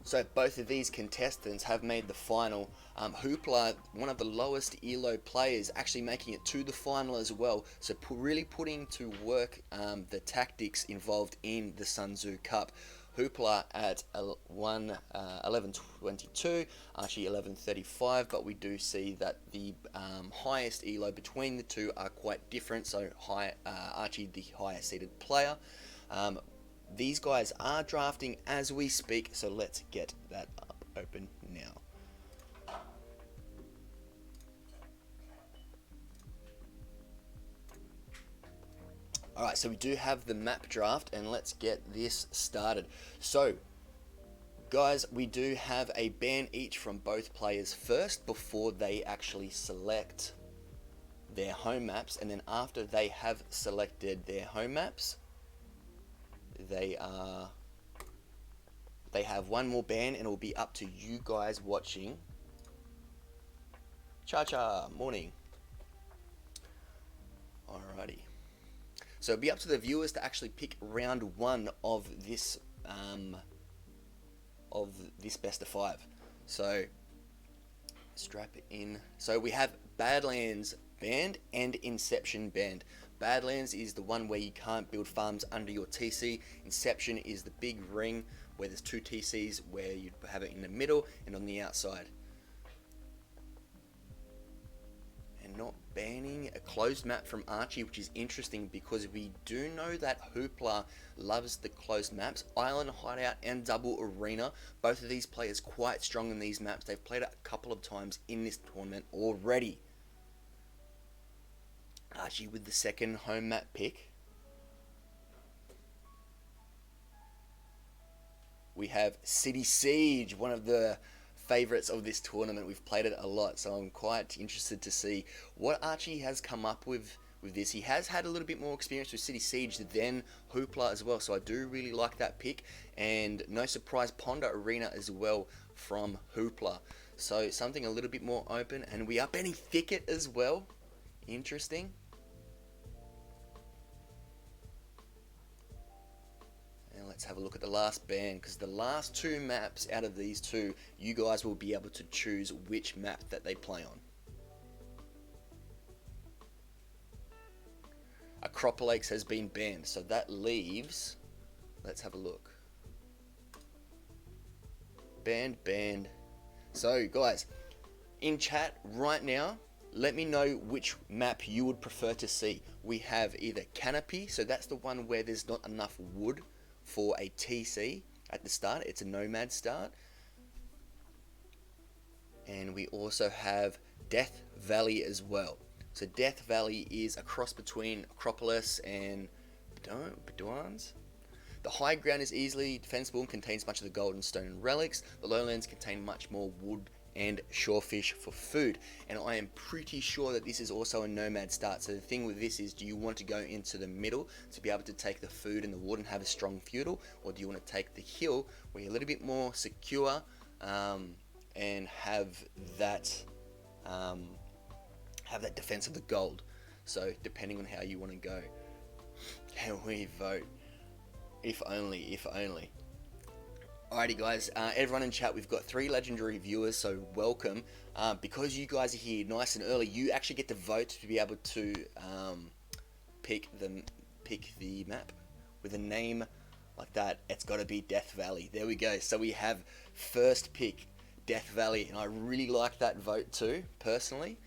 So both of these contestants have made the final. Hooplah, one of the lowest ELO players, actually making it to the final as well. So really putting to work the tactics involved in the Sun-Tzu Cup. Hooplah at 11.22, Archie 11.35, but we do see that the highest ELO between the two are quite different. So Archie, the higher seeded player. These guys are drafting as we speak, so let's get that up open now. Alright, so we do have the map draft, and let's get this started. So, guys, we do have a ban each from both players first before they actually select their home maps, and then after they have selected their home maps, they have one more ban, and it will be up to you guys watching. Cha morning. Alrighty. So it'll be up to the viewers to actually pick round one of this best of five. So strap it in. So we have Badlands banned and Inception banned. Badlands is the one where you can't build farms under your TC. Inception is the big ring where there's two TCs, where you have it in the middle and on the outside. And not banning a closed map from Archie, which is interesting because we do know that Hooplah loves the closed maps. Island Hideout and Double Arena, both of these players quite strong in these maps. They've played it a couple of times in this tournament already. Archie with the second home map pick. We have City Siege, one of the favorites of this tournament. We've played it a lot, so I'm quite interested to see what Archie has come up with this. He has had a little bit more experience with City Siege than Hooplah as well, so I do really like that pick. And no surprise, Ponder Arena as well from Hooplah. So something a little bit more open, and we are banning Thicket as well. Interesting. Let's have a look at the last ban, because the last two maps out of these two, you guys will be able to choose which map that they play on. Acropolis has been banned, so that leaves, let's have a look. Banned. So guys, in chat right now, let me know which map you would prefer to see. We have either Canopy, so that's the one where there's not enough wood for a TC at the start. It's a nomad start. And we also have Death Valley as well. So Death Valley is a cross between Acropolis and Bedouins. The high ground is easily defensible and contains much of the gold and stone and relics. The lowlands contain much more wood and shorefish for food, and I am pretty sure that this is also a nomad start. So the thing with this is, do you want to go into the middle to be able to take the food and the wood and have a strong feudal, or do you want to take the hill where you're a little bit more secure and have that defense of the gold? So depending on how you want to go, how we vote, if only. Alrighty guys, everyone in chat, we've got 3 legendary viewers, so welcome. Because you guys are here nice and early, you actually get to vote to be able to pick the map with a name like that. It's got to be Death Valley. There we go. So we have first pick, Death Valley, and I really like that vote too, personally.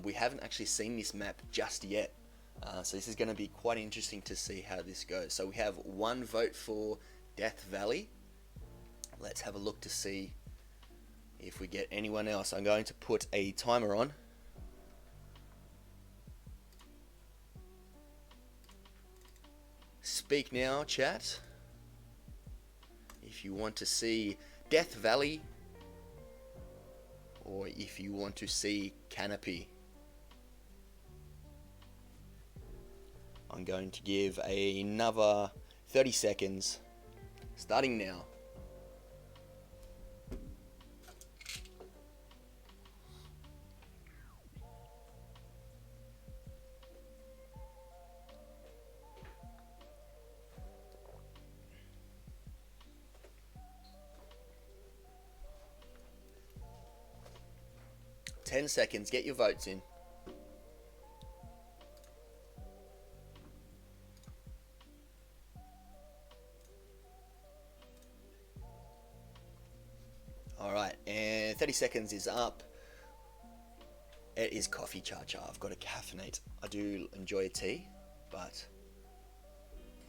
We haven't actually seen this map just yet, so this is going to be quite interesting to see how this goes. So we have 1 vote for Death Valley. Let's have a look to see if we get anyone else. I'm going to put a timer on. Speak now, chat, if you want to see Death Valley or if you want to see Canopy. I'm going to give another 30 seconds, starting now. 10 seconds. Get your votes in. Alright, and 30 seconds is up. It is coffee cha-cha. I've got to caffeinate. I do enjoy tea, but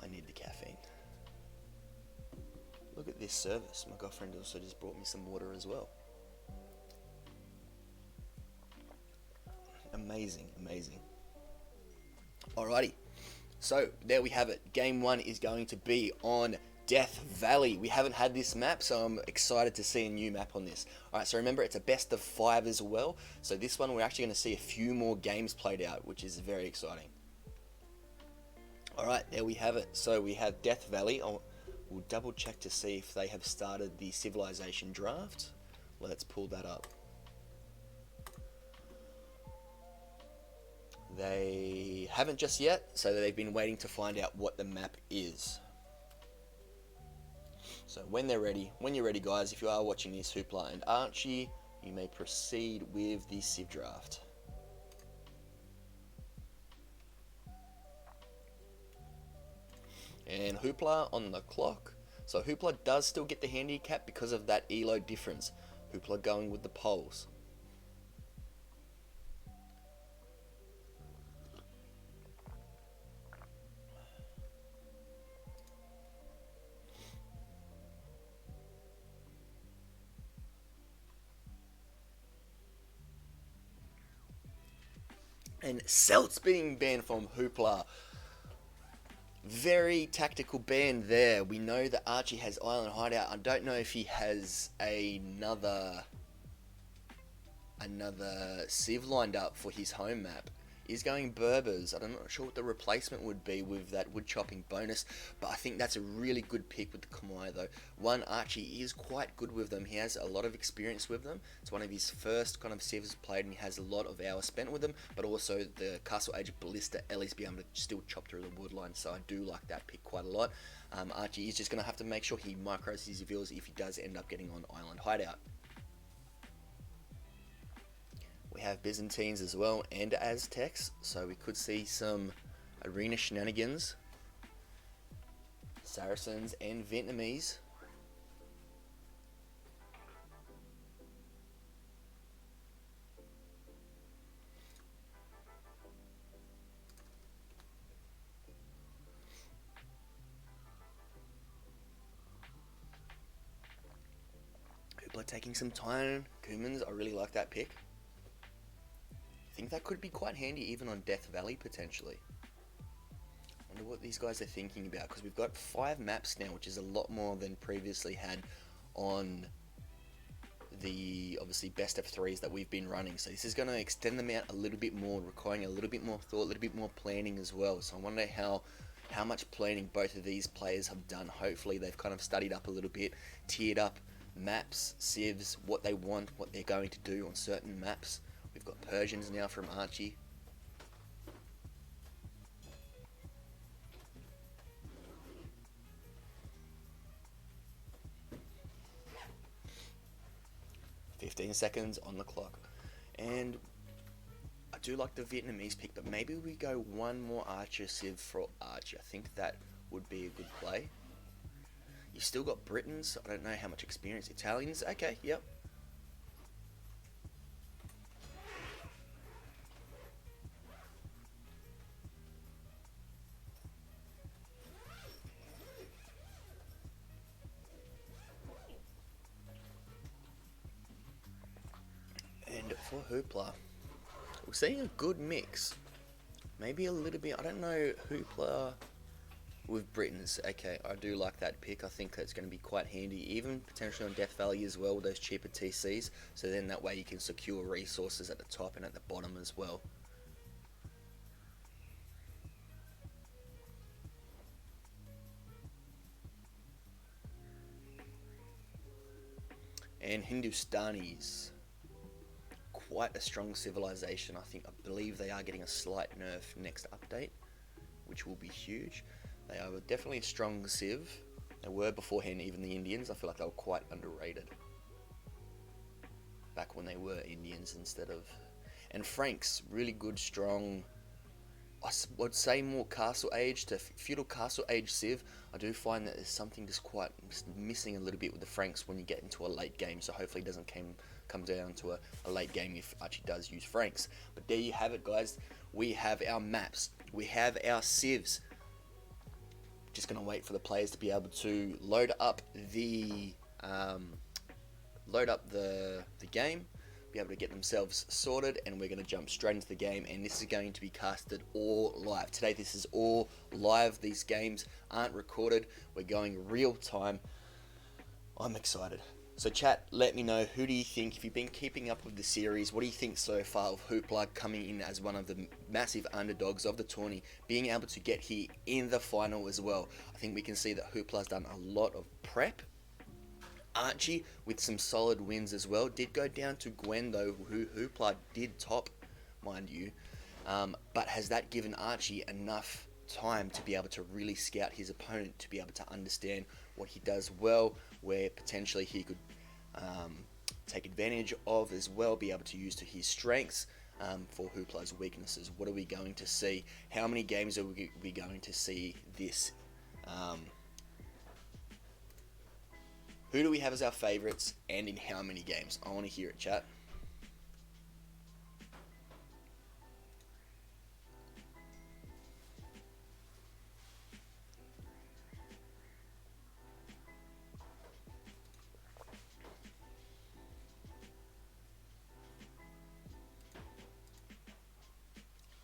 I need the caffeine. Look at this service. My girlfriend also just brought me some water as well. Amazing, amazing. Alrighty, so there we have it. Game 1 is going to be on Death Valley. We haven't had this map, so I'm excited to see a new map on this. Alright, so remember, it's a best of 5 as well. So this one, we're actually going to see a few more games played out, which is very exciting. Alright, there we have it. So we have Death Valley. We'll double check to see if they have started the civilization draft. Let's pull that up. They haven't just yet, so they've been waiting to find out what the map is. So when you're ready guys, if you are watching this, Hooplah and Archie, you may proceed with the civ draft. And Hooplah on the clock. So Hooplah does still get the handicap because of that elo difference. Hooplah going with the poles. And Celt's being banned from Hooplah. Very tactical ban there. We know that Archie has Island Hideout. I don't know if he has another civ lined up for his home map. He's going Berbers. I'm not sure what the replacement would be with that wood chopping bonus, but I think that's a really good pick with the Khmer though. One, Archie is quite good with them. He has a lot of experience with them. It's one of his first kind of civs played, and he has a lot of hours spent with them, but also the Castle Age Ballista Ellie's be able to still chop through the wood line, so I do like that pick quite a lot. Archie is just going to have to make sure he micros his reveals if he does end up getting on Island Hideout. We have Byzantines as well, and Aztecs, so we could see some arena shenanigans. Saracens and Vietnamese. People are taking some time. Cumans, I really like that pick. I think that could be quite handy even on Death Valley potentially. I wonder what these guys are thinking about, because we've got 5 maps now, which is a lot more than previously had on the obviously best of 3s that we've been running. So this is going to extend them out a little bit more, requiring a little bit more thought, a little bit more planning as well. So I wonder how much planning both of these players have done. Hopefully they've kind of studied up a little bit, tiered up maps, civs, what they want, what they're going to do on certain maps. We've got Persians now from Archie. "15 seconds on the clock." And I do like the Vietnamese pick, but maybe we go one more Archer civ for Archie. I think that would be a good play. You've still got Britons. I don't know how much experience. Italians. Okay, yep. And for Hooplah, we're seeing a good mix. Maybe a little bit, I don't know, Hooplah with Britons. Okay, I do like that pick. I think that's going to be quite handy, even potentially on Death Valley as well, with those cheaper TCs. So then that way you can secure resources at the top and at the bottom as well. And Hindustanis. Quite a strong civilization. I believe they are getting a slight nerf next update, which will be huge. They are definitely a strong civ. They were beforehand, even the Indians. I feel like they were quite underrated. back when they were Indians instead of... And Franks, really good, strong... I would say more castle age to feudal castle age Civ. I do find that there's something just quite missing a little bit with the Franks when you get into a late game, so hopefully it doesn't come down to a late game if Archie does use Franks. But there you have it, guys. We have our maps, we have our Civs. Just gonna wait for the players to be able to load up the game, be able to get themselves sorted, and we're going to jump straight into the game. And this is going to be casted all live today. This is all live. These games aren't recorded. We're going real time. I'm excited. So chat, let me know, who do you think, if you've been keeping up with the series, what do you think so far of Hooplah coming in as one of the massive underdogs of the tourney, being able to get here in the final as well? I think we can see that Hooplah's done a lot of prep. Archie with some solid wins as well. Did go down to Gwen though, who Hooplah did top, mind you. But has that given Archie enough time to be able to really scout his opponent, to be able to understand what he does well, where potentially he could take advantage of as well, be able to use to his strengths for Hooplah's weaknesses? What are we going to see? How many games are we going to see this? Who do we have as our favourites, and in how many games? I want to hear it, chat.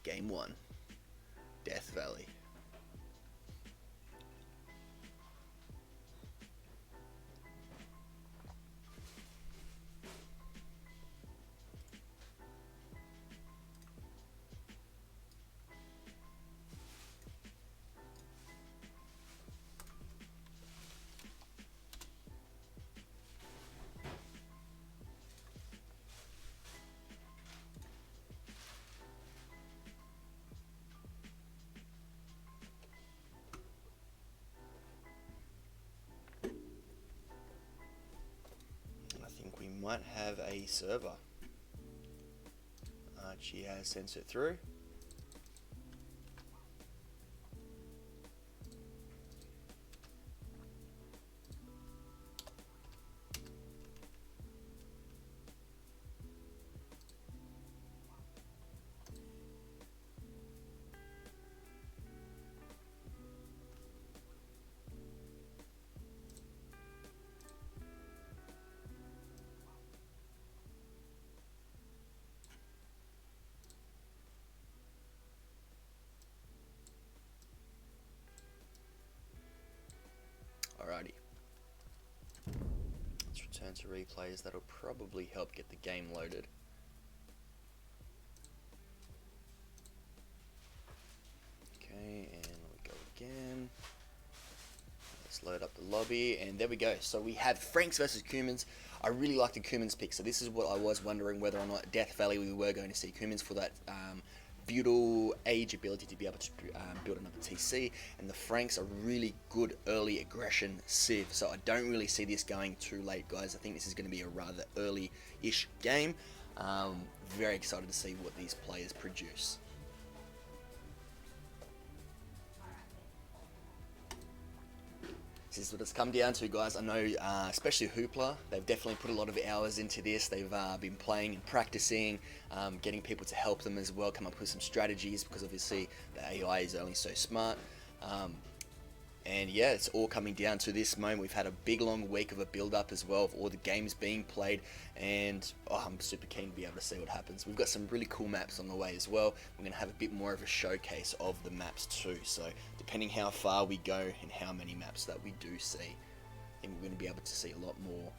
Game 1, Death Valley. We might have a server. Archie has sent it through. Alrighty. Let's return to replays. That'll probably help get the game loaded. Okay, and we go again. Let's load up the lobby, and there we go. So we have Franks versus Cumans. I really like the Cumans pick, so this is what I was wondering, whether or not Death Valley we were going to see Cumans for that feudal age ability to be able to build another TC, and the Franks are really good early aggression Civ, so I don't really see this going too late, guys. I think this is going to be a rather early-ish game. Very excited to see what these players produce. This is what it's come down to, guys. I know, especially Hooplah, they've definitely put a lot of hours into this. They've been playing and practicing, getting people to help them as well, come up with some strategies, because obviously the AI is only so smart. And yeah, it's all coming down to this moment. We've had a big long week of a build-up as well, of all the games being played, and I'm super keen to be able to see what happens. We've got some really cool maps on the way as well. We're going to have a bit more of a showcase of the maps too, so depending how far we go and how many maps that we do see, I think we're going to be able to see a lot more.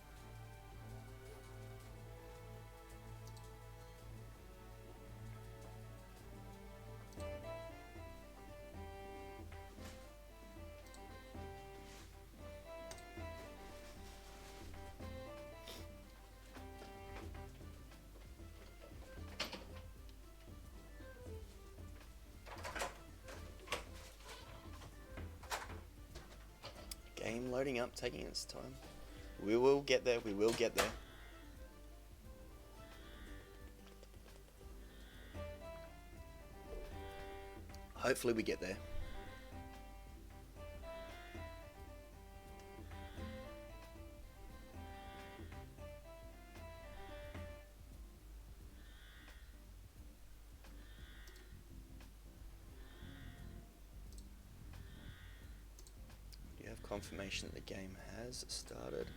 Game loading up, taking its time. We will get there, we will get there. Hopefully we get there. Do you have confirmation that the game has started?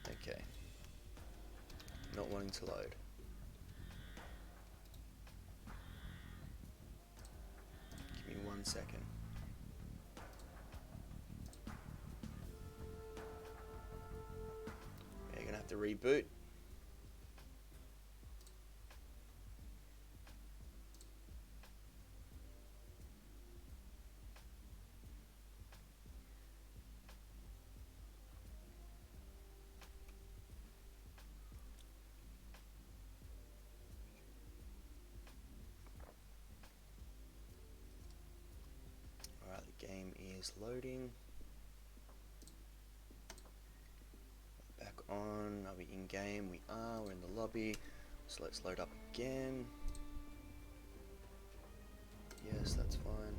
Okay. Not wanting to load. Give me 1 second. Yeah, you're gonna have to reboot. The game is loading. Back on. Are we in game? We are. We're in the lobby. So let's load up again. Yes, that's fine.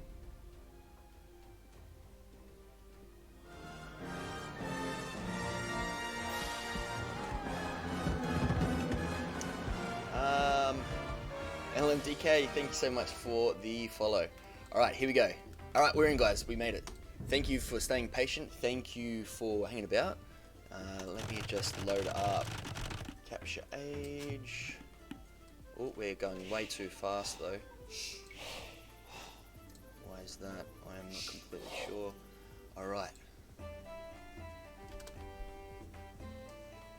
LMDK, thank you so much for the follow. Alright, here we go. Alright, we're in, guys. We made it. Thank you for staying patient. Thank you for hanging about. Let me just load up capture age. Oh, we're going way too fast though. Why is that? I am not completely sure. Alright.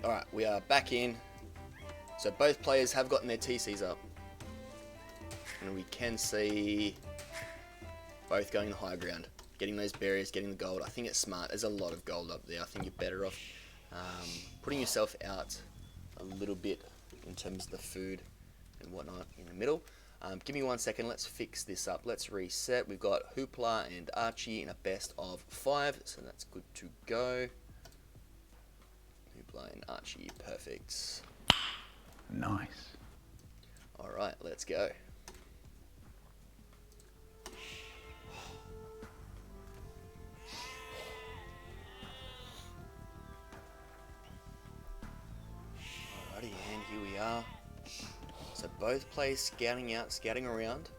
Alright, we are back in. So both players have gotten their TCs up. And we can see both going the high ground. Getting those berries, getting the gold. I think it's smart. There's a lot of gold up there. I think you're better off putting yourself out a little bit in terms of the food and whatnot in the middle. Give me 1 second. Let's fix this up. Let's reset. We've got Hooplah and Archie in a best of 5. So that's good to go. Hooplah and Archie. Perfect. Nice. Alright, let's go. Alrighty, and here we are. So both players scouting out, scouting around.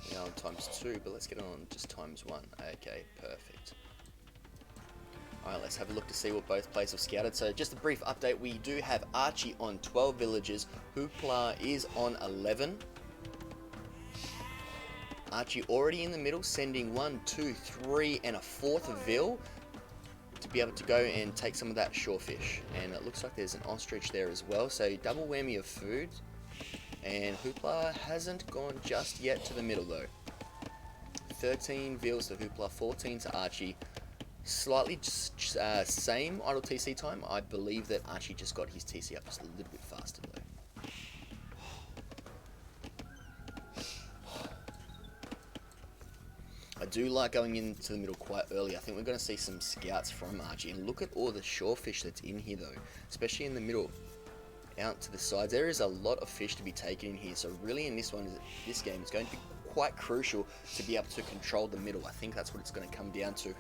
We are on ×2, but let's get on just ×1. Okay, perfect. Alright, let's have a look to see what both players have scouted. So just a brief update, we do have Archie on 12 villages, Hooplah is on 11. Archie already in the middle, sending 1, 2, 3 and a 4th vill to be able to go and take some of that shorefish. And it looks like there's an ostrich there as well, so double whammy of food. And Hooplah hasn't gone just yet to the middle though. 13 vills to Hooplah, 14 to Archie. Slightly same idle TC time. I believe that Archie just got his TC up just a little bit faster though. I do like going into the middle quite early. I think we're going to see some scouts from Archie. And look at all the shorefish that's in here though, especially in the middle. Out to the sides, there is a lot of fish to be taken in here. So really in this game, it's going to be quite crucial to be able to control the middle. I think that's what it's going to come down to,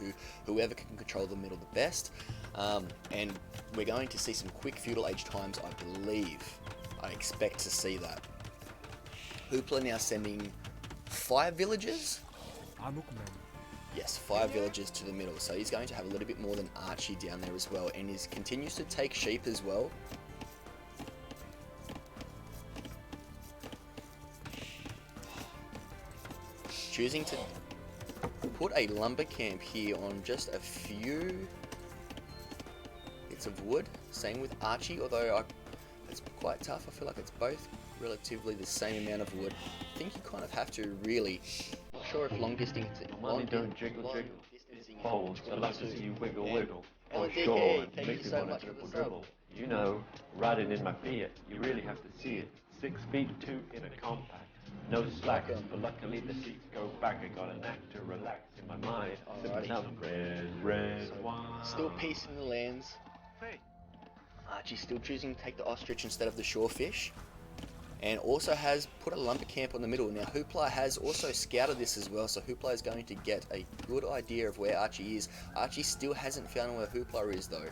whoever can control the middle the best. And we're going to see some quick feudal age times, I believe. I expect to see that. Hooplah now sending 5 villages. Yes, 5 villages to the middle. So he's going to have a little bit more than Archie down there as well. And he continues to take sheep as well. Choosing to put a lumber camp here on just a few bits of wood. Same with Archie, although it's quite tough. I feel like it's both relatively the same amount of wood. I think you kind of have to really. Not sure if long distance. Money don't jiggle jiggle. It folds unless as you wiggle wiggle. For LDK, sure, and thank make you me so want much to for the dribble sub. dribble. You know, riding in my Fiat, you really have to see it. 6 feet 2 in a compact. No slack, but luckily the seats go back. I got a knack to relax in my mind. Sipping Alrighty. some red wine. Still peace in the lands. Hey, Archie's still choosing to take the ostrich instead of the shorefish. And also has put a lumber camp on the middle. Now Hooplah has also scouted this as well, so Hooplah is going to get a good idea of where Archie is. Archie still hasn't found where Hooplah is though.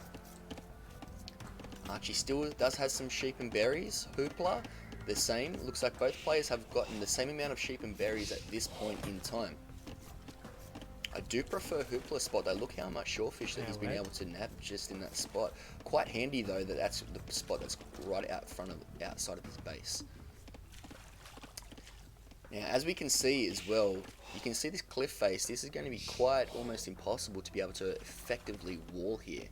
Archie still does have some sheep and berries. Hooplah, the same. Looks like both players have gotten the same amount of sheep and berries at this point in time. I do prefer Hooplah's spot though. Look how much shorefish that he's been able to nab just in that spot. Quite handy though that that's the spot that's right out front of outside of his base. Now, as we can see as well, you can see this cliff face. This is going to be quite almost impossible to be able to effectively wall here.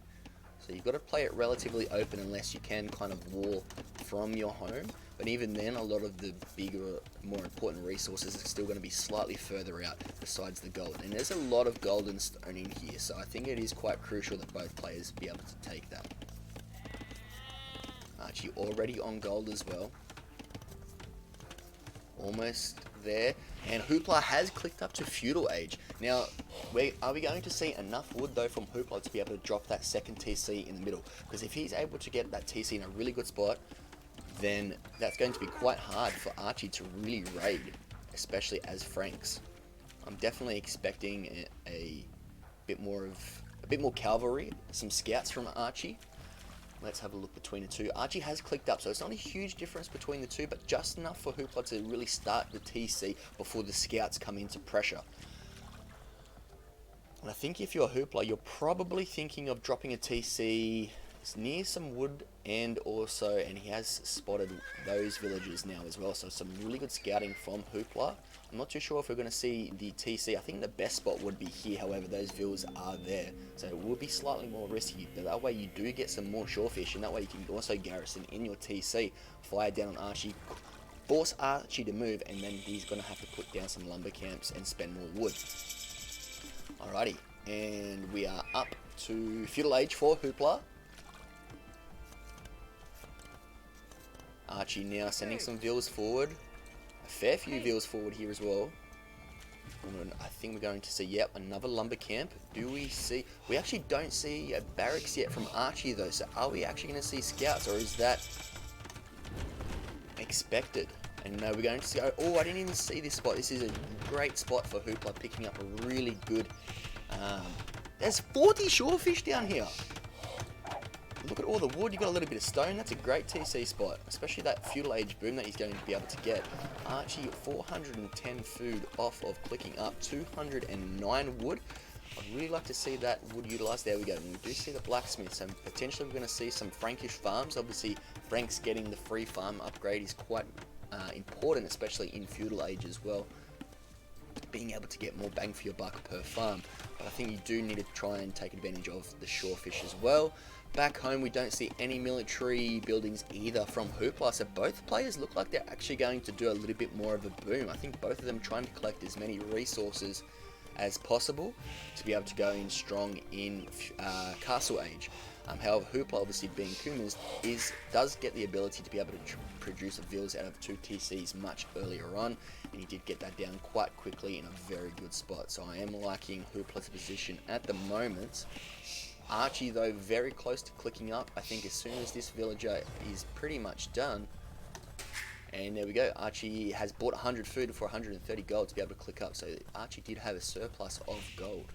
So you've got to play it relatively open unless you can kind of wall from your home. But even then, a lot of the bigger, more important resources are still going to be slightly further out besides the gold. And there's a lot of gold and stone in here, so I think it is quite crucial that both players be able to take that. Archie already on gold as well. Almost there, and Hooplah has clicked up to feudal age. Now, are we going to see enough wood though from Hooplah to be able to drop that second TC in the middle? Because if he's able to get that TC in a really good spot, then that's going to be quite hard for Archie to really raid, especially as Franks. I'm definitely expecting a bit more cavalry, some scouts from Archie. Let's have a look between the two. Archie has clicked up, so it's not a huge difference between the two, but just enough for Hooplah to really start the TC before the scouts come into pressure. And I think if you're Hooplah, you're probably thinking of dropping a TC near some wood, and he has spotted those villages now as well, so some really good scouting from Hooplah. I'm not too sure if we're going to see the TC. I think the best spot would be here, however those villas are there, so it will be slightly more risky, but that way you do get some more shorefish, and that way you can also garrison in your TC, fire down on Archie, force Archie to move, and then he's going to have to put down some lumber camps and spend more wood. Alrighty, and we are up to feudal age for Hooplah. Archie now sending some vills forward. A fair few vills forward here as well. And I think we're going to see, yep, another lumber camp. Do we see... We actually don't see a barracks yet from Archie though, so are we actually going to see scouts, or is that expected? And no, we're going to see... Oh, I didn't even see this spot. This is a great spot for Hooplah, picking up a really good... there's 40 shorefish down here. Look at all the wood, you got a little bit of stone. That's a great TC spot, especially that feudal age boom that he's going to be able to get. Archie 410 food off of clicking up 209 wood. I'd really like to see that wood utilised. There we go. And we do see the blacksmith, so potentially we're going to see some Frankish farms. Obviously, Frank's getting the free farm upgrade is quite important, especially in feudal age as well. Being able to get more bang for your buck per farm. But I think you do need to try and take advantage of the shorefish as well. Back home, we don't see any military buildings either from Hooplah, so both players look like they're actually going to do a little bit more of a boom. I think both of them trying to collect as many resources as possible to be able to go in strong in Castle Age. However, Hooplah, obviously being Kumas, does get the ability to be able to produce villas out of 2 TCs much earlier on, and he did get that down quite quickly in a very good spot. So I am liking Hooplah's position at the moment. Archie, though, very close to clicking up. I think as soon as this villager is pretty much done, and there we go, Archie has bought 100 food for 130 gold to be able to click up, so Archie did have a surplus of gold.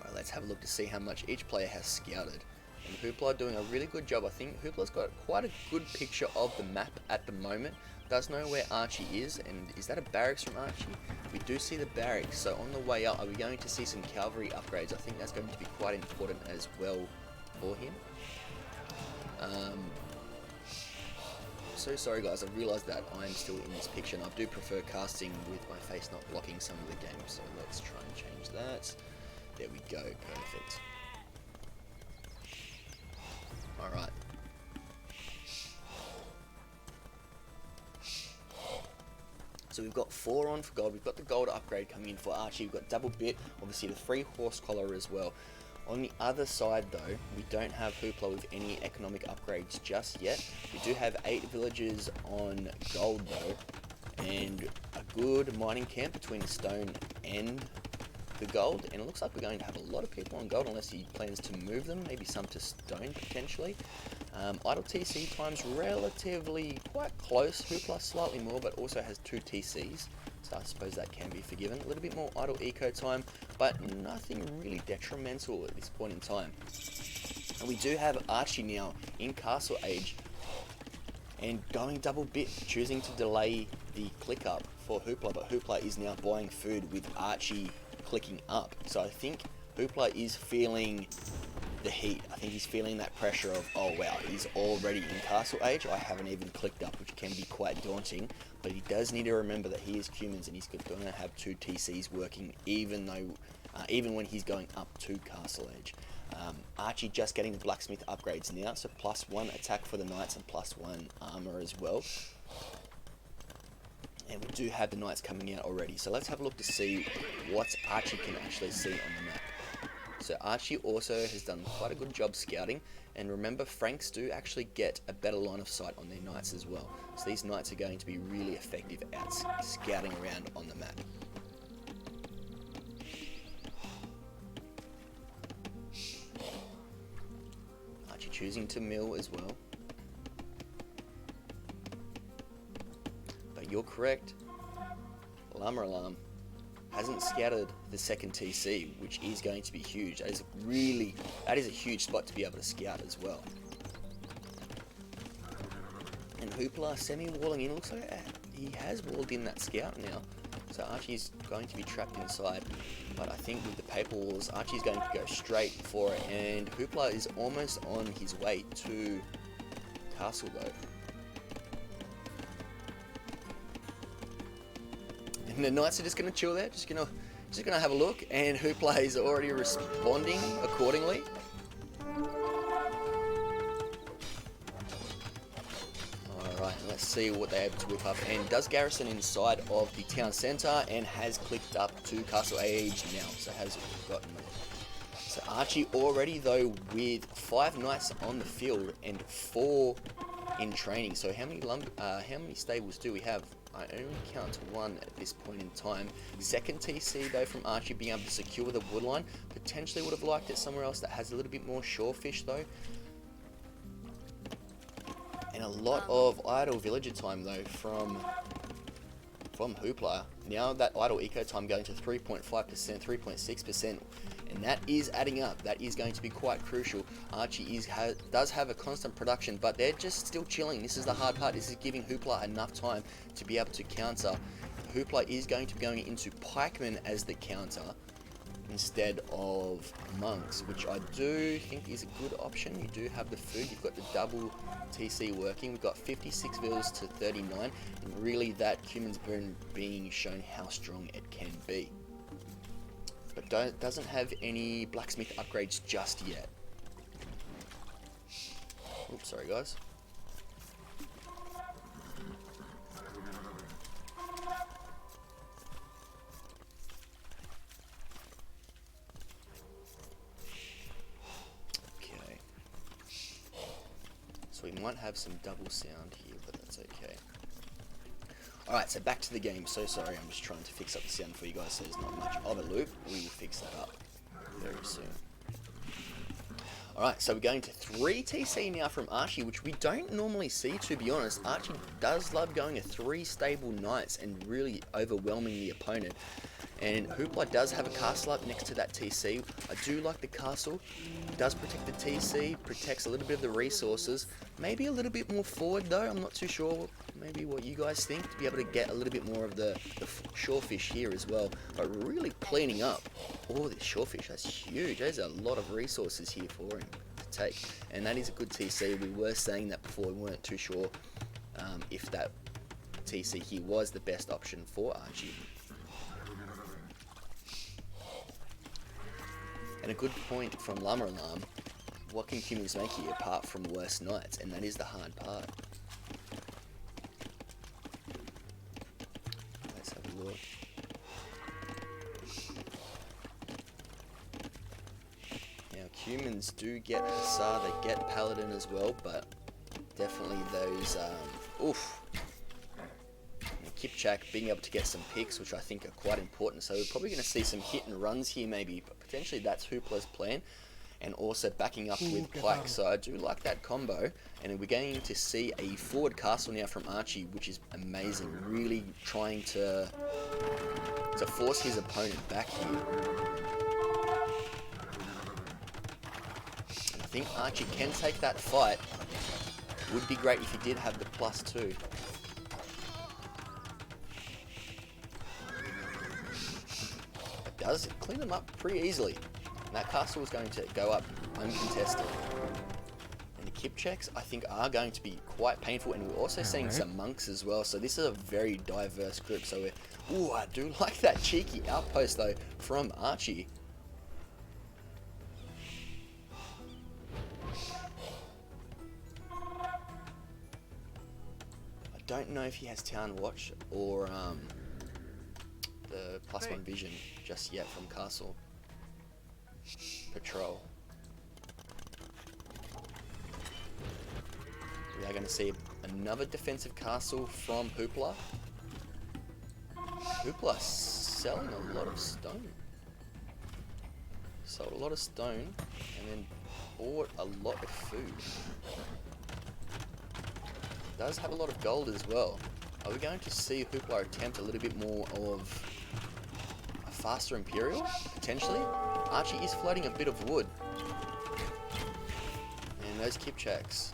Alright, let's have a look to see how much each player has scouted. And Hooplah doing a really good job. I think Hooplah's got quite a good picture of the map at the moment. Does know where Archie is, and is that a barracks from Archie? We do see the barracks, so on the way up, are we going to see some cavalry upgrades? I think that's going to be quite important as well for him. So sorry guys, I realised that I'm still in this picture, and I do prefer casting with my face not blocking some of the game, so let's try and change that. There we go, perfect. Alright. So we've got 4 on for gold. We've got the gold upgrade coming in for Archie. We've got double bit, obviously the free horse collar as well. On the other side though, we don't have Hooplah with any economic upgrades just yet. We do have 8 villages on gold though. and a good mining camp between the stone and the gold, and it looks like we're going to have a lot of people on gold unless he plans to move them, maybe some to stone potentially. Idle TC time's relatively quite close. Hooplah slightly more, but also has 2 TCs, so I suppose that can be forgiven. A little bit more idle eco time, but nothing really detrimental at this point in time. And we do have Archie now in Castle Age and going double bit, choosing to delay the click up for Hooplah, but Hooplah is now buying food with Archie clicking up. So I think Hooplah is feeling the heat. I think he's feeling that pressure of, oh wow, he's already in Castle Age, I haven't even clicked up, which can be quite daunting, but he does need to remember that he is humans and he's going to have 2 TCs working even when he's going up to Castle Age. Archie just getting the blacksmith upgrades now, so +1 attack for the knights and +1 armor as well. And we do have the knights coming out already, so let's have a look to see what Archie can actually see on the map. So Archie also has done quite a good job scouting, and remember, Franks do actually get a better line of sight on their knights as well. So these knights are going to be really effective at scouting around on the map. Archie choosing to mill as well. But you're correct, Llama Alarm hasn't scouted the second TC, which is going to be huge. That is a huge spot to be able to scout as well. And Hooplah semi-walling in, looks like he has walled in that scout now. So Archie's going to be trapped inside, but I think with the paper walls, Archie's going to go straight for it, and Hooplah is almost on his way to Castle though. And the knights are just going to chill there, just gonna have a look, and Hooplah is already responding accordingly. Alright, let's see what they're able to whip up, and does garrison inside of the town centre and has clicked up to Castle Age now, so has gotten it. So Archie already though with 5 knights on the field and 4 in training. So how many stables do we have? I only count 1 at this point in time. Second TC though from Archie being able to secure the woodline. Potentially would have liked it somewhere else that has a little bit more shorefish though. And a lot of idle villager time though from Hooplah. Now that idle eco time going to 3.5%, 3.6%, and that is adding up. That is going to be quite crucial. Archie does have a constant production, but they're just still chilling. This is the hard part. This is giving Hooplah enough time to be able to counter. Hooplah is going to be going into pikemen as the counter instead of monks, which I do think is a good option. You do have the food. You've got the double TC working. We've got 56 villas to 39, and really that Cumin's Boon being shown how strong it can be. But doesn't have any blacksmith upgrades just yet. Oops, sorry guys. Okay. So we might have some double sound here, but that's okay. Alright, so back to the game. So sorry, I'm just trying to fix up the sound for you guys so there's not much of a loop. We will fix that up very soon. Alright, so we're going to 3 TC now from Archie, which we don't normally see, to be honest. Archie does love going to 3 stable knights and really overwhelming the opponent. And Hooplah does have a castle up next to that TC. I do like the castle. It does protect the TC, protects a little bit of the resources. Maybe a little bit more forward though, I'm not too sure. Maybe what you guys think, to be able to get a little bit more of the shorefish here as well. But really cleaning up all this shorefish, that's huge. There's a lot of resources here for him to take. And that is a good TC. We were saying that before, we weren't too sure if that TC here was the best option for Archie. And a good point from Llama Alarm, what can humans make here apart from worse knights? And that is the hard part. Let's have a look. Now humans do get Hussar, they get Paladin as well, but definitely those, oof. Kipchak being able to get some picks, which I think are quite important. So we're probably going to see some hit and runs here maybe, but potentially that's Hooplah's plan. And also backing up with Pike. So I do like that combo. And we're going to see a forward castle now from Archie, which is amazing. Really trying to force his opponent back here. And I think Archie can take that fight. Would be great if he did have the +2. It does clean them up pretty easily. And that castle is going to go up uncontested. And the Kipchaks, I think, are going to be quite painful. And we're also seeing some monks as well. So this is a very diverse group. So we're... Ooh, I do like that cheeky outpost, though, from Archie. I don't know if he has Town Watch or the +1 vision just yet from Castle Patrol. We are going to see another defensive castle from Hooplah. Hooplah selling a lot of stone. Sold a lot of stone and then bought a lot of food. Does have a lot of gold as well. Are we going to see Hooplah attempt a little bit more of a faster Imperial? Potentially. Archie is floating a bit of wood. And those Kipchaks.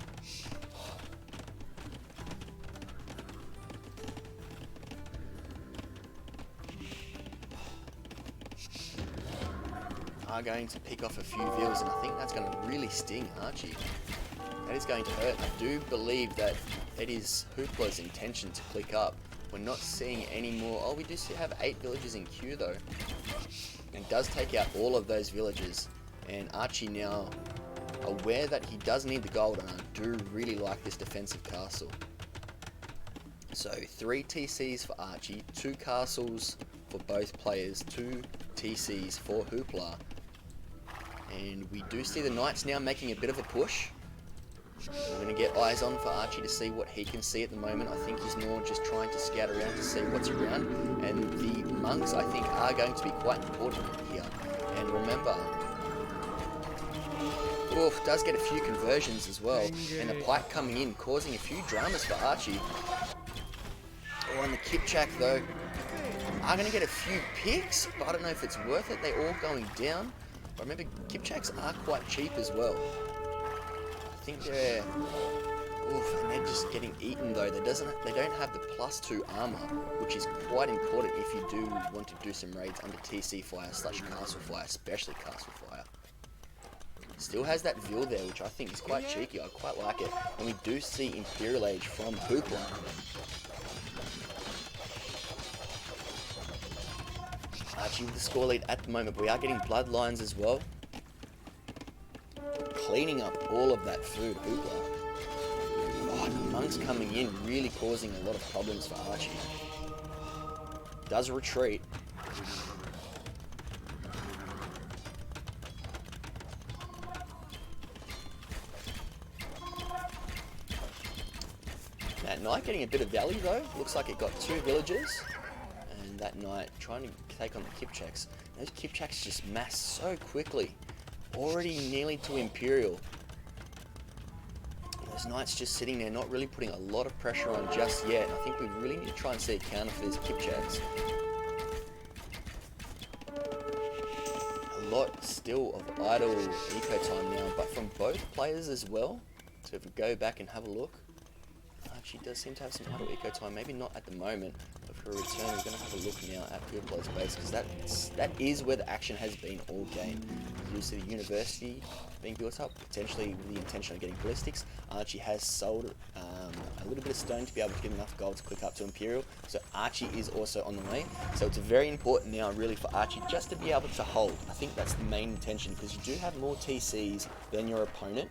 Are going to pick off a few vills, and I think that's going to really sting Archie. That is going to hurt. I do believe that it is Hooplah's intention to click up. We're not seeing any more. Oh, we do have 8 villages in queue though. And does take out all of those villages. And Archie now aware that he does need the gold, and I do really like this defensive castle. So 3 TCs for Archie, 2 castles for both players, 2 TCs for Hooplah. And we do see the Knights now making a bit of a push. We're going to get eyes on for Archie to see what he can see at the moment. I think he's more just trying to scout around to see what's around. And the monks, I think, are going to be quite important here. And remember, oof, does get a few conversions as well. And the Pike coming in, causing a few dramas for Archie. Oh, and the Kipchak, though, are going to get a few picks, but I don't know if it's worth it. They're all going down. But remember, Kipchaks are quite cheap as well. I think they're... Oof, and they're just getting eaten though. They don't have the +2 armor, which is quite important if you do want to do some raids under TC fire / castle fire, especially castle fire. Still has that Vill there, which I think is quite cheeky. I quite like it. And we do see Imperial Age from Hooplah. Archie with the score lead at the moment, but we are getting bloodlines as well. Cleaning up all of that food, Hooplah. Oh, the monks coming in, really causing a lot of problems for Archie. Does retreat. That knight getting a bit of value though. Looks like it got 2 villages. And that knight trying to take on the Kipchaks. Those Kipchaks just mass so quickly. Already nearly to Imperial. And those knights just sitting there, not really putting a lot of pressure on just yet. I think we really need to try and see a counter for these Kipchaks. A lot still of idle eco time now, but from both players as well. So if we go back and have a look, Archie does seem to have some idle eco time. Maybe not at the moment, but for a return, we're going to have a look now at Hooplah's base, because that is where the action has been all game. You see the university being built up, potentially with the intention of getting ballistics. Archie has sold a little bit of stone to be able to get enough gold to click up to Imperial, so Archie is also on the way. So it's very important now really for Archie just to be able to hold. I think that's the main intention, because you do have more TCs than your opponent.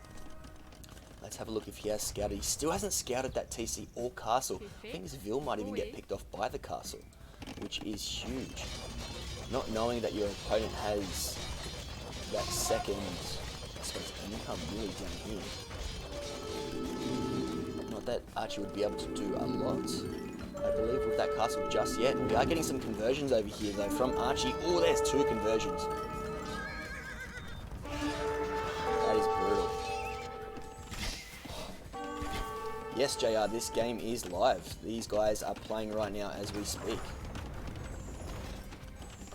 Let's have a look if he has scouted. He still hasn't scouted that TC or castle. I think this Vill might even get picked off by the castle, which is huge. Not knowing that your opponent has that second, I suppose, income really down here. Not that Archie would be able to do a lot. I believe, with that castle just yet. We are getting some conversions over here, though, from Archie. Oh, there's 2 conversions. That is brutal. Yes, JR, this game is live. These guys are playing right now as we speak.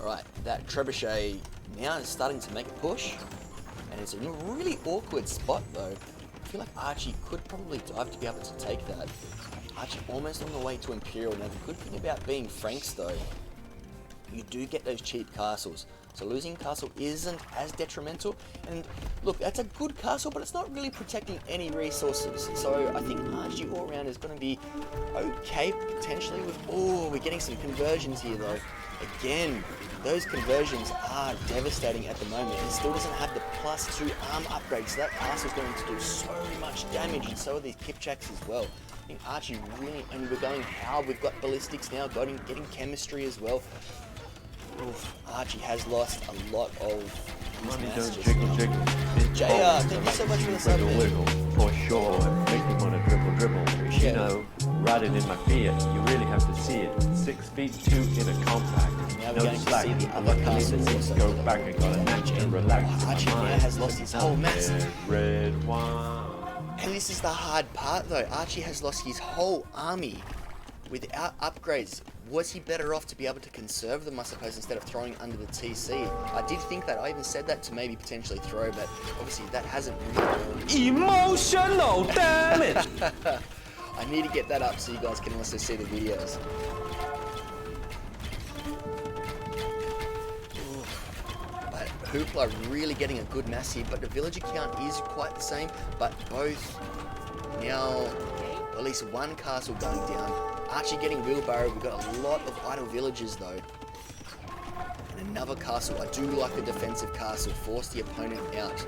Alright, that trebuchet now is starting to make a push. And it's in a really awkward spot, though. I feel like Archie could probably dive to be able to take that. Archie almost on the way to Imperial. Now, the good thing about being Franks, though, you do get those cheap castles. So losing castle isn't as detrimental. And look, that's a good castle, but it's not really protecting any resources. So I think Archie all around is going to be okay, potentially. With we're getting some conversions here, though. Again, those conversions are devastating at the moment. He still doesn't have the +2 arm upgrade, so that castle's going to do so much damage, and so are these Kipchaks as well. I think Archie really, and we're going how we've got ballistics now, getting chemistry as well. Oof, Archie has lost a lot of his matches. JR, thank you so much for the sub. For sure, make you want to dribble. Appreciate it. Riding in my Fiat, you really have to see it. 6 feet 2 in a compact. Now we're going to see the other castles also. Go back and got a match and relax. Archie now has lost his whole mass. Red wine. And this is the hard part, though. Archie has lost his whole army without upgrades. Was he better off to be able to conserve them, I suppose, instead of throwing under the TC? I did think that. I even said that to maybe potentially throw, but obviously that hasn't really worked. Emotional damage! I need to get that up so you guys can also see the videos. But Hooplah really getting a good mass here, but the villager count is quite the same, but both now, at least one castle going down. Archie getting wheelbarrow. We've got a lot of idle villagers, though. And another castle. I do like the defensive castle. Force the opponent out.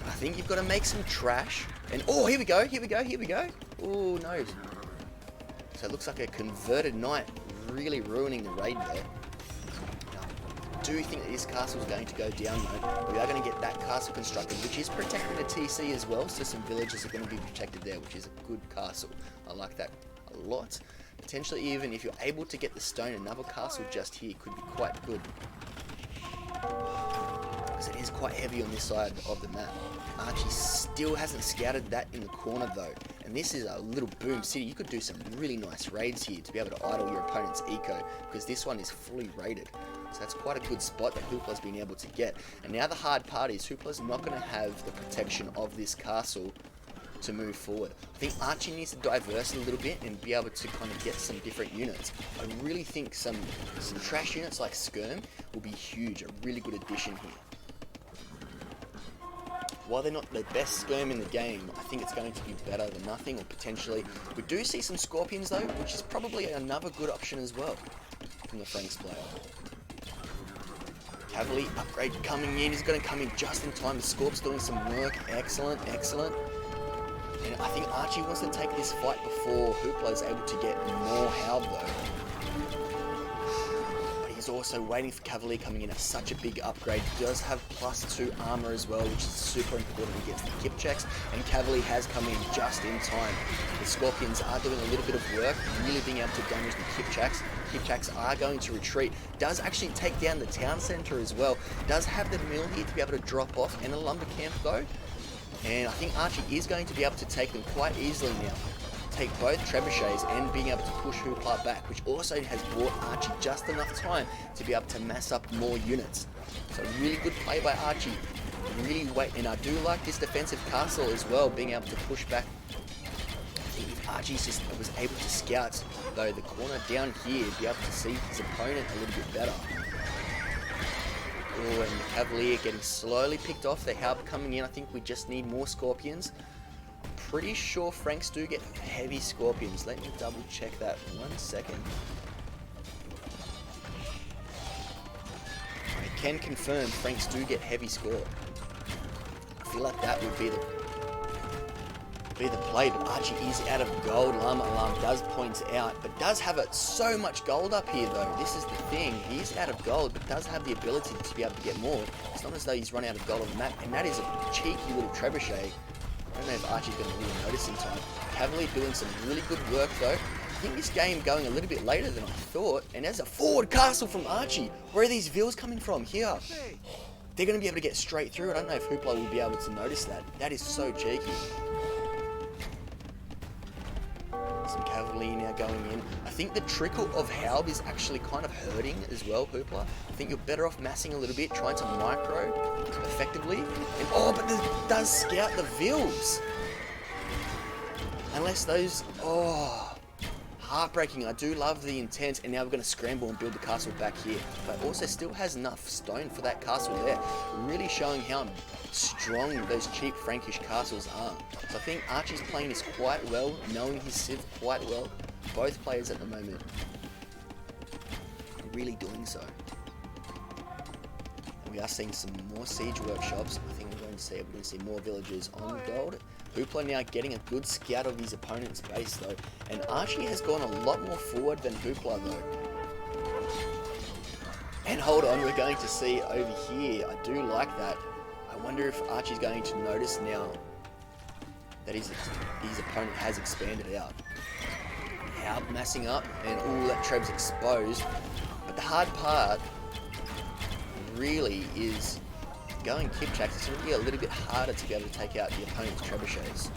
I think you've got to make some trash. And oh, here we go. Oh, no. So it looks like a converted knight really ruining the raid there. I do think that this castle is going to go down, though. We are going to get that castle constructed, which is protecting the TC as well, so some villagers are going to be protected there, which is a good castle. I like that a lot. Potentially even if you're able to get the stone, another castle just here could be quite good. Because it is quite heavy on this side of the map. Archie still hasn't scouted that in the corner, though. And this is a little boom city. You could do some really nice raids here to be able to idle your opponent's eco, because this one is fully raided. So that's quite a good spot that Hooplah's been able to get. And now the hard part is Hooplah's not going to have the protection of this castle to move forward. I think Archie needs to diverse a little bit and be able to kind of get some different units. I really think some trash units like Skirm will be huge, a really good addition here. While they're not the best Skirm in the game, I think it's going to be better than nothing, or potentially. We do see some Scorpions, though, which is probably another good option as well from the Franks player. Cavalry upgrade coming in. He's going to come in just in time. The Scorp's doing some work. Excellent. And I think Archie wants to take this fight before Hooplah is able to get more help, though. But he's also waiting for Cavalry coming in at such a big upgrade. He does have +2 armor as well, which is super important against the Kipchaks. And Cavalry has come in just in time. The Scorpions are doing a little bit of work, really being able to damage the Kipchaks. Kipchaks are going to retreat. Does actually take down the town centre as well. Does have the mill here to be able to drop off, and a lumber camp, though. And I think Archie is going to be able to take them quite easily now. Take both trebuchets and being able to push Hooplah back, which also has bought Archie just enough time to be able to mass up more units. So really good play by Archie. Really wait, and I do like this defensive castle as well, being able to push back. I think if Archie just was able to scout, though, the corner down here, be able to see his opponent a little bit better. Oh, and the Cavalier getting slowly picked off. The Halb coming in. I think we just need more Scorpions. Pretty sure Franks do get heavy Scorpions. Let me double check that 1 second. I can confirm Franks do get heavy Scorp. I feel like that would be the play, but Archie is out of gold. Llama Alarm does point out, but does have so much gold up here, though. This is the thing. He is out of gold, but does have the ability to be able to get more. It's not as though he's run out of gold on the map, and that is a cheeky little trebuchet. I don't know if Archie's going to really notice in time. Cavalry doing some really good work though. I think this game going a little bit later than I thought. And there's a forward castle from Archie. Where are these vills coming from? Here. They're going to be able to get straight through. I don't know if Hooplah will be able to notice that. That is so cheeky. Some cavalry now going in. I think the trickle of Haub is actually kind of hurting as well, Hooplah. I think you're better off massing a little bit, trying to micro effectively. And but this does scout the vills. Unless those, heartbreaking. I do love the intent, and now we're going to scramble and build the castle back here. But also still has enough stone for that castle there. Really showing how strong those cheap Frankish castles are. So I think Archie's playing this quite well, knowing his civ quite well. Both players at the moment are really doing so. And we are seeing some more siege workshops. I think we're going to see more villagers on gold. Hooplah now getting a good scout of his opponent's base though, and Archie has gone a lot more forward than Hooplah though. And hold on, we're going to see over here, I do like that. I wonder if Archie's going to notice now that his opponent has expanded out. Haub massing up, and all that Treb's exposed. But the hard part really is going Kipchaks. It's going to be a little bit harder to be able to take out the opponent's trebuchets.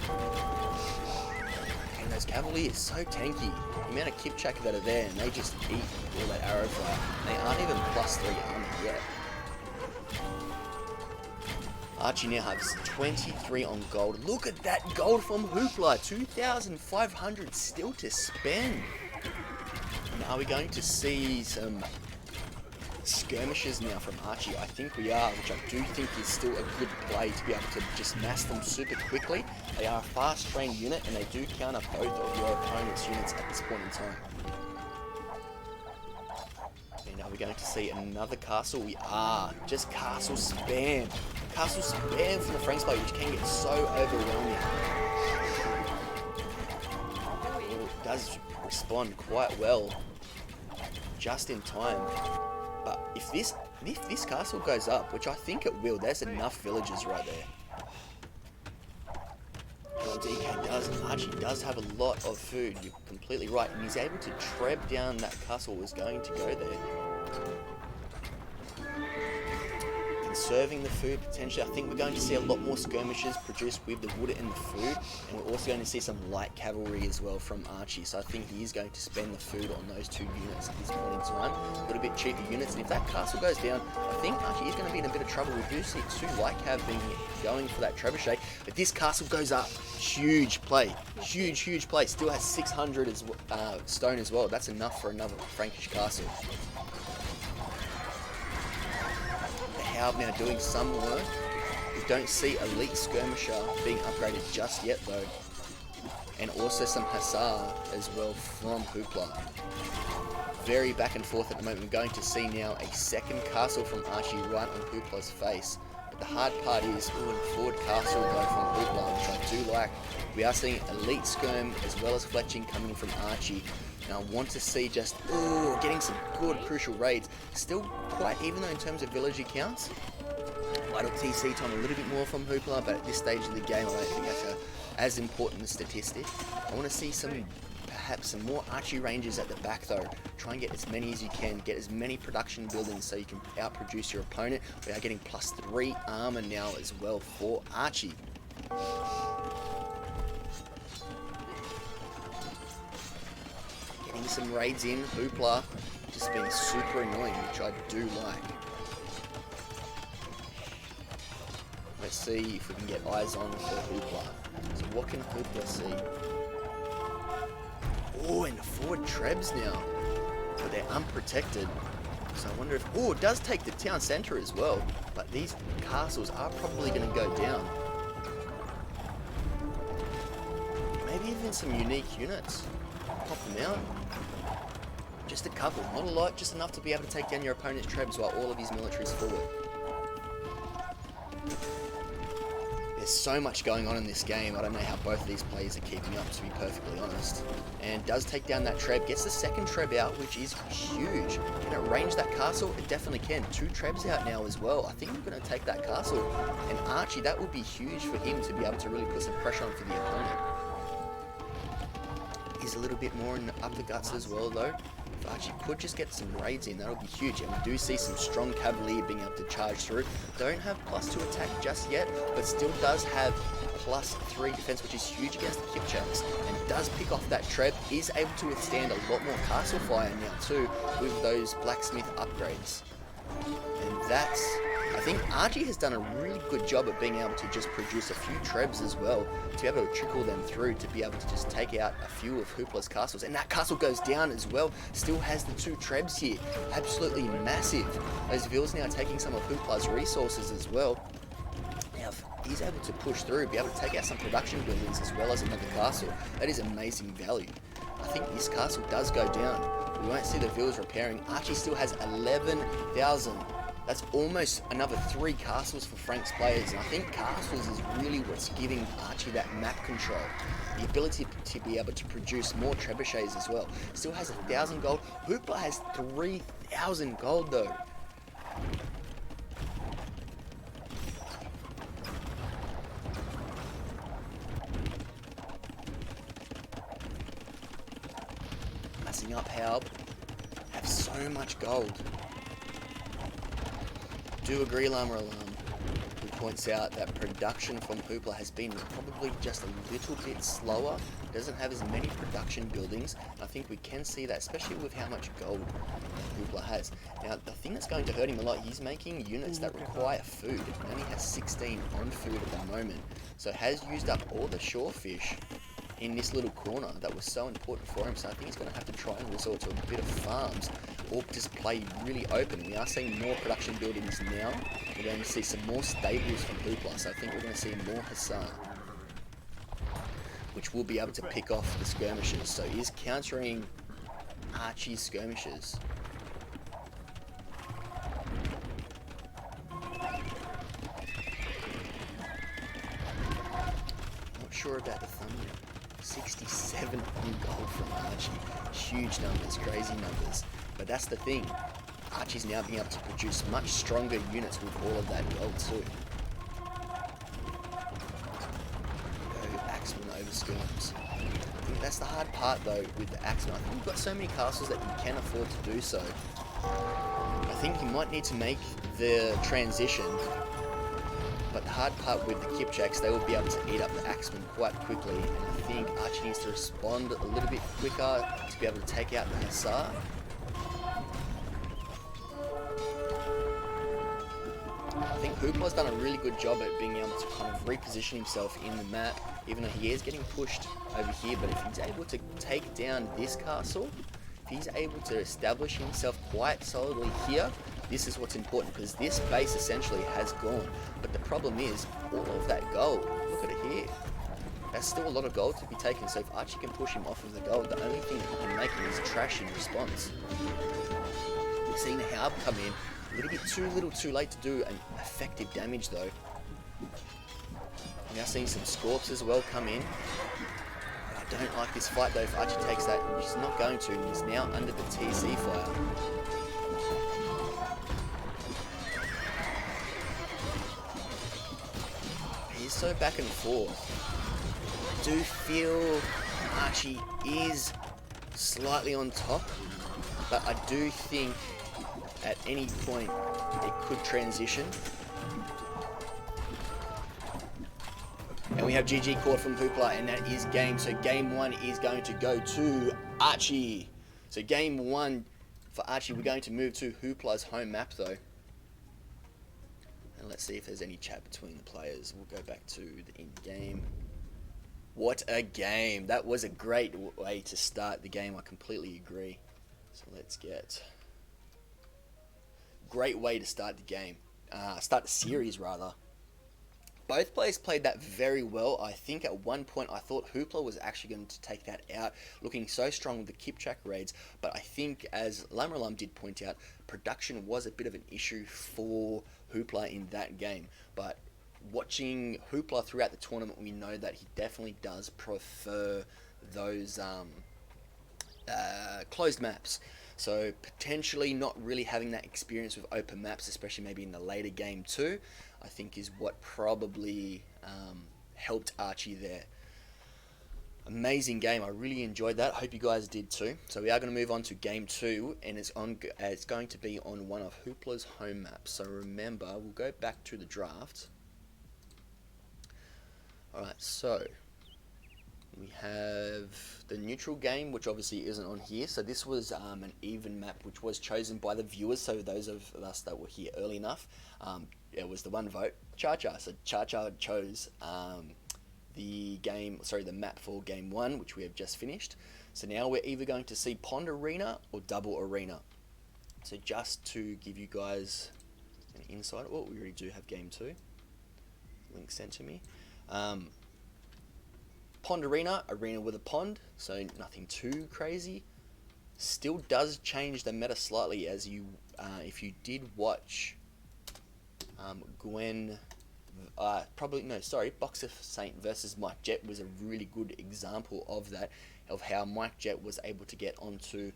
And those cavalry is so tanky. The amount of Kipchak that are there, and they just eat all that arrow fire. They aren't even +3 armor yet. Archie now has 23 on gold. Look at that gold from Hooplah. 2,500 still to spend. And are we going to see some skirmishes now from Archie? I think we are, which I do think is still a good play to be able to just mass them super quickly. They are a fast trained unit, and they do counter both of your opponent's units at this point in time. And are we going to see another castle? We are. Just castle spam. Castle spam from the Franks player, which can get so overwhelming. It does respond quite well, just in time. But if this castle goes up, which I think it will, there's enough villagers right there. Well, Archie does have a lot of food, you're completely right, and he's able to treb down that castle was going to go there. Conserving the food potentially. I think we're going to see a lot more skirmishes produced with the wood and the food, and we're also going to see some light cavalry as well from Archie. So I think he is going to spend the food on those two units at this point in time. A little bit cheaper units, and if that castle goes down, I think Archie is going to be in a bit of trouble. We do see two light cav being going for that trebuchet, but this castle goes up. Huge play, huge play. Still has 600 stone as well. That's enough for another Frankish castle. Haub now doing some work. We don't see elite skirmisher being upgraded just yet though, and also some hussar as well from Hooplah. Very back and forth at the moment. We're going to see now a second castle from Archie right on Hooplah's face. But the hard part is a forward castle though from Hooplah, which I do like. We are seeing elite skirm as well as fletching coming from Archie. Now I want to see just, getting some good crucial raids. Still quite even though in terms of villager counts. Idle TC time a little bit more from Hooplah, but at this stage of the game I don't think that's as important a statistic. I want to see perhaps some more Archie rangers at the back though. Try and get as many as you can, get as many production buildings so you can outproduce your opponent. We are getting +3 armor now as well for Archie. Getting some raids in, Hooplah just being super annoying, which I do like. Let's see if we can get eyes on for Hooplah. So what can Hooplah see? And the forward trebs now. But they're unprotected. So I wonder if... it does take the town centre as well. But these castles are probably going to go down. Maybe even some unique units. Pop them out. Just a couple, not a lot, just enough to be able to take down your opponent's trebs while all of his military's forward. There's so much going on in this game. I don't know how both of these players are keeping up, to be perfectly honest. And does take down that Treb. Gets the second Treb out, which is huge. Can it range that castle? It definitely can. 2 Trebs out now as well. I think we're going to take that castle. And Archie, that would be huge for him to be able to really put some pressure on for the opponent. He's a little bit more up the guts as well, though. If Archie could just get some raids in, that would be huge. And we do see some strong Cavalier being able to charge through. Don't have +2 attack just yet, but still does have +3 defense, which is huge against the Kipchaks. And does pick off that Treb. Is able to withstand a lot more castle fire now too, with those blacksmith upgrades. And that's... I think Archie has done a really good job at being able to just produce a few Trebs as well, to be able to trickle them through, to be able to just take out a few of Hooplah's castles. And that castle goes down as well, still has the 2 Trebs here. Absolutely massive. Those Vills now taking some of Hooplah's resources as well. Now, if he's able to push through, be able to take out some production buildings as well as another castle, that is amazing value. I think this castle does go down. We won't see the Vills repairing. Archie still has 11,000. That's almost another 3 castles for Frank's players, and I think castles is really what's giving Archie that map control. The ability to be able to produce more trebuchets as well. Still has 1,000 gold. Hooplah has 3,000 gold though. Messing up Halb. Have so much gold. Do agree, Llama Alarm, who points out that production from Hooplah has been probably just a little bit slower. Doesn't have as many production buildings. I think we can see that, especially with how much gold Hooplah has. Now, the thing that's going to hurt him a lot, he's making units that require food. He only has 16 on food at the moment, so has used up all the shorefish in this little corner that was so important for him. So I think he's going to have to try and resort to a bit of farms or just play really open. We are seeing more production buildings now. We're going to see some more stables from Hooplah, so I think we're going to see more Hassan, which will be able to pick off the skirmishers. So he is countering Archie's skirmishers. Not sure about the thumbnail. 67 on gold from Archie. Huge numbers, crazy numbers. But that's the thing. Archie's now being able to produce much stronger units with all of that gold too. Go Axeman over skirms. I think that's the hard part though with the Axeman. I think we've got so many castles that you can afford to do so. I think you might need to make the transition. But the hard part with the Kipchaks, they will be able to eat up the Axeman quite quickly, and I think Archie needs to respond a little bit quicker to be able to take out the Hussar. I think Hooplah's done a really good job at being able to kind of reposition himself in the map, even though he is getting pushed over here. But if he's able to take down this castle, if he's able to establish himself quite solidly here, this is what's important, because this base essentially has gone. But the problem is, all of that gold, look at it here. That's still a lot of gold to be taken, so if Archie can push him off of the gold, the only thing that he can make is trash in response. We've seen Halb come in, a little bit too little too late to do an effective damage though. Now seeing some Scorps as well come in. I don't like this fight though. If Archie takes that, which he's not going to, and he's now under the TC fire. He's so back and forth. I do feel Archie is slightly on top, but I do think at any point it could transition. And we have GG caught from Hooplah, and that is game. So game 1 is going to go to Archie. So game 1 for Archie, we're going to move to Hooplah's home map though. And let's see if there's any chat between the players. We'll go back to the in-game. What a game. That was a great way to start the game. I completely agree. So let's get... Great way to start the game. Start the series, rather. Both players played that very well. I think at one point I thought Hooplah was actually going to take that out, looking so strong with the Kipchak raids. But I think, as Lamralam did point out, production was a bit of an issue for Hooplah in that game. But watching Hooplah throughout the tournament, we know that he definitely does prefer those closed maps. So potentially not really having that experience with open maps, especially maybe in the later game too, I think is what probably helped Archie there. Amazing game. I really enjoyed that. Hope you guys did too. So we are going to move on to game 2, and it's going to be on one of Hooplah's home maps. So remember, we'll go back to the draft. Alright, so we have the neutral game, which obviously isn't on here. So this was an even map, which was chosen by the viewers. So those of us that were here early enough, it was the one vote, Cha-Cha. So Cha-Cha chose the map for game 1, which we have just finished. So now we're either going to see Pond Arena or Double Arena. So just to give you guys an insight, oh, we already do have game 2. Link sent to me. Pond Arena with a pond, so nothing too crazy. Still does change the meta slightly, as you, if you did watch Boxer Saint versus Mike Jet was a really good example of that, of how Mike Jet was able to get onto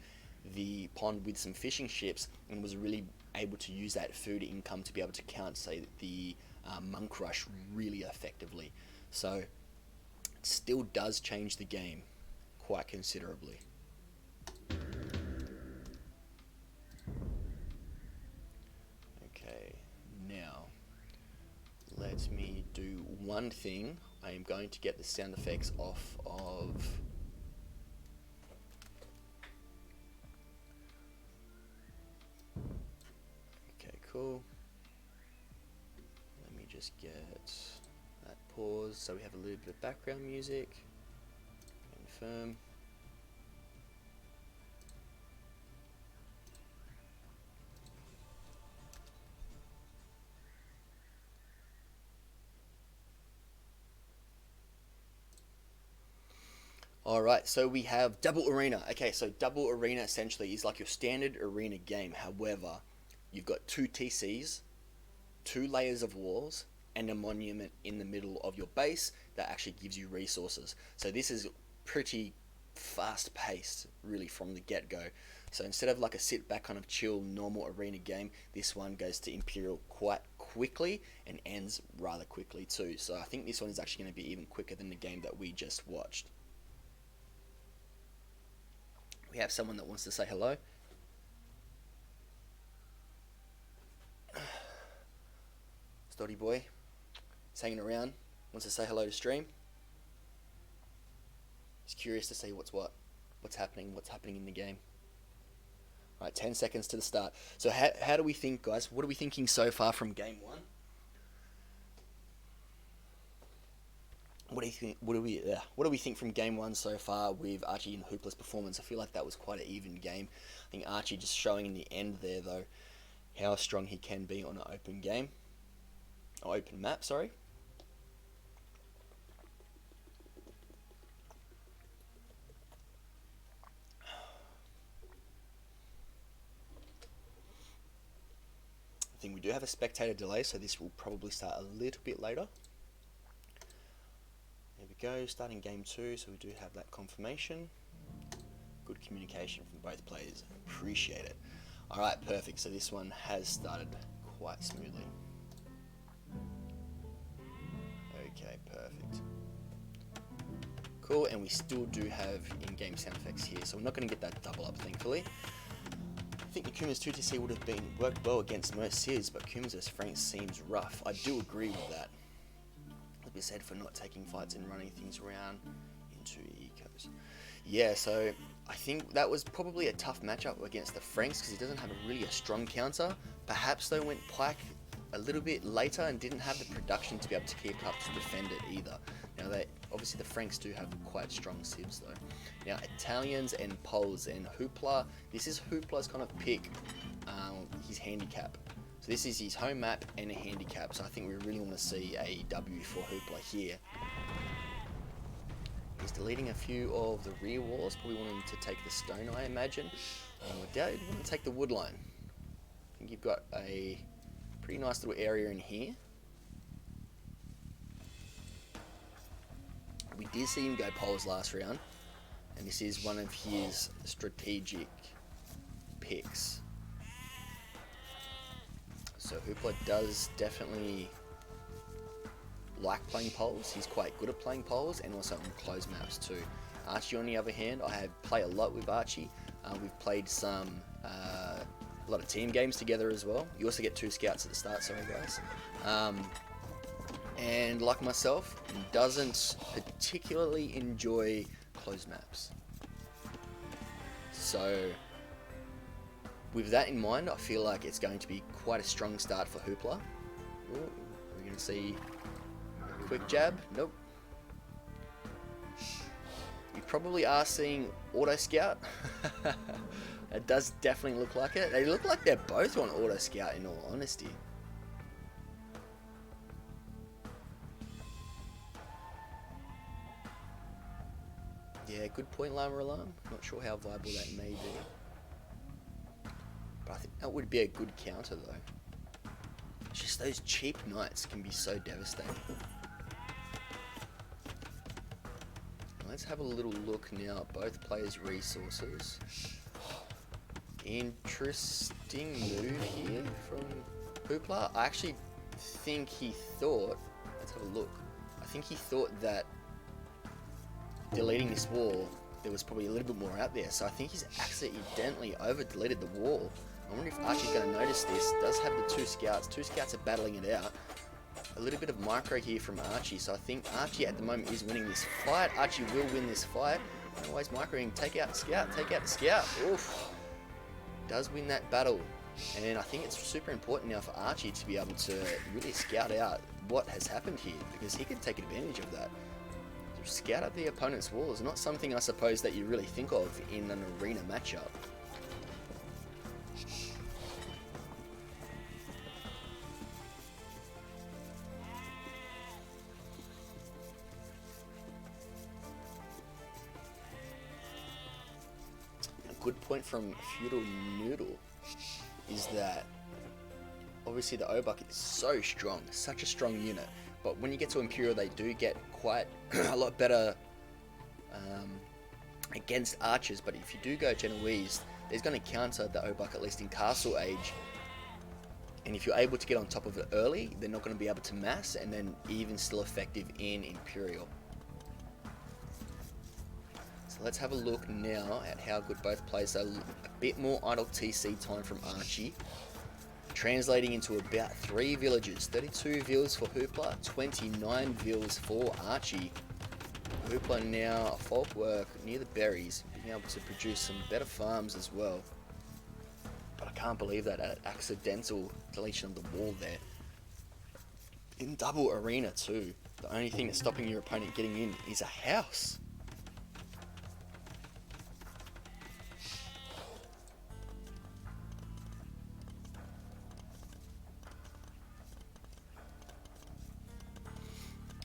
the pond with some fishing ships and was really able to use that food income to be able to counter, say, the monk rush really effectively. So it still does change the game quite considerably. Okay, now let me do one thing. I am going to get the sound effects off of cool. Let me just get that pause so we have a little bit of background music. Confirm. Alright, so we have Double Arena. Okay, so Double Arena essentially is like your standard arena game. However, you've got 2 TCs, 2 layers of walls, and a monument in the middle of your base that actually gives you resources. So this is pretty fast paced, really, from the get-go. So instead of like a sit back kind of chill normal arena game, this one goes to Imperial quite quickly and ends rather quickly too. So I think this one is actually going to be even quicker than the game that we just watched. We have someone that wants to say hello. Stoddy boy, he's hanging around, wants to say hello to stream. He's curious to see what's happening in the game. Alright, 10 seconds to the start. So how do we think, guys? What are we thinking so far from game 1? What do you think? What do we think from game 1 so far with Archie and Hooplah's performance? I feel like that was quite an even game. I think Archie just showing in the end there, though, how strong he can be on an open game. Oh, open map, sorry. I think we do have a spectator delay, so this will probably start a little bit later. There we go, starting game 2, so we do have that confirmation. Good communication from both players, appreciate it. Alright, perfect, so this one has started quite smoothly. Okay, perfect. Cool, and we still do have in-game sound effects here, so we're not going to get that double up, thankfully. I think the Kuma's 2TC would have worked well against most Sears, but Kuma's vs Frank seems rough. I do agree with that. I'll be said for not taking fights and running things around into ecos. Yeah, so I think that was probably a tough matchup against the Franks because he doesn't have really a strong counter. Perhaps they went Pike a little bit later and didn't have the production to be able to keep up to defend it either. Now, obviously the Franks do have quite strong civs though. Now, Italians and Poles and Hooplah, this is Hooplah's kind of pick, his handicap. So this is his home map and a handicap, so I think we really want to see a W for Hooplah here. He's deleting a few of the rear walls, probably wanting to take the stone, I imagine. And we did want to take the wood line. I think you've got a pretty nice little area in here. we did see him go poles last round, and this is one of his strategic picks. So Hooplah does definitely like playing poles. He's quite good at playing poles and also on closed maps too. Archie, on the other hand, I have played a lot with Archie. We've played a lot of team games together as well. You also get 2 scouts at the start, sorry guys. And like myself, doesn't particularly enjoy closed maps. So with that in mind, I feel like it's going to be quite a strong start for Hooplah. Ooh, we're going to see a quick jab. Nope. You probably are seeing auto scout. It does definitely look like it. They look like they're both on auto scout in all honesty. Yeah, good point, Llama Alarm. Not sure how viable that may be. But I think that would be a good counter though. Just those cheap knights can be so devastating. Let's have a little look now at both players' resources. Interesting move here from Hooplah. I actually think he thought, let's have a look. I think he thought that deleting this wall, there was probably a little bit more out there. So I think he's accidentally over deleted the wall. I wonder if Archie's going to notice this. Does have the 2 scouts. 2 scouts are battling it out. A little bit of micro here from Archie. So I think Archie at the moment is winning this fight. Archie will win this fight. Always microing. Take out the scout. Take out the scout. Oof. Does win that battle. And I think it's super important now for Archie to be able to really scout out what has happened here, because he can take advantage of that. Scout out the opponent's wall is not something I suppose that you really think of in an arena matchup. A good point from Feudal Noodle is that obviously the O-Bucket is so strong, such a strong unit. But when you get to Imperial, they do get quite a lot better against archers. But if you do go Genoese, there's going to counter the O-Buck, at least in Castle Age. And if you're able to get on top of it early, they're not going to be able to mass, and then even still effective in Imperial. So let's have a look now at how good both players are. A bit more idle TC time from Archie, translating into about 3 villages. 32 villas for Hooplah, 29 villas for Archie. Hooplah now folk work near the berries, being able to produce some better farms as well. But I can't believe that accidental deletion of the wall there. In double arena too, the only thing that's stopping your opponent getting in is a house.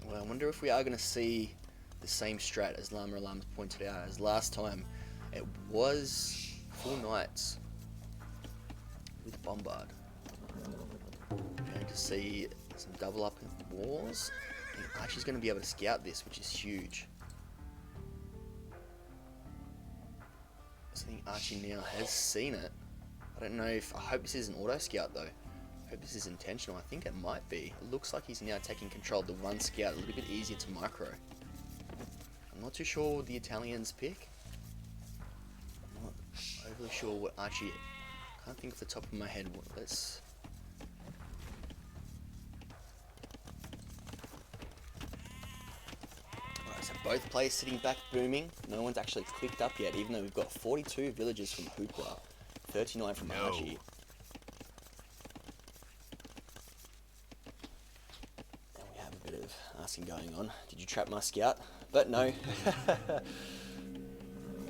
Well, I wonder if we are going to see the same strat as Llama Alarms pointed out, as last time it was full knights with Bombard. We're going to see some double up in walls. And Archie's going to be able to scout this, which is huge. So I think Archie now has seen it. I don't know if, I hope this is an auto scout though. I hope this is intentional. I think it might be. It looks like he's now taking control of the 1 scout, a little bit easier to micro. I'm not too sure what the Italians pick. I'm not overly sure what Archie, I can't think off the top of my head. Let's... Alright, so both players sitting back booming. No one's actually clicked up yet, even though we've got 42 villages from Hooplah, 39 from Archie. Asking going on. Did you trap my scout? But no.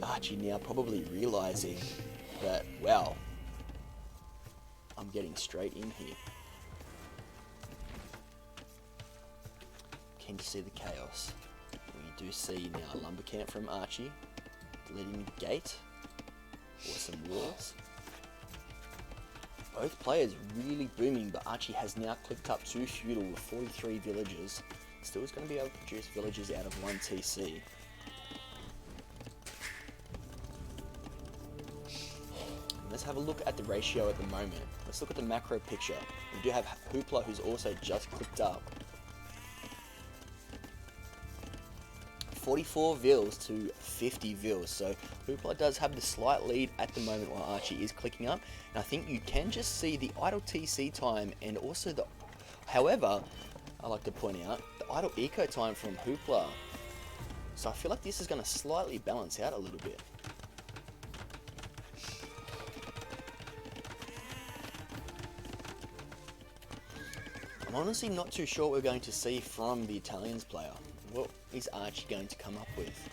Archie now probably realizing that, wow, I'm getting straight in here. Can you see the chaos? We do see now a lumber camp from Archie, deleting the gate, or some walls. Both players really booming, but Archie has now clicked up 2 feudal with 43 villages. Still is going to be able to produce villages out of 1 TC. Let's have a look at the ratio at the moment. Let's look at the macro picture. We do have Hooplah, who's also just clicked up. 44 vils to 50 vils. So Hooplah does have the slight lead at the moment while Archie is clicking up. And I think you can just see the idle TC time and also the... However, I like to point out the idle eco time from Hooplah. So I feel like this is going to slightly balance out a little bit. I'm honestly not too sure what we're going to see from the Italians player. What is Archie going to come up with?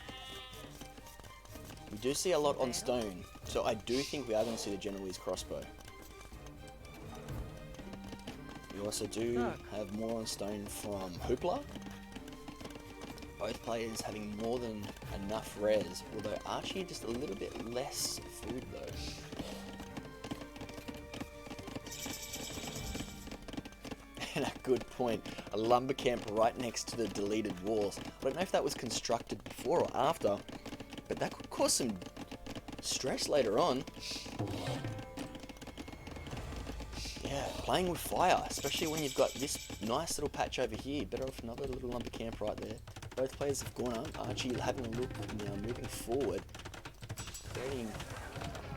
We do see a lot on stone, so I do think we are going to see the Genoese crossbow. We also do have more on stone from Hooplah. Both players having more than enough res, although Archie just a little bit less food though. And a good point, a lumber camp right next to the deleted walls. I don't know if that was constructed before or after, but that could cause some stress later on. Yeah, playing with fire, especially when you've got this nice little patch over here. Better off another little lumber camp right there. Both players have gone up. Archie having a look now, moving forward, creating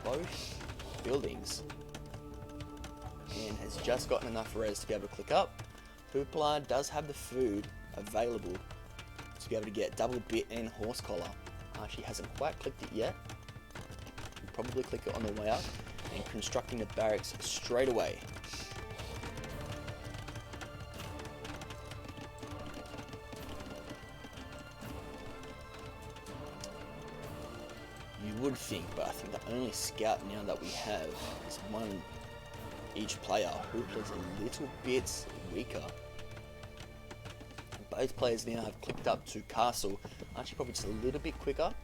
both buildings. And has just gotten enough res to be able to click up. Hooplah does have the food available to be able to get double bit and horse collar. Archie hasn't quite clicked it yet. He'll probably click it on the way up and constructing the barracks straight away. You would think, but I think the only scout now that we have is one each player. Hooplah's a little bit weaker. Both players now have clicked up to castle. Archie probably just a little bit quicker.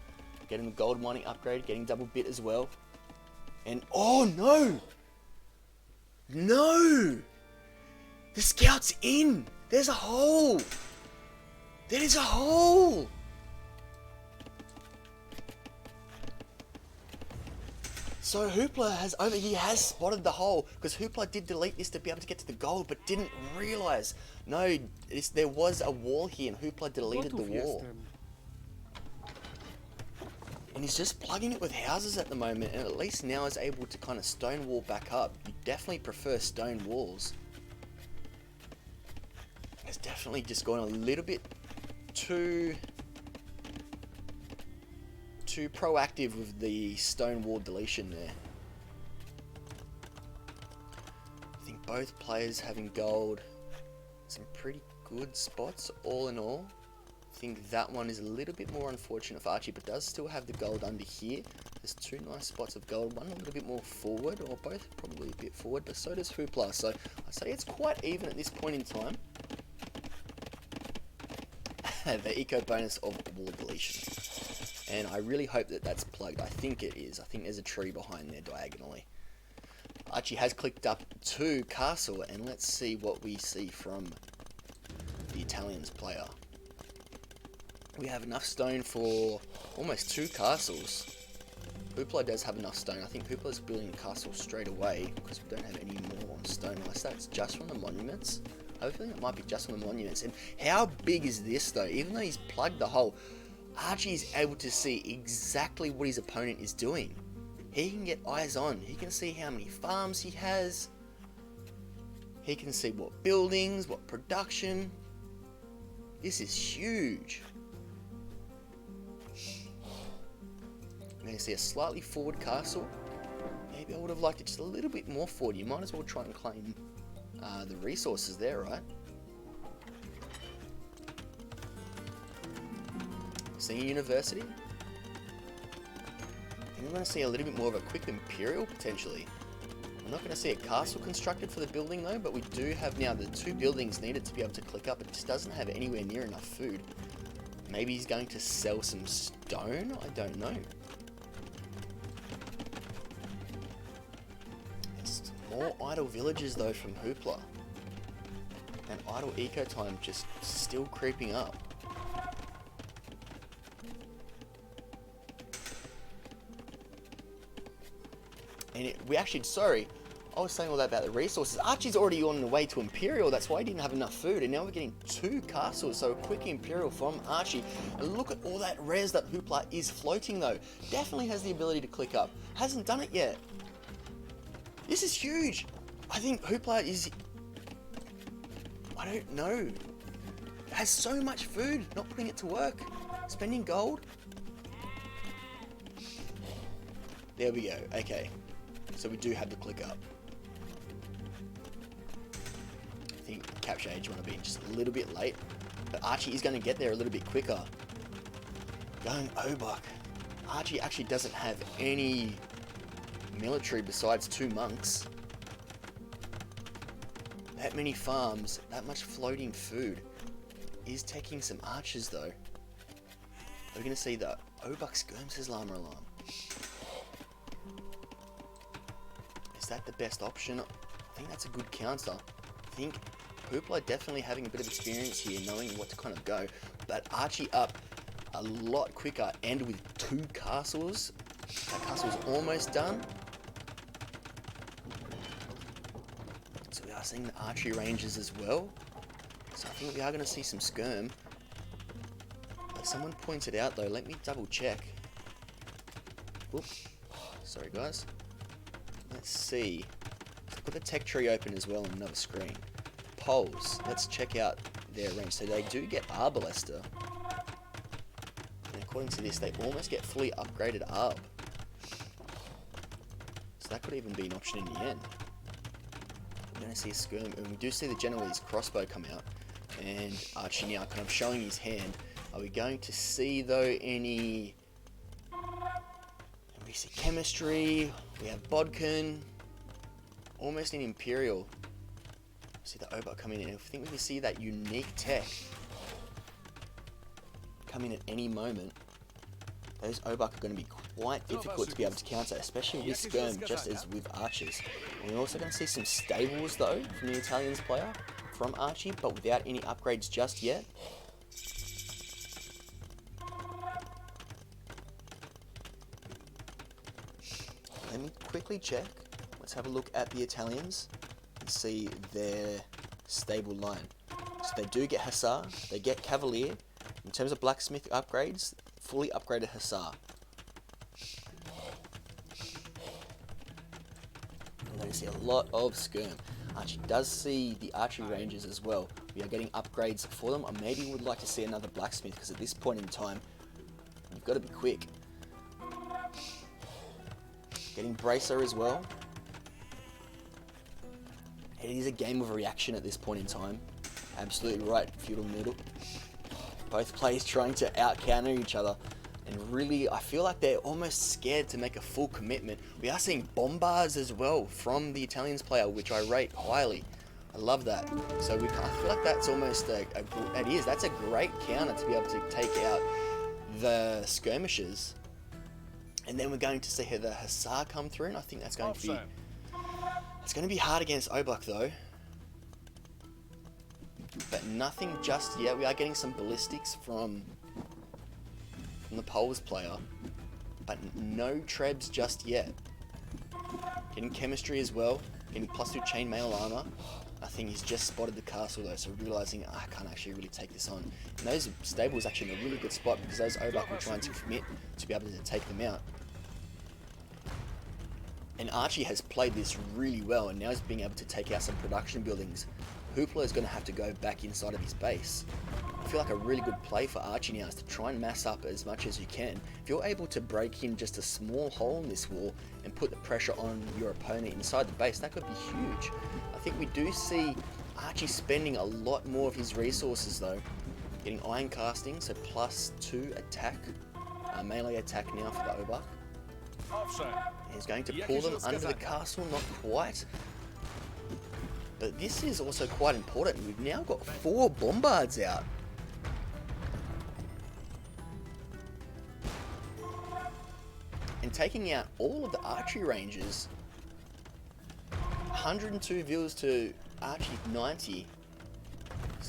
Getting the gold mining upgrade, getting double bit as well. And oh no! No! The scout's in! There's a hole! There is a hole! So Hooplah has spotted the hole, because Hooplah did delete this to be able to get to the gold, but didn't realise. No, there was a wall here and Hooplah deleted the wall. And he's just plugging it with houses at the moment, and at least now is able to kind of stone wall back up. You definitely prefer stone walls. It's definitely just gone a little bit too proactive with the stone wall deletion there. I think both players having gold, some pretty good spots all in all. I think that one is a little bit more unfortunate for Archie, but does still have the gold under here. There's two nice spots of gold, one a little bit more forward, or both probably a bit forward, but so does Hooplah. So I'd say it's quite even at this point in time. The eco bonus of wall deletion. And I really hope that that's plugged. I think it is. I think there's a tree behind there diagonally. Archie has clicked up to castle, and let's see what we see from the Italians player. We have enough stone for almost 2 castles. Hooplah does have enough stone. I think Hooplah's building a castle straight away because we don't have any more on stone unless that's just from the monuments. I have a feeling it might be just from the monuments. And how big is this though? Even though he's plugged the hole, Archie is able to see exactly what his opponent is doing. He can get eyes on. He can see how many farms he has. He can see what buildings, what production. This is huge. I'm going to see a slightly forward castle. Maybe I would have liked it just a little bit more forward. You might as well try and claim the resources there, right? Seeing a university. I think we're going to see a little bit more of a quick imperial potentially. We're not going to see a castle constructed for the building though, but we do have now the 2 buildings needed to be able to click up. It just doesn't have anywhere near enough food. Maybe he's going to sell some stone? I don't know. It's more idle villages though from Hooplah. And idle eco time just still creeping up. And sorry, I was saying all that about the resources. Archie's already on the way to Imperial, that's why he didn't have enough food, and now we're getting 2 castles, so a quick Imperial from Archie. And look at all that res that Hooplah is floating though. Definitely has the ability to click up. Hasn't done it yet. This is huge. I think Hooplah is... I don't know. Has so much food, not putting it to work. Spending gold. There we go, okay. So we do have the click up. I think capture age want to be just a little bit late, but Archie is going to get there a little bit quicker. Going Obok. Archie actually doesn't have any military besides 2 monks. That many farms, that much floating food. Is taking some archers though. We're going to see the Obok skirms his llama alarm. Is that the best option? I think that's a good counter. I think Hooplah definitely having a bit of experience here, knowing what to kind of go. But Archie up a lot quicker and with 2 castles. That castle's almost done. So we are seeing the archery ranges as well. So I think we are going to see some skirm. But someone pointed out though, let me double check. Whoops. Sorry guys. Let's see. So put the tech tree open as well on another screen. Poles. Let's check out their range. So they do get Arbalester. And according to this, they almost get fully upgraded Arb. So that could even be an option in the end. We're going to see a skirm. And we do see the Genoese crossbow come out. And Archie now kind of showing his hand. Are we going to see though any... We see chemistry, we have Bodkin, almost an Imperial. See the Obok coming in, and I think we can see that unique tech come in at any moment. Those Obok are going to be quite difficult to be able to counter, especially with skirm, just as with archers. And we're also going to see some stables though from the Italians player, from Archie, but without any upgrades just yet. Let me quickly check. Let's have a look at the Italians and see their stable line. So they do get Hussar, they get Cavalier. In terms of blacksmith upgrades, fully upgraded Hussar. And then we see a lot of skirm. Archie does see the archery ranges as well. We are getting upgrades for them. Or maybe would like to see another blacksmith, because at this point in time, you've got to be quick. Getting Bracer as well. It is a game of reaction at this point in time. Absolutely right, Feudal Noodle. Both players trying to out-counter each other. And really, I feel like they're almost scared to make a full commitment. We are seeing bombards as well from the Italians player, which I rate highly. I love that. So I feel like that's almost that's a great counter to be able to take out the skirmishers. And then we're going to see the Hussar come through, and I think that's going to be... It's going to be hard against Obok though. But nothing just yet. We are getting some ballistics from the Poles player, but no trebs just yet. Getting chemistry as well, getting +2 chainmail armor. I think he's just spotted the castle though, so realizing I can't actually really take this on. And those stables actually in a really good spot, because those Obok were trying to commit to be able to take them out. And Archie has played this really well, and now he's being able to take out some production buildings. Hooplah is going to have to go back inside of his base. I feel like a really good play for Archie now is to try and mass up as much as you can. If you're able to break in just a small hole in this wall and put the pressure on your opponent inside the base, that could be huge. I think we do see Archie spending a lot more of his resources though. Getting iron casting, so +2 attack, melee attack now for the Obok. He's going to pull them under the castle, not quite. But this is also quite important. We've now got 4 bombards out. And taking out all of the archery ranges. 102 views to Archie 90.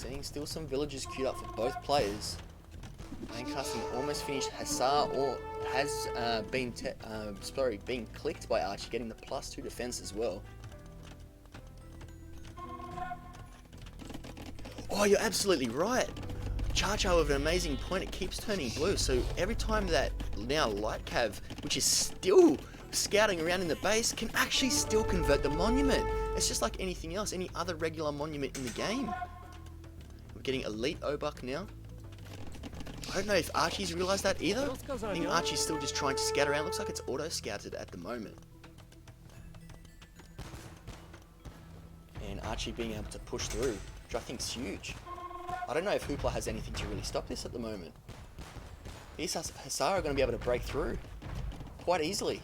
seeing still some villagers queued up for both players. Casting almost finished. Hussar or has been clicked by Archie, getting the +2 defense as well. Oh, you're absolutely right. Chacho with an amazing point. It keeps turning blue. So every time that now Light Cav, which is still scouting around in the base, can actually still convert the monument. It's just like anything else, any other regular monument in the game. We're getting elite Obuck now. I don't know if Archie's realised that either. I think Archie's still just trying to scout around. Looks like it's auto-scouted at the moment. And Archie being able to push through, which I think is huge. I don't know if Hooplah has anything to really stop this at the moment. These Hussar are going to be able to break through quite easily.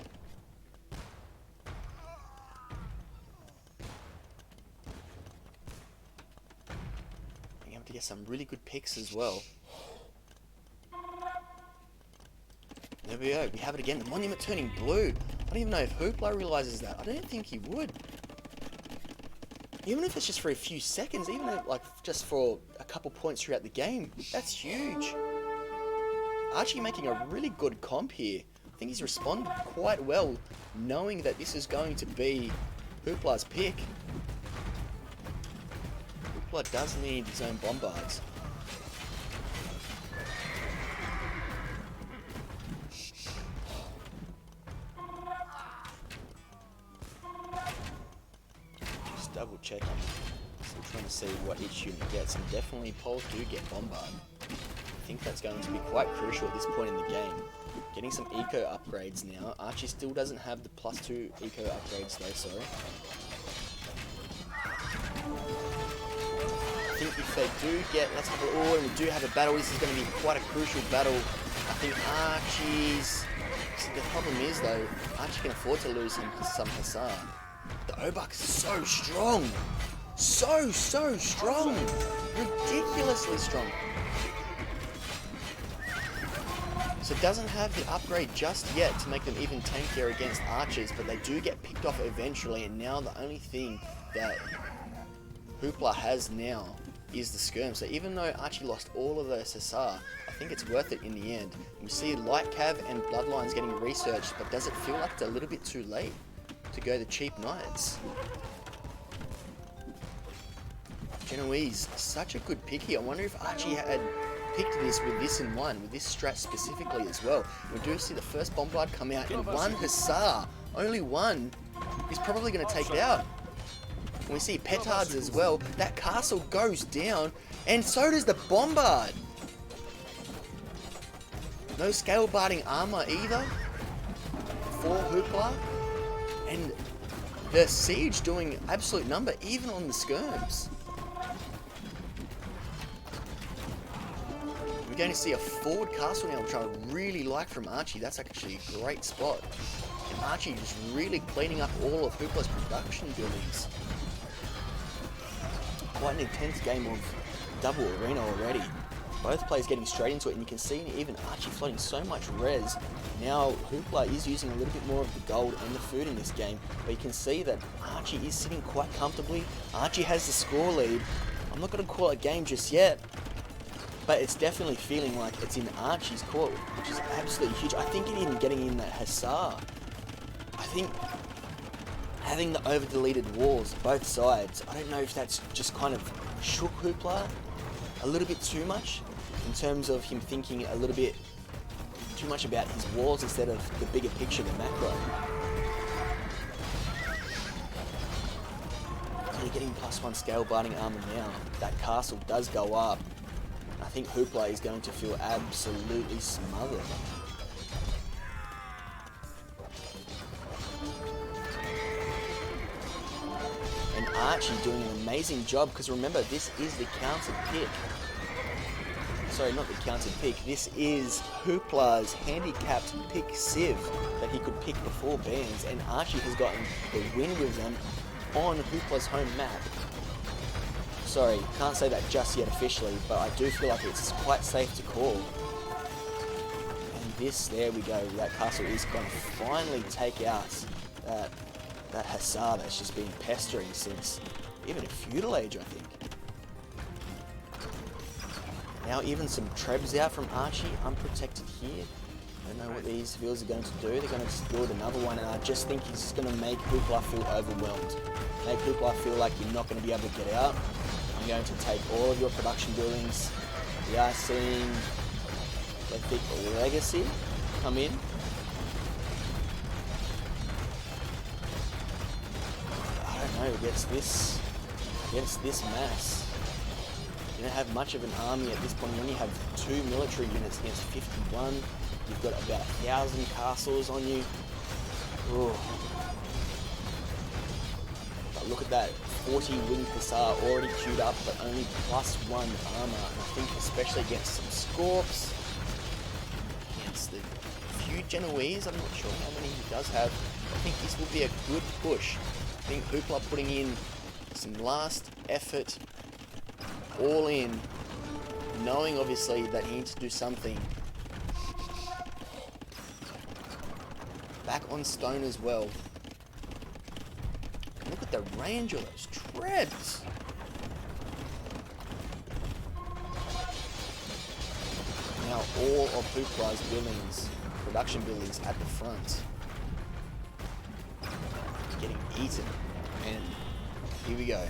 Being able to get some really good picks as well. There we go, we have it again, the monument turning blue. I don't even know if Hooplah realises that. I don't think he would. Even if it's just for a few seconds, even if, like just for a couple points throughout the game, that's huge. Archie making a really good comp here. I think he's responded quite well, knowing that this is going to be Hooplah's pick. Hooplah does need his own bombards. Double check, I'm still trying to see what each unit gets, and definitely poles do get bombard. I think that's going to be quite crucial at this point in the game. Getting some eco upgrades now. Archie still doesn't have the +2 eco upgrades though, sorry. I think if they do get, let's have a look, and we do have a battle, this is going to be quite a crucial battle. I think Archie's, the problem is though, Archie can afford to lose some Hussar. The Obuck is so strong. So strong. Ridiculously strong. So it doesn't have the upgrade just yet to make them even tankier against archers, but they do get picked off eventually, and now the only thing that Hooplah has now is the skirm. So even though Archie lost all of those Hussar, I think it's worth it in the end. We see Light Cav and Bloodlines getting researched, but does it feel like it's a little bit too late to go the cheap knights? Genoese, such a good pick here. I wonder if Archie had picked this with this in one, with this strat specifically as well. We do see the first bombard come out, and one Hussar, only one, is probably going to take it out. And we see petards as well. That castle goes down, and so does the bombard. No scale barding armor either for Hooplah. And the siege doing absolute number, even on the skirms. We're going to see a forward castle now, which I really like from Archie. That's actually a great spot. And Archie just really cleaning up all of Hooplah's production buildings. Quite an intense game of double arena already. Both players getting straight into it, and you can see even Archie flooding so much res. Now Hooplah is using a little bit more of the gold and the food in this game, but you can see that Archie is sitting quite comfortably. Archie has the score lead. I'm not going to call it a game just yet, but it's definitely feeling like it's in Archie's court, which is absolutely huge. I think even getting in that Hussar, I think having the over-deleted walls both sides, I don't know if that's just kind of shook Hooplah a little bit too much, in terms of him thinking a little bit too much about his walls instead of the bigger picture, the macro. You're getting +1 scale barding armor now. That castle does go up. I think Hooplah is going to feel absolutely smothered. And Archie doing an amazing job, because remember, this is the counted pick. Sorry, not the counted pick. This is Hooplah's handicapped pick Civ that he could pick before bans, and Archie has gotten the win with them on Hooplah's home map. Sorry, can't say that just yet officially, but I do feel like it's quite safe to call. And this, there we go, that castle is going to finally take out that Hussar that's just been pestering since even a feudal age, I think. Now even some trebs out from Archie, unprotected here. I don't know what these villains are going to do. They're going to just build another one, and I just think he's just going to make Hooplah feel overwhelmed. Make Hooplah feel like you're not going to be able to get out. I'm going to take all of your production buildings. We are seeing Epic Legacy come in. I don't know, against this mass. You don't have much of an army at this point. You only have 2 military units against 51. You've got about 1,000 castles on you. Ooh. But look at that, 40 winged hussar already queued up, but only +1 armor. And I think especially against some Scorps, against the few Genoese, I'm not sure how many he does have. I think this will be a good push. I think Hooplah putting in some last effort, all in, knowing obviously that he needs to do something. Back on stone as well. Look at the range of those trebs. Now all of Hooplah's buildings, production buildings at the front, getting eaten. And here we go.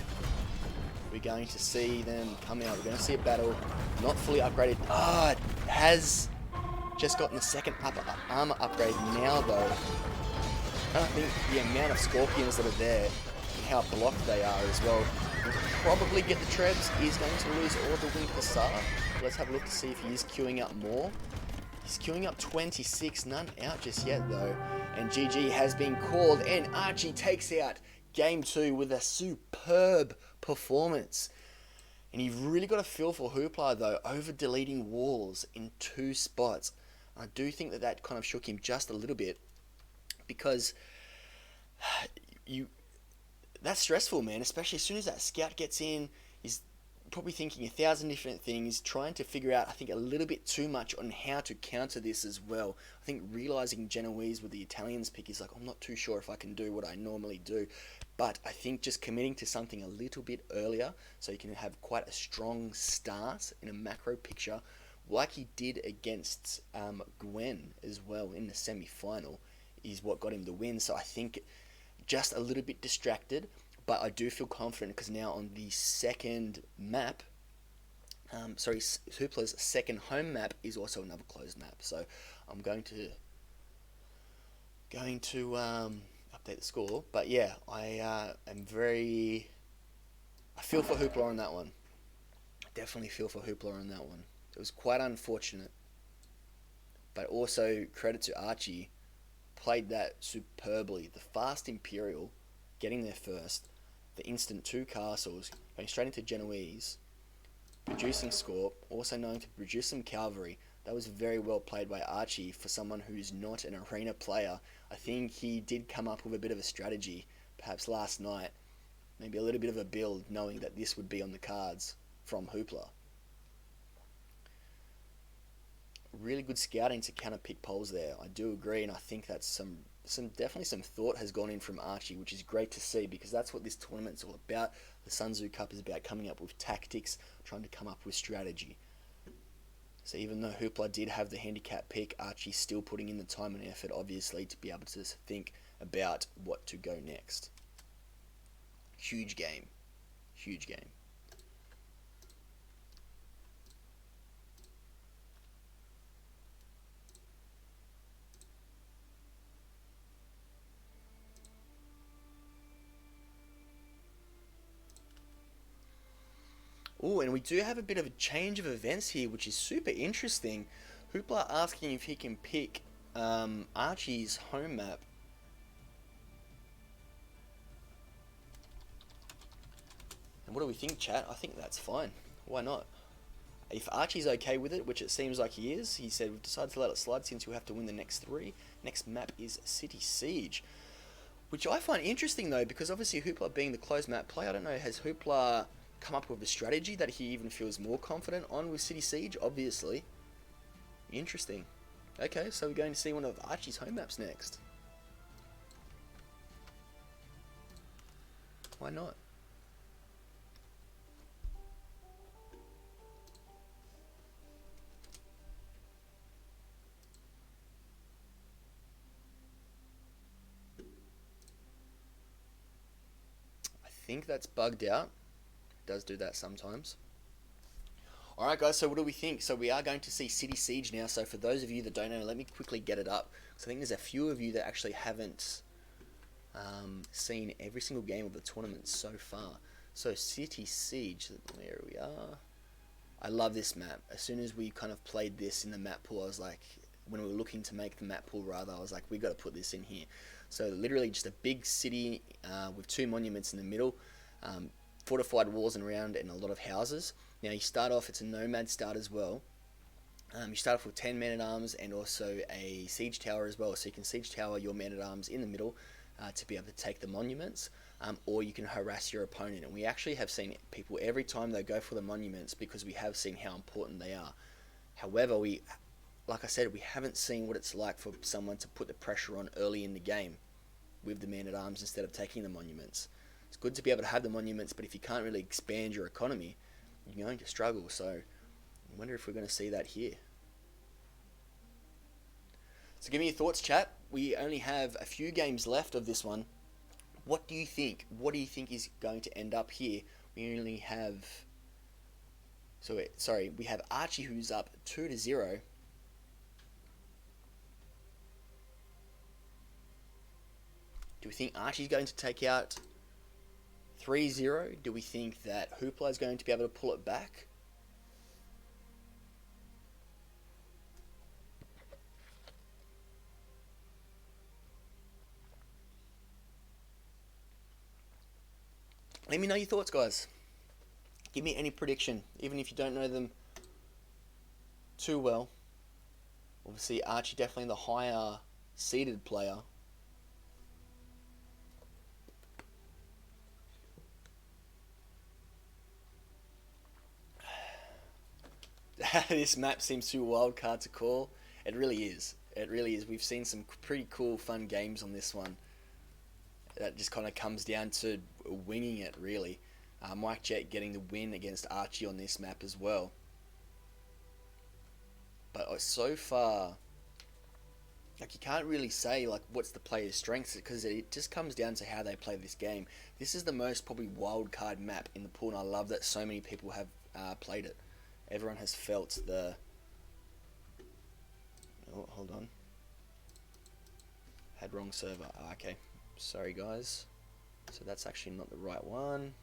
We're going to see them come out. We're going to see a battle. Not fully upgraded. It has just gotten the second armor upgrade now though. I think the amount of scorpions that are there and how blocked they are as well will probably get the trebs. He is going to lose all of the winged hussar. Let's have a look to see if he is queuing up more. He's queuing up 26, none out just yet though. And GG has been called, and Archie takes out Game 2 with a superb performance. And you've really got a feel for Hooplah though, over deleting walls in 2 spots. I do think that that kind of shook him just a little bit, because that's stressful, man, especially as soon as that scout gets in. He's probably thinking 1,000 different things, trying to figure out, I think, a little bit too much on how to counter this as well. I think realizing Genoese with the Italians pick, he's like, I'm not too sure if I can do what I normally do. But I think just committing to something a little bit earlier so you can have quite a strong start in a macro picture, like he did against Gwen as well in the semi-final, is what got him the win. So I think just a little bit distracted, but I do feel confident because now on the second map, Hooplah's second home map is also another closed map. So I'm going to update the score. But yeah, I feel for Hooplah on that one. I definitely feel for Hooplah on that one. It was quite unfortunate, but also credit to Archie, played that superbly. The fast Imperial, getting there first, the instant 2 castles, going straight into Genoese, producing Scorp, also knowing to produce some cavalry. That was very well played by Archie for someone who's not an arena player. I think he did come up with a bit of a strategy, perhaps last night, maybe a little bit of a build, knowing that this would be on the cards from Hooplah. Really good scouting to counter pick poles there. I do agree, and I think that's definitely some thought has gone in from Archie, which is great to see, because that's what this tournament's all about. The Sun-Tzu Cup is about coming up with tactics, trying to come up with strategy. So even though Hooplah did have the handicap pick, Archie's still putting in the time and effort, obviously, to be able to think about what to go next. Huge game. Huge game. Oh, and we do have a bit of a change of events here, which is super interesting. Hooplah asking if he can pick Archie's home map. And what do we think, chat? I think that's fine. Why not? If Archie's okay with it, which it seems like he is, he said we've decided to let it slide since we have to win the next 3. Next map is City Siege, which I find interesting though, because obviously Hooplah being the closed map play, I don't know, has Hooplah come up with a strategy that he even feels more confident on with City Siege? Obviously. Interesting. Okay, so we're going to see one of Archie's home maps next. Why not? think that's bugged out. It does do that sometimes. Alright guys, so what do we think? So we are going to see City Siege now. So for those of you that don't know, let me quickly get it up. So I think there's a few of you that actually haven't seen every single game of the tournament so far. So City Siege, there we are. I love this map. As soon as we kind of played this in the map pool, I was like, when we were looking to make the map pool rather, I was like, we got to put this in here. So literally just a big city with 2 monuments in the middle, fortified walls and around, and a lot of houses. Now you start off, it's a nomad start as well. You start off with 10 men-at-arms and also a siege tower as well. So you can siege tower your men-at-arms in the middle to be able to take the monuments, or you can harass your opponent. And we actually have seen people every time they go for the monuments because we have seen how important they are. However, like I said, we haven't seen what it's like for someone to put the pressure on early in the game with the man-at-arms instead of taking the monuments. It's good to be able to have the monuments, but if you can't really expand your economy, you're going to struggle. So I wonder if we're going to see that here. So give me your thoughts, chat. We only have a few games left of this one. What do you think? What do you think is going to end up here? We only have... we have Archie, who's up 2-0. Do we think Archie's going to take out 3-0? Do we think that Hooplah is going to be able to pull it back? Let me know your thoughts, guys. Give me any prediction, even if you don't know them too well. Obviously, Archie definitely the higher seeded player. This map seems too wild card to call. It really is. It really is. We've seen some pretty cool, fun games on this one. That just kind of comes down to winging it, really. Mike Jet getting the win against Archie on this map as well. But so far, like, you can't really say like what's the player's strengths, because it just comes down to how they play this game. This is the most probably wild card map in the pool, and I love that so many people have played it. Everyone has felt the... Oh, hold on. Had wrong server. Okay. Sorry, guys. So that's actually not the right one.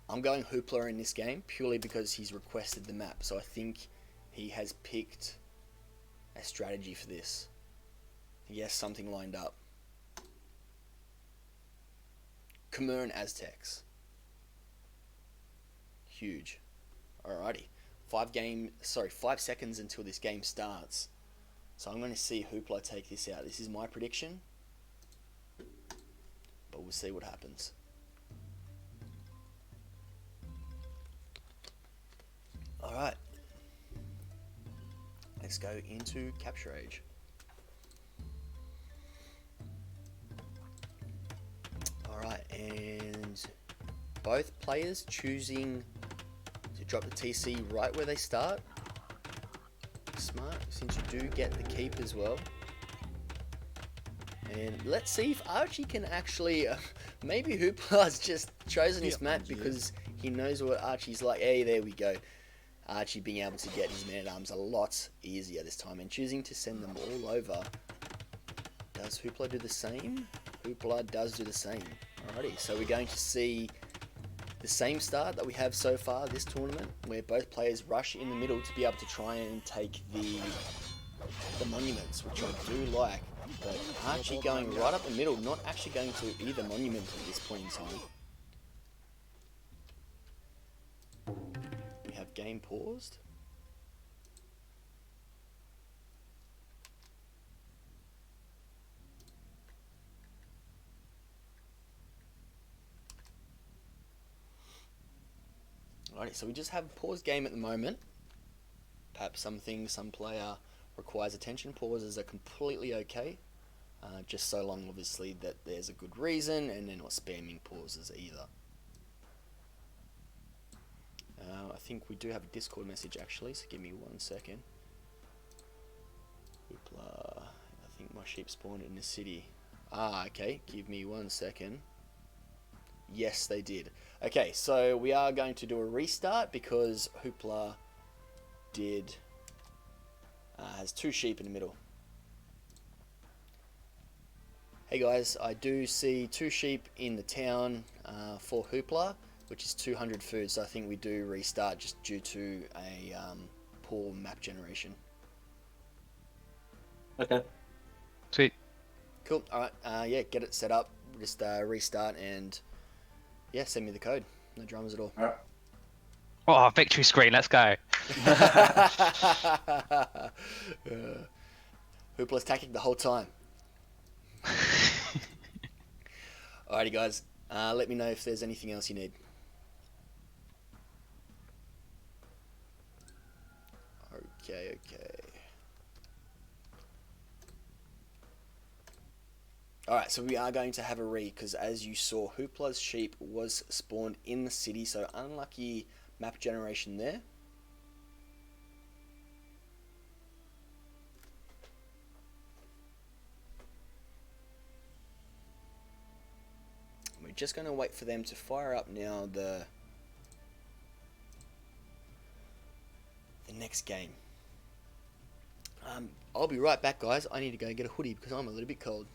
I'm going Hooplah in this game purely because he's requested the map. So I think he has picked a strategy for this. He has something lined up. Khmer and Aztecs. Huge. Alrighty. 5 seconds until this game starts. So I'm going to see Hooplah take this out. This is my prediction. But we'll see what happens. Alright. Let's go into Capture Age. Alright, and both players choosing to drop the TC right where they start. Smart, since you do get the keep as well. And let's see if Archie can actually... maybe Hooplah's just chosen his map because he knows what Archie's like. Hey, there we go. Archie being able to get his man-at-arms a lot easier this time. And choosing to send them all over. Does Hooplah do the same? Hooplah does do the same. Alrighty, so we're going to see the same start that we have so far this tournament, where both players rush in the middle to be able to try and take the monuments, which I do like. But Archie going right up the middle, not actually going to either monument at this point in time. We have game paused. Alright, so we just have a pause game at the moment. Perhaps some player requires attention. Pauses are completely okay. Just so long, obviously, that there's a good reason and they're not spamming pauses either. I think we do have a Discord message actually, so give me 1 second. Hooplah, I think, might my sheep spawned in the city. Ah, okay. Give me 1 second. Yes, they did. Okay, so we are going to do a restart because Hooplah did has 2 sheep in the middle. Hey guys, I do see 2 sheep in the town for Hooplah, which is 200 food, so I think we do restart just due to a poor map generation. Okay. Sweet. Cool, alright, yeah, get it set up, just restart and yeah, send me the code. No dramas at all. Alright. Oh, victory screen. Let's go. Hooplah's tactic the whole time. Alrighty guys, let me know if there's anything else you need. Okay. Alright, so we are going to have a read, because as you saw, Hooplah's sheep was spawned in the city, so unlucky map generation there. We're just going to wait for them to fire up now the next game. I'll be right back, guys. I need to go get a hoodie because I'm a little bit cold.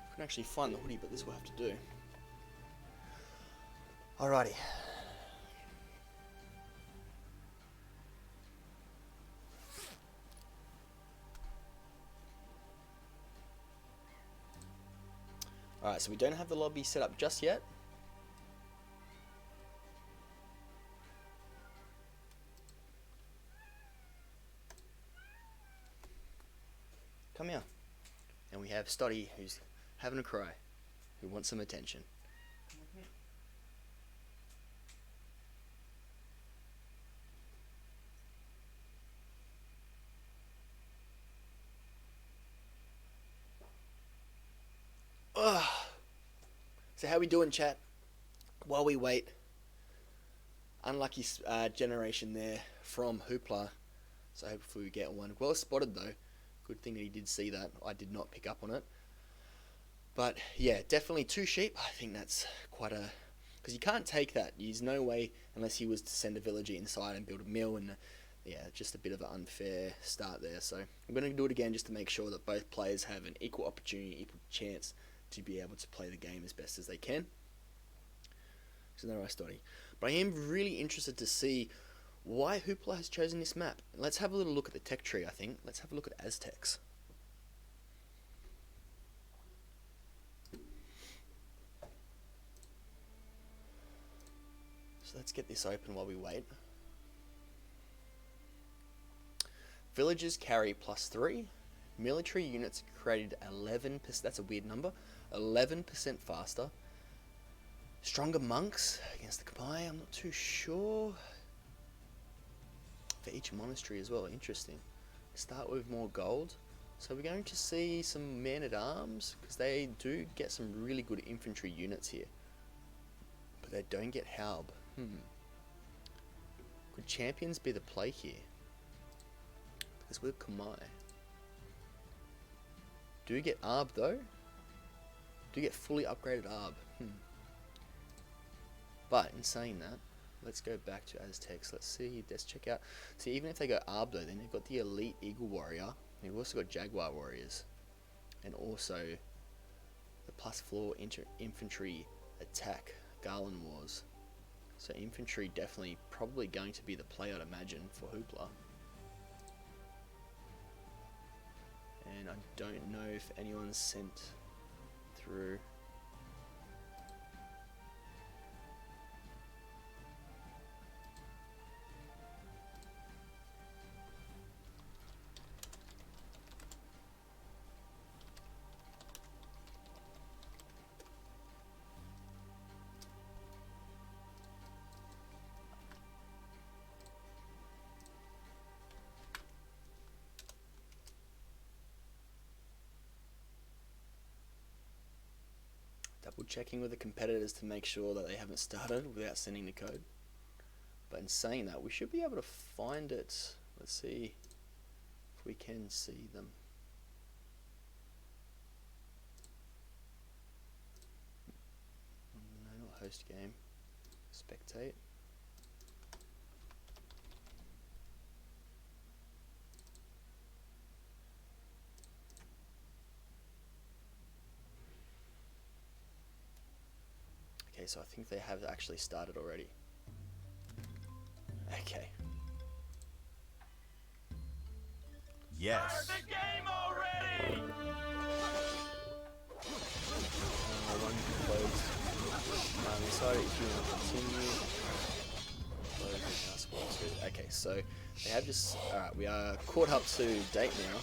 I can actually find the hoodie, but this will have to do. Alrighty. Alright, so we don't have the lobby set up just yet. Come here. And we have Stoddy, who's having a cry, who wants some attention. Ugh. So how we doing, chat? While we wait, unlucky generation there from Hooplah. So hopefully we get one. Well spotted though. Good thing that he did see that. I did not pick up on it. But yeah, definitely 2 sheep. I think that's quite a... Because you can't take that. There's no way unless he was to send a villager inside and build a mill. And yeah, just a bit of an unfair start there. So I'm going to do it again just to make sure that both players have an equal opportunity, equal chance to be able to play the game as best as they can. So no, I study. But I am really interested to see why Hooplah has chosen this map. Let's have a little look at the tech tree, I think. Let's have a look at Aztecs. So let's get this open while we wait. Villagers carry +3. Military units created 11%. That's a weird number. 11% faster. Stronger monks against the Khmer. I'm not too sure. For each monastery as well. Interesting. Start with more gold. So we're going to see some men-at-arms, because they do get some really good infantry units here. But they don't get Halb. Could champions be the play here? Because we're Khmer. Do we get Arb though? Do we get fully upgraded Arb? But in saying that, let's go back to Aztecs. Let's see, let's check out. See, even if they go Arb though, then they've got the elite Eagle Warrior. They've also got Jaguar Warriors. And also the +4 infantry attack Garland Wars. So infantry definitely probably going to be the play, I'd imagine, for Hooplah. And I don't know if anyone's sent through. Double checking with the competitors to make sure that they haven't started without sending the code. But in saying that, we should be able to find it. Let's see if we can see them. No, not host game. Spectate. Okay, so I think they have actually started already. Okay. Yes. One closed. Sorry, if you want to continue. Close and ask what to. Okay, so they have just. Alright, we are caught up to date now.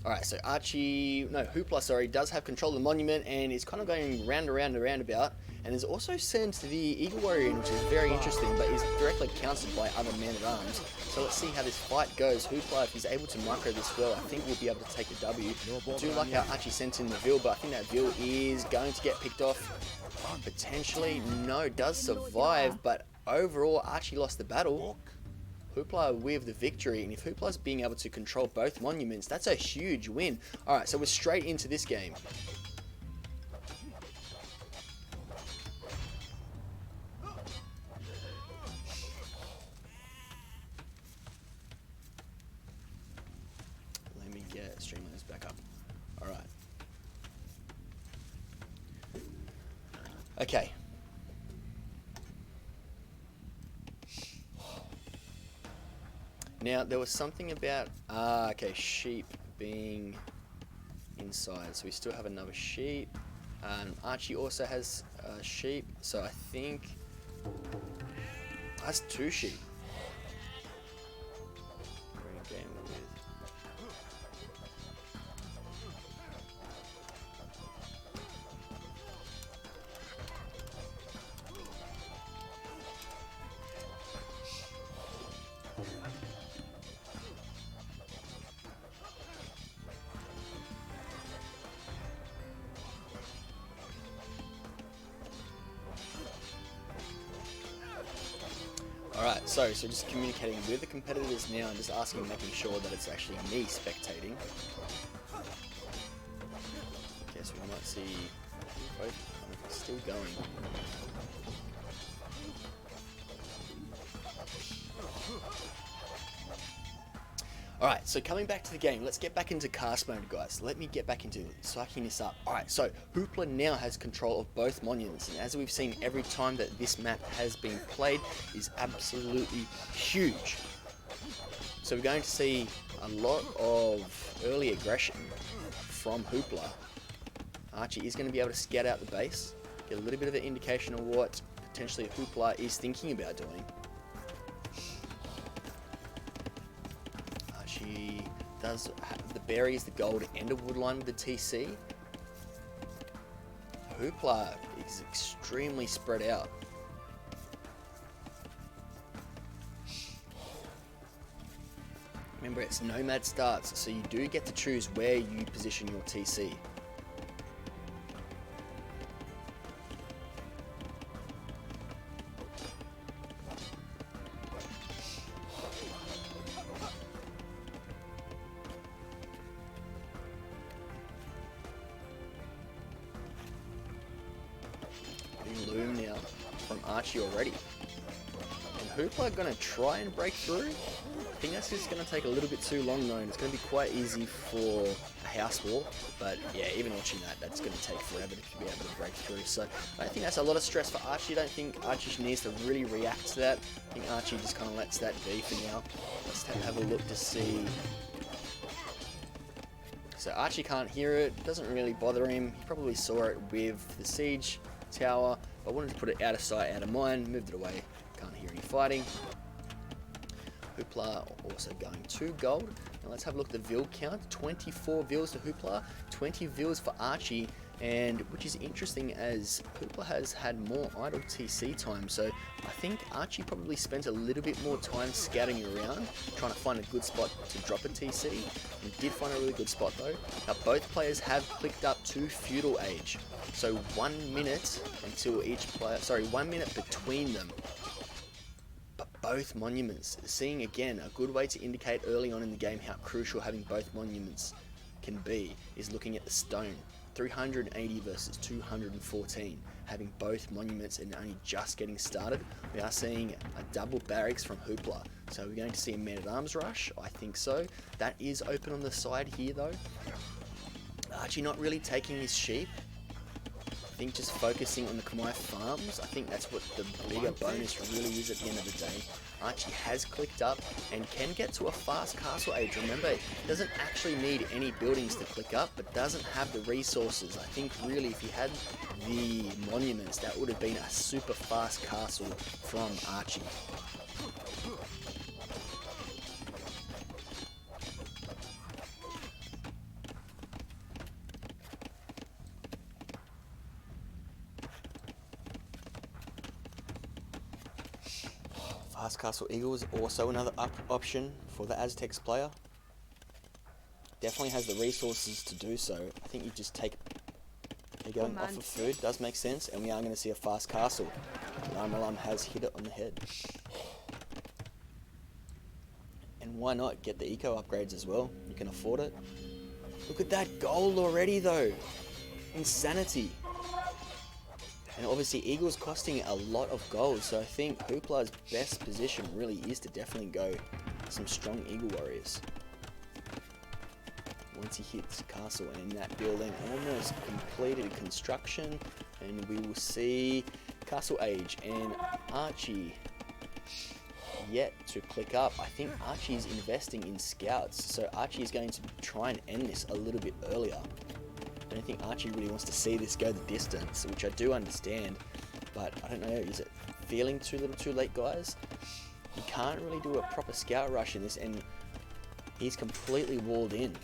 Alright, so Archie, no, Hooplah, sorry, does have control of the monument and is kind of going round and roundabout. And is also sent the Eagle Warrior in, which is very interesting, but is directly countered by other men-at-arms. So let's see how this fight goes. Hooplah, if he's able to micro this well, I think we'll be able to take a W. I do like how Archie sent in the Vil, but I think that Vil is going to get picked off. Potentially, no, does survive, but overall, Archie lost the battle. Hooplah with the victory, and if Hooplah's being able to control both monuments, that's a huge win. Alright, so we're straight into this game. Let me get Streamlabs back up. Alright. Okay. Now, there was something about, okay, sheep being inside. So we still have another sheep. Archie also has sheep. So I think that's 2 sheep. We're in a game with. Alright, so just communicating with the competitors now and just asking, making sure that it's actually me spectating. Okay, so we might see both kind of still going. Alright, so coming back to the game, let's get back into cast mode, guys. Let me get back into psyching this up. Alright, so Hooplah now has control of both monuments, and as we've seen every time that this map has been played, is absolutely huge. So we're going to see a lot of early aggression from Hooplah. Archie is going to be able to scout out the base, get a little bit of an indication of what potentially Hooplah is thinking about doing. Archie does have the berries, the gold, and a wood line with the TC. Hooplah is extremely spread out. Remember, it's nomad starts, so you do get to choose where you position your TC. Loom now from Archie already. And Hooplah going to try and break through? I think that's just going to take a little bit too long though, and it's going to be quite easy for a house wall. But yeah, even watching that's going to take forever to be able to break through. So I think that's a lot of stress for Archie. I don't think Archie needs to really react to that. I think Archie just kind of lets that be for now. Let's have a look to see. So Archie can't hear it, doesn't really bother him. He probably saw it with the siege tower, but wanted to put it out of sight, out of mind, moved it away. Can't hear any fighting. Hooplah also going 2 gold. Now let's have a look at the Vil count. 24 Vils to Hooplah, 20 Vils for Archie, and which is interesting as Hooplah has had more idle TC time. So I think Archie probably spent a little bit more time scouting around, trying to find a good spot to drop a TC. He did find a really good spot though. Now both players have clicked up to feudal age. So 1 minute until each player, 1 minute between them. But both monuments, seeing again a good way to indicate early on in the game how crucial having both monuments can be is looking at the stone. 380 versus 214, having both monuments and only just getting started. We are seeing a double barracks from Hooplah, so we're going to see a man-at-arms rush. I think so. That is open on the side here though. Archie not really taking his sheep. I think just focusing on the Khmer farms. I think that's what the bigger bonus really is at the end of the day. Archie has clicked up and can get to a fast castle age. Remember, it doesn't actually need any buildings to click up, but doesn't have the resources. I think really if he had the monuments, that would have been a super fast castle from Archie. Fast Castle Eagle is also another option for the Aztecs player. Definitely has the resources to do so. I think you just take... They're going off of food, does make sense, and we are going to see a fast castle. Alarm has hit it on the head. And why not get the eco upgrades as well? You can afford it. Look at that gold already though. Insanity. And obviously Eagle's costing a lot of gold, so I think Hooplah's best position really is to definitely go some strong Eagle warriors. Once he hits castle and that building almost completed construction, and we will see castle age and Archie yet to click up. I think Archie's investing in scouts, so Archie is going to try and end this a little bit earlier. I don't think Archie really wants to see this go the distance, which I do understand, but I don't know, is it feeling too little too late, guys? He can't really do a proper scout rush in this, and he's completely walled in.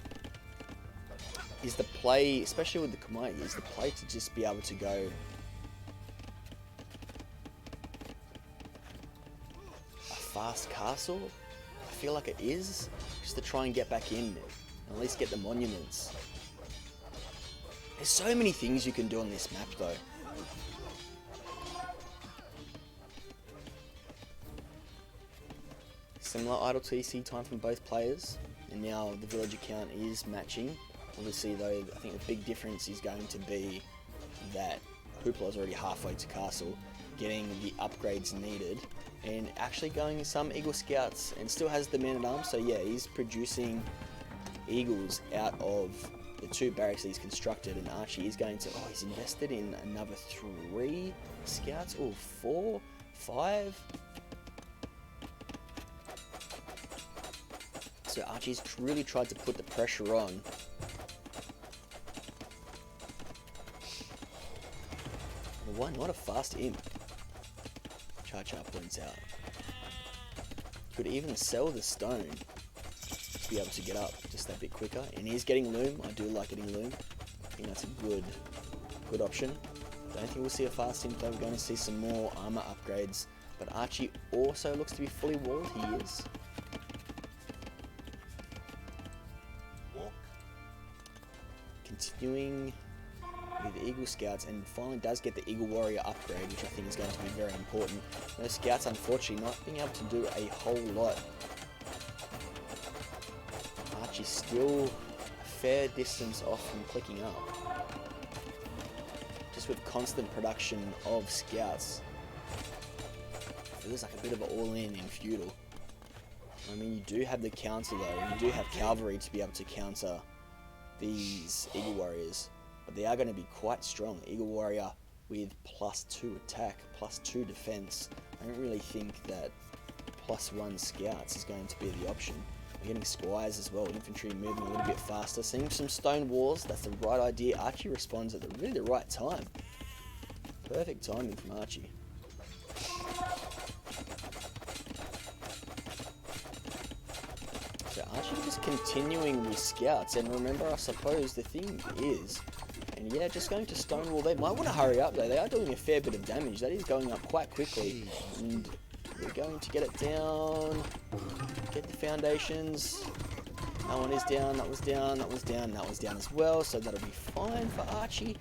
Is the play, especially with the Khmer, is the play to just be able to go a fast castle? I feel like it is, just to try and get back in and at least get the monuments. There's so many things you can do on this map though. Similar idle TC time from both players, and now the villager count is matching. Obviously though, I think the big difference is going to be that Hooplah is already halfway to castle, getting the upgrades needed, and actually going some Eagle Scouts, and still has the man-at-arms, so yeah, he's producing Eagles out of the 2 barracks that he's constructed, and Archie is going to, he's invested in another 3 scouts, or 4, 5. So Archie's really tried to put the pressure on. Why not a fast imp? Char points out. Could even sell the stone to be able to get up just that bit quicker, and he's getting loom. I do like getting loom. I think that's a good option. Don't think we'll see a fast imp though. We're going to see some more armor upgrades, but Archie also looks to be fully walled. He is. Continuing with Eagle Scouts, and finally does get the Eagle Warrior upgrade, which I think is going to be very important. Those Scouts unfortunately not being able to do a whole lot. Archie's still a fair distance off from clicking up. Just with constant production of Scouts. it was like a bit of an all-in feudal. I mean, you do have the counter though. You do have cavalry to be able to counter these Eagle Warriors, but they are going to be quite strong. Eagle Warrior with +2 attack, +2 defense. I don't really think that +1 scouts is going to be the option. We're getting squires as well, infantry moving a little bit faster. Seeing some stone walls, that's the right idea. Archie responds at really the right time. Perfect timing from Archie. So Archie just continuing with scouts, and remember, I suppose the thing is, and yeah, just going to stonewall. They might want to hurry up though. They are doing a fair bit of damage. That is going up quite quickly, and we're going to get it down. Get the foundations. That one is down. That was down. That was down. That was down as well. So that'll be fine for Archie.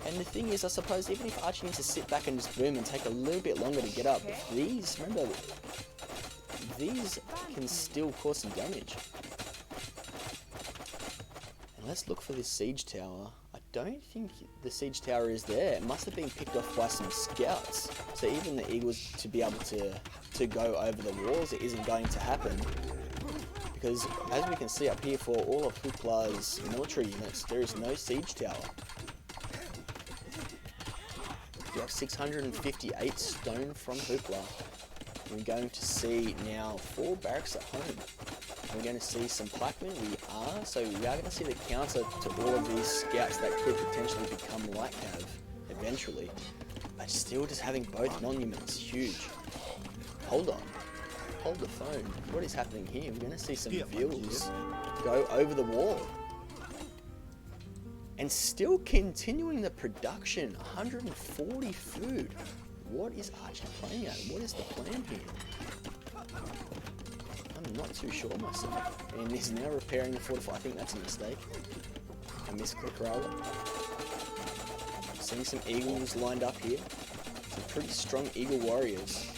And the thing is, I suppose even if Archie needs to sit back and just boom and take a little bit longer to get up, these, remember, these can still cause some damage. And let's look for this siege tower. I don't think the siege tower is there. It must have been picked off by some scouts. So even the Eagles to be able to go over the walls, it isn't going to happen. Because as we can see up here, for all of Hooplah's military units, there is no siege tower. We have 658 stone from Hooplah. We're going to see now 4 barracks at home. We're going to see some plaquemen. We are. So we are going to see the counter to all of these scouts that could potentially become light cav eventually. But still just having both monuments, huge. Hold on. Hold the phone. What is happening here? We're going to see some Veals go over the wall. And still continuing the production. 140 food. What is Archie playing at? What is the plan here? I'm not too sure myself. And he's now repairing the fortify. I think that's a mistake. A misclick rather. Seeing some eagles lined up here. Some pretty strong eagle warriors.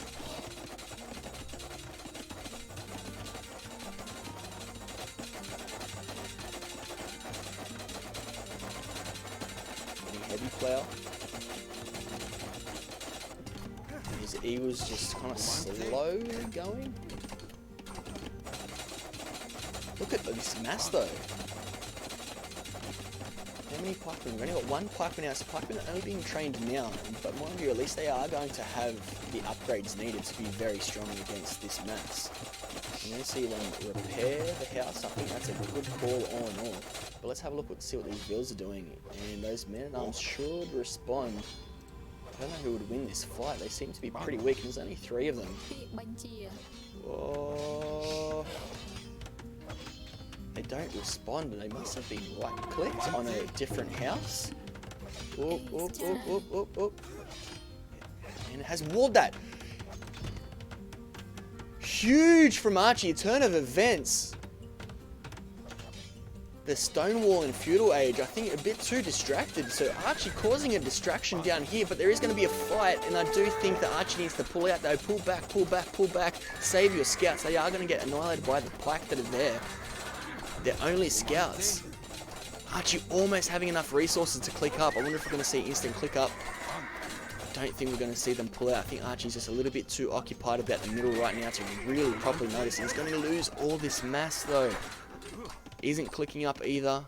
Heavy plow. These eagles just kind of slow going. Look at this mass though. How many pikemen? We've only got 1 pikeman out. So pikemen are only being trained now, but mind you, at least they are going to have the upgrades needed to be very strong against this mass. I'm going to see them repair the house. I think that's a good call all in all. But let's have a look and see what these Veals are doing. And those men-at-arms should respond. I don't know who would win this fight. They seem to be pretty weak, and there's only 3 of them. Oh. They don't respond, and they must have been right-clicked on a different house. Oop, oop, oop, oop, oop, oop. And it has walled that. Huge from Archie, turn of events. The Stonewall in Feudal Age, I think a bit too distracted. So Archie causing a distraction down here, but there is going to be a fight, and I do think that Archie needs to pull out though. Pull back, pull back, pull back. Save your scouts. They are going to get annihilated by the plaque that are there. They're only scouts. Archie almost having enough resources to click up. I wonder if we're going to see instant click up. I don't think we're going to see them pull out. I think Archie's just a little bit too occupied about the middle right now to really properly notice. He's going to lose all this mass though. Isn't clicking up either.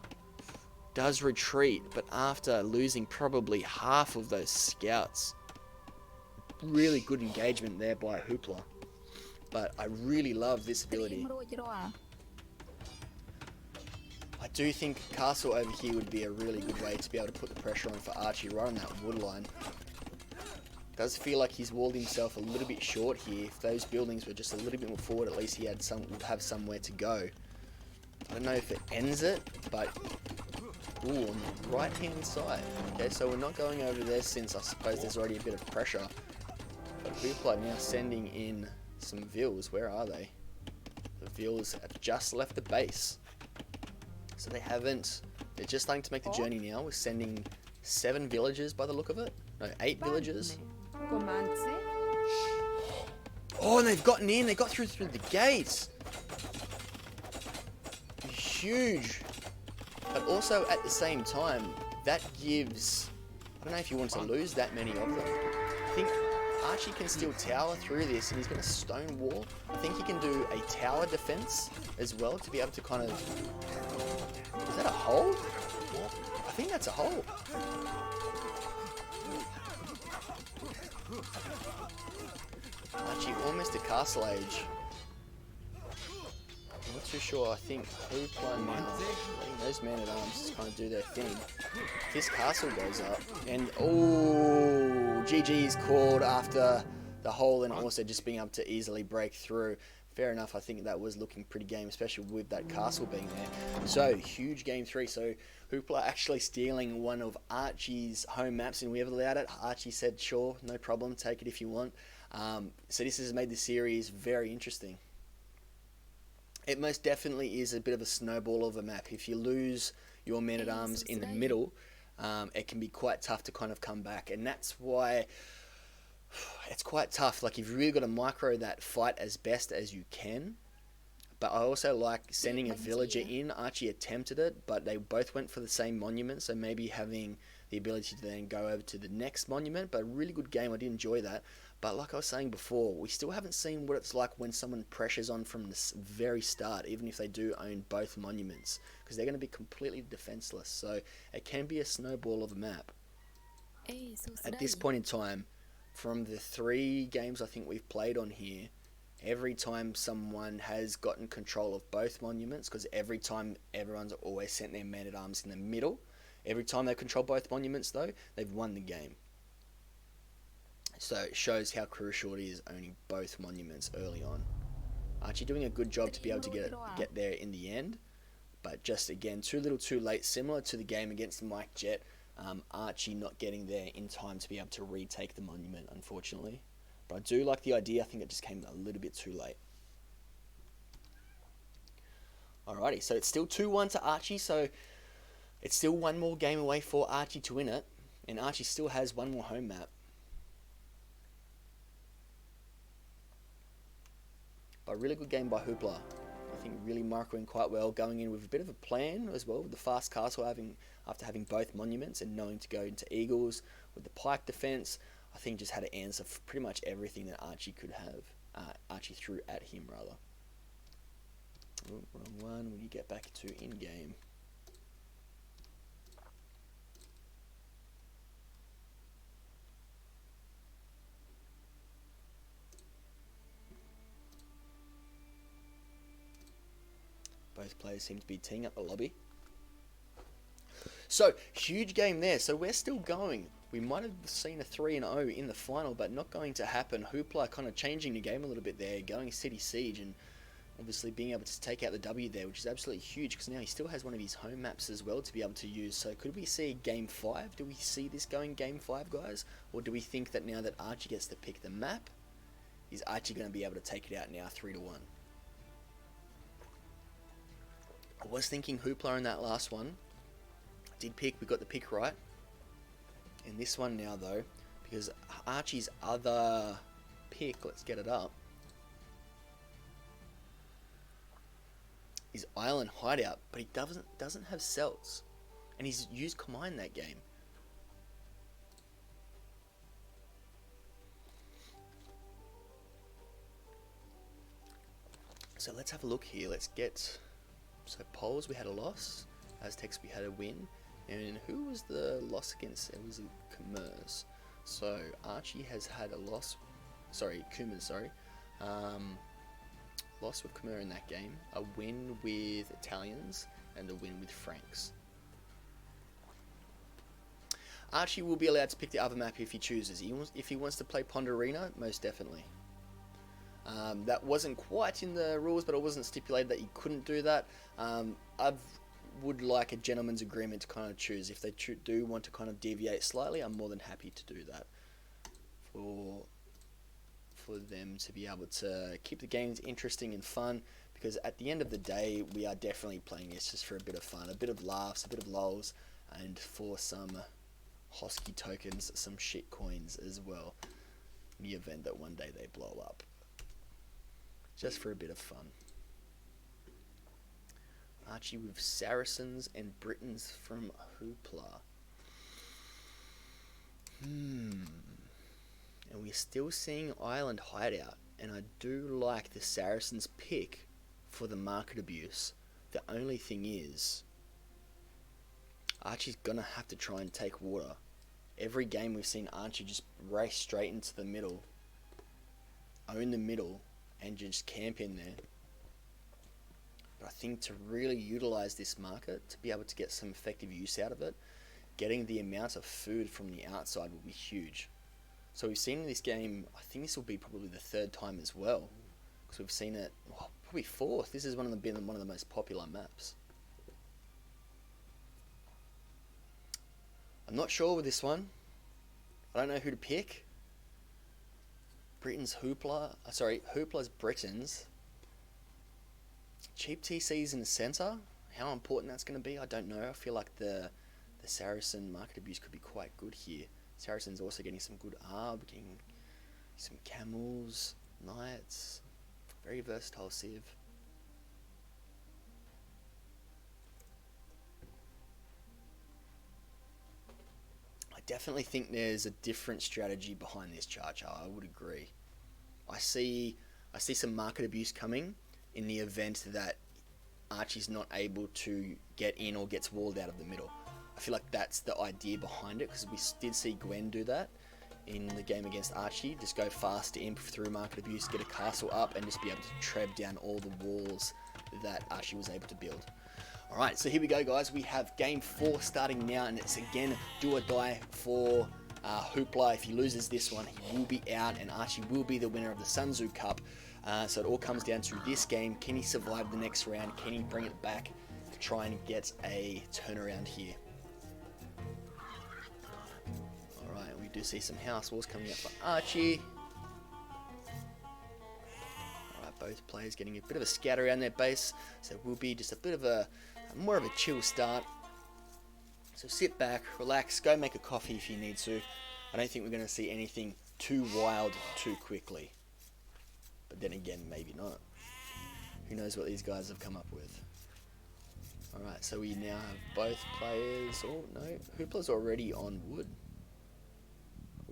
Does retreat, but after losing probably half of those scouts. Really good engagement there by Hooplah. But I really love this ability. I do think Castle over here would be a really good way to be able to put the pressure on for Archie right on that wood line. Does feel like he's walled himself a little bit short here. If those buildings were just a little bit more forward, at least he had would have somewhere to go. I don't know if it ends it, but ooh, on the right hand side. Okay, so we're not going over there since I suppose there's already a bit of pressure. But Hooplah now sending in some Veals. Where are they? The Veals have just left the base. So they haven't, they're just starting to make the journey now. We're sending 7 villagers by the look of it. No, 8 villagers. Oh, and they've gotten in. They got through the gates. Huge. But also at the same time, that gives, I don't know if you want to lose that many of them. I think Archie can still tower through this, and he's going to stone wall. I think he can do a tower defense as well to be able to kind of... Is that a hole? I think that's a hole. Archie almost a castle age. I'm not too sure. I think Hooplah now, letting those man-at-arms just kind of do their thing. This castle goes up, and oh, GG's called after the hole, and also just being able to easily break through. Fair enough, I think that was looking pretty game, especially with that castle being there. So, huge game 3. So, Hooplah actually stealing one of Archie's home maps, and we have allowed it. Archie said, sure, no problem, take it if you want. So this has made the series very interesting. It most definitely is a bit of a snowball of a map. If you lose your man-at-arms in the middle, it can be quite tough to kind of come back, and that's why it's quite tough. Like, you've really got to micro that fight as best as you can. But I also like sending a villager in. Archie attempted it, but they both went for the same monument, so maybe having the ability to then go over to the next monument. But a really good game, I did enjoy that. But like I was saying before, we still haven't seen what it's like when someone pressures on from the very start, even if they do own both monuments, because they're going to be completely defenseless. So it can be a snowball of a map. At this point in time, from the 3 games I think we've played on here, every time someone has gotten control of both monuments, because every time everyone's always sent their man-at-arms in the middle, every time they control both monuments though, they've won the game. So it shows how crucial it is owning both monuments early on. Archie doing a good job to be able to get there in the end, but just again too little too late, similar to the game against Mike Jet. Archie not getting there in time to be able to retake the monument, unfortunately. But I do like the idea. I think it just came a little bit too late. Alrighty, so it's still 2-1 to Archie, so it's still one more game away for Archie to win it, and Archie still has one more home map. But a really good game by Hooplah. I think really microing quite well, going in with a bit of a plan as well, with the fast castle after having both monuments and knowing to go into Eagles with the pike defense. I think just had to answer for pretty much everything that Archie could have. Archie threw at him, rather. Ooh, wrong one. When you get back to in-game. Both players seem to be teeing up the lobby. So, huge game there. So we're still going. We might have seen a 3-0 in the final, but not going to happen. Hooplah kind of changing the game a little bit there, going City Siege, and obviously being able to take out the W there, which is absolutely huge, because now he still has one of his home maps as well to be able to use. So could we see Game 5? Do we see this going Game 5, guys? Or do we think that now that Archie gets to pick the map, is Archie going to be able to take it out now 3-1? I was thinking Hooplah in that last one. I did pick, we got the pick right. In this one now though, because Archie's other pick, let's get it up, is Island Hideout, but he doesn't have Celts. And he's used Combine that game. So let's have a look here. Let's get... So Poles, we had a loss. Aztecs, we had a win. And who was the loss against? It was Khmer's. So Archie has had a loss. Sorry, Khmer, sorry. Loss with Khmer in that game. A win with Italians. And a win with Franks. Archie will be allowed to pick the other map if he chooses. If he wants to play Ponderina, most definitely. That wasn't quite in the rules, but it wasn't stipulated that you couldn't do that. I would like a gentleman's agreement to kind of choose. If they do want to kind of deviate slightly, I'm more than happy to do that for them to be able to keep the games interesting and fun, because at the end of the day, we are definitely playing this just for a bit of fun, a bit of laughs, a bit of lols, and for some Hosky tokens, some shit coins as well, in the event that one day they blow up. Just for a bit of fun. Archie with Saracens and Britons from Hooplah. And we're still seeing Island Hideout. And I do like the Saracens pick for the market abuse. The only thing is, Archie's gonna have to try and take water. Every game we've seen Archie just race straight into the middle, own the middle, and just camp in there. But I think to really utilize this market, to be able to get some effective use out of it, getting the amount of food from the outside will be huge. So we've seen in this game, I think this will be probably the third time as well, because we've seen it, probably fourth. This is one of the most popular maps. I'm not sure with this one. I don't know who to pick. Hooplah's Britons. Cheap TCs in the centre. How important that's going to be, I don't know. I feel like the Saracen market abuse could be quite good here. Saracen's also getting some good arb, getting some camels, knights. Very versatile civ. I definitely think there's a different strategy behind this charge. I would agree. I see some market abuse coming in the event that Archie's not able to get in or gets walled out of the middle. I feel like that's the idea behind it, because we did see Gwen do that in the game against Archie. Just go fast imp through market abuse, get a castle up, and just be able to tread down all the walls that Archie was able to build. Alright, so here we go, guys. We have game 4 starting now, and it's again do or die for Hooplah. If he loses this one, he will be out, and Archie will be the winner of the Sun-Tzu Cup. So it all comes down to this game. Can he survive the next round? Can he bring it back to try and get a turnaround here? Alright, we do see some house walls coming up for Archie. Alright, both players getting a bit of a scatter around their base. So it will be just a bit of more of a chill start. So sit back, relax, go make a coffee if you need to. I don't think we're going to see anything too wild too quickly. But then again, maybe not. Who knows what these guys have come up with. Alright, so we now have both players. Oh, no. Hooplah's already on wood.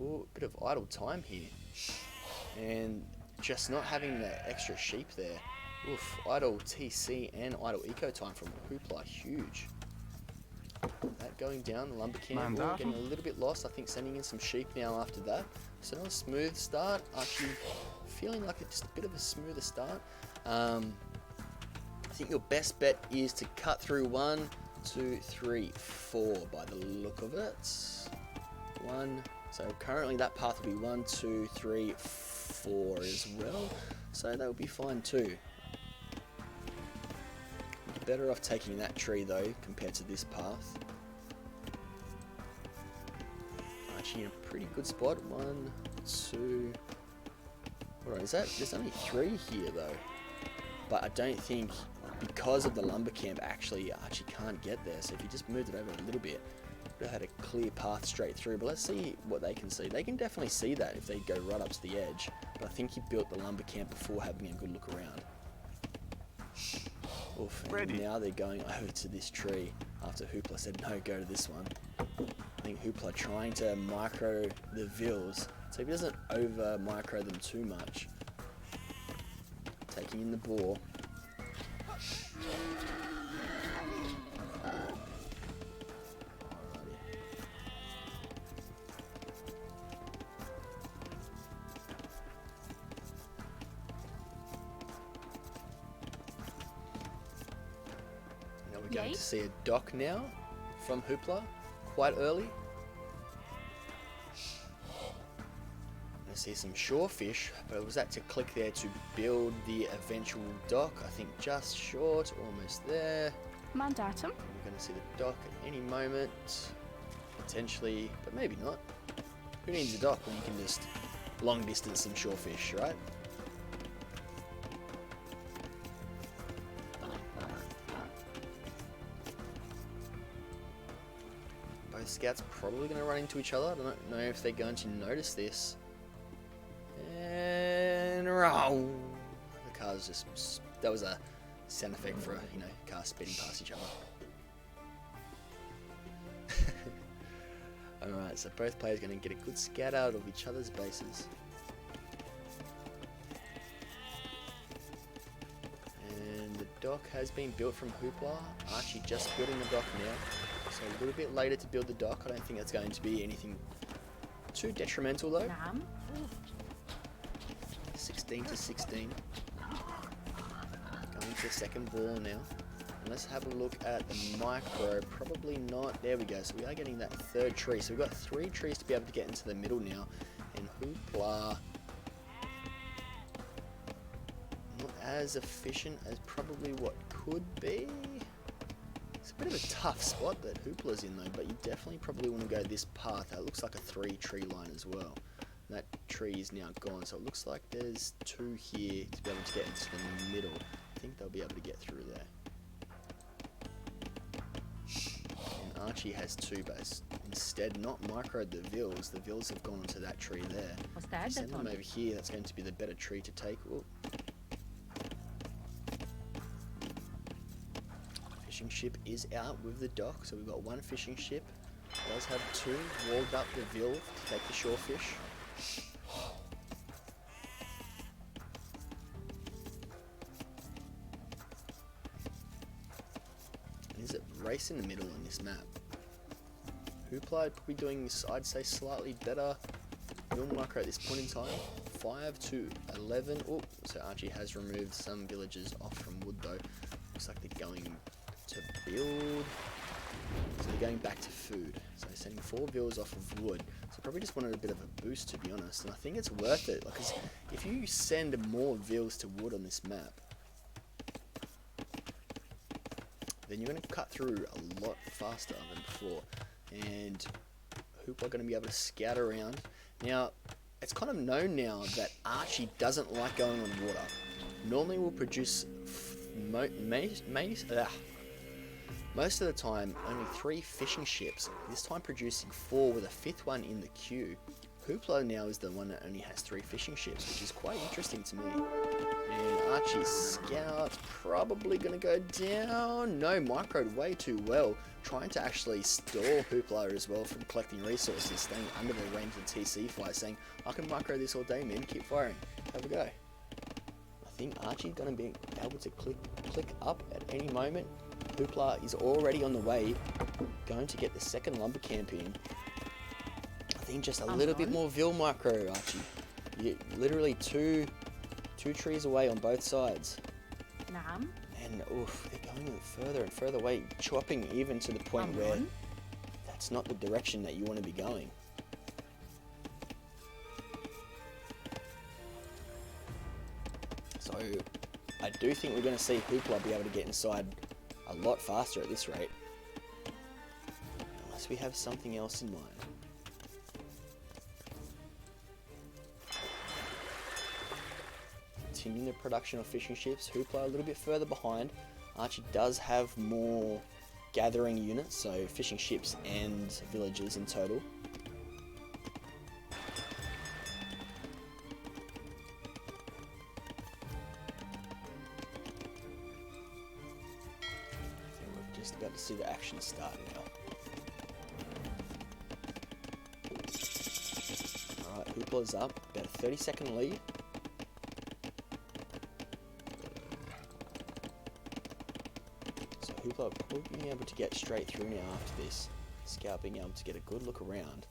Oh, a bit of idle time here. And just not having the extra sheep there. Oof, idle TC and idle eco time from Hooplah, huge. That going down, the lumber camp getting a little bit lost. I think sending in some sheep now after that. So not a smooth start. Actually feeling like it's just a bit of a smoother start. I think your best bet is to cut through 1, 2, 3, 4 by the look of it. So currently that path will be 1, 2, 3, 4 as well. So that will be fine too. Better off taking that tree though compared to this path. Actually in a pretty good spot. 1, 2. What is that? There's only 3 here though. But I don't think, because of the lumber camp, actually Archie can't get there. So if you just moved it over a little bit, would have had a clear path straight through. But let's see what they can see. They can definitely see that if they go right up to the edge. But I think he built the lumber camp before having a good look around. Oof, and now they're going over to this tree after Hooplah said no, go to this one. I think Hooplah trying to micro the vills, so if he doesn't over micro them too much. Taking in the boar. We're going to see a dock now from Hooplah, quite early. I see some shorefish, but was that to click there to build the eventual dock? I think just short, almost there. Mandatum. We're going to see the dock at any moment, potentially, but maybe not. Who needs a dock when you can just long distance some shorefish, right? Scouts probably going to run into each other. I don't know if they're going to notice this. And the cars just, that was a sound effect for car speeding past each other. Alright, so both players going to get a good scout out of each other's bases. And the dock has been built from Hooplah. Archie just building the dock now. So a little bit later to build the dock. I don't think that's going to be anything too detrimental though. 16 to 16. Going to the second ball now. And let's have a look at the micro. Probably not. There we go. So we are getting that third tree. So we've got 3 trees to be able to get into the middle now. And Hooplah, not as efficient as probably what could be. It's a bit of a tough spot that Hooplah's in though, but you definitely probably want to go this path. That looks like a 3 tree line as well. That tree is now gone, so it looks like there's 2 here to be able to get into the middle. I think they'll be able to get through there. And Archie has 2, but instead not microed the Vills. The Vills have gone onto that tree there. Send them over here, that's going to be the better tree to take. Ooh. Fishing ship is out with the dock, so we've got 1 fishing ship. It does have 2 walled up the Vill to take the shore fish. And is it race in the middle on this map? Hooplah probably doing, I'd say, slightly better Vill micro at this point in time. 5 to 11. Oh, so Archie has removed some villages off from wood though. Looks like they're going to build. So they're going back to food. So they're sending 4 Vills off of wood. So probably just wanted a bit of a boost, to be honest. And I think it's worth it. Because if you send more Vills to wood on this map, then you're going to cut through a lot faster than before. And Hooplah are going to be able to scout around. Now, it's kind of known now that Archie doesn't like going on water. Normally will produce most of the time only 3 fishing ships, this time producing 4 with a 5th one in the queue. Hooplah now is the one that only has 3 fishing ships, which is quite interesting to me. And Archie's scout probably going to go down. No, microed way too well, trying to actually stall Hooplah as well from collecting resources, staying under the range of TC fire, saying, I can micro this all day, man, keep firing, have a go. I think Archie's going to be able to click up at any moment. Hooplah is already on the way, going to get the second lumber camp in. I think just a little bit more Vill micro, Archie. You're literally two trees away on both sides. And oof, they're going further and further away, chopping even to the point where that's not the direction that you want to be going. So I do think we're going to see Hooplah be able to get inside a lot faster at this rate, unless we have something else in mind. Continuing the production of fishing ships, Hooplah a little bit further behind. Archie does have more gathering units, so fishing ships and villages in total. About to see the action start now. Alright, Hooplah's up, about a 30-second lead. So Hooplah probably being able to get straight through now after this. Scout being able to get a good look around.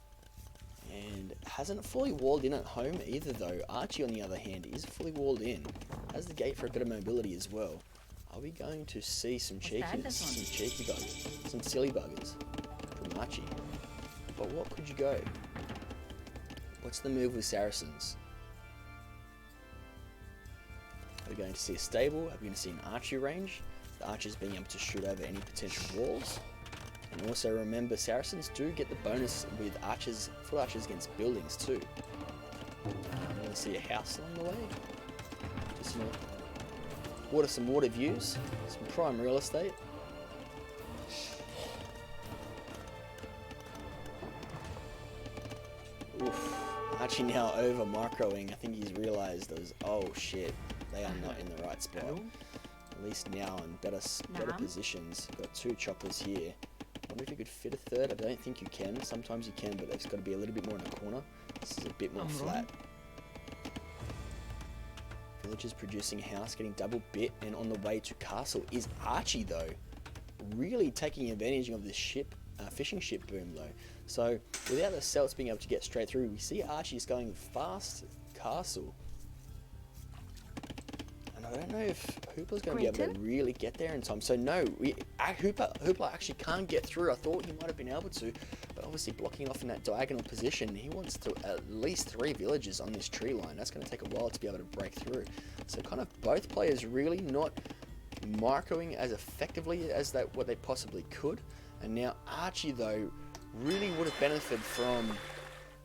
And hasn't fully walled in at home either though. Archie on the other hand is fully walled in. Has the gate for a bit of mobility as well. Are we going to see some cheekiness, some cheeky buggers, some silly buggers from Archie? But what could you go? What's the move with Saracens? Are we going to see a stable? Are we going to see an archery range? The archers being able to shoot over any potential walls. And also remember, Saracens do get the bonus with archers, foot archers against buildings too. I'm going to see a house along the way. Just, some water views, some prime real estate. Oof. Archie now over microing. I think he's realised those. Oh shit, they are not in the right spot. At least now in better positions. Got 2 choppers here. wonder if you could fit a third. I don't think you can. Sometimes you can, but it's got to be a little bit more in the corner. This is a bit more flat. Villagers producing a house, getting double bit, and on the way to castle is Archie though. Really taking advantage of this ship, fishing ship boom though. So without the Celts being able to get straight through, we see Archie's going fast castle. And I don't know if Hooplah's going to be able to really get there in time. So no, Hooplah actually can't get through. I thought he might have been able to, but obviously blocking off in that diagonal position. He wants to at least 3 villages on this tree line. That's going to take a while to be able to break through. So kind of both players really not microing as effectively as what they possibly could. And now Archie though really would have benefited from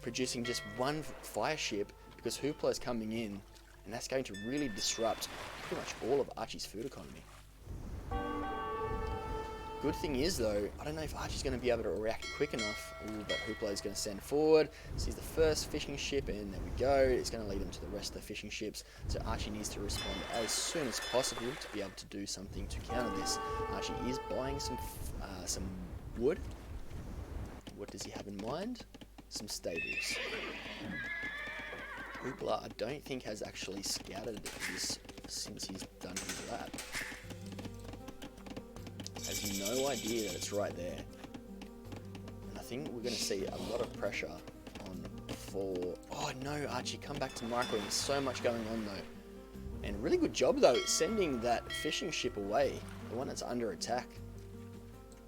producing just 1 fire ship, because Hooplah is coming in, and that's going to really disrupt pretty much all of Archie's food economy. Good thing is though, I don't know if Archie's going to be able to react quick enough. Ooh, but Hooplah is going to send forward. Sees the first fishing ship, and there we go. It's going to lead him to the rest of the fishing ships. So Archie needs to respond as soon as possible to be able to do something to counter this. Archie is buying some wood. What does he have in mind? Some stables. Hooplah, I don't think has actually scouted this since he's done his lap. Has no idea that it's right there. And I think we're going to see a lot of pressure on oh no, Archie, come back to microing. There's so much going on though. And really good job though, sending that fishing ship away, the one that's under attack.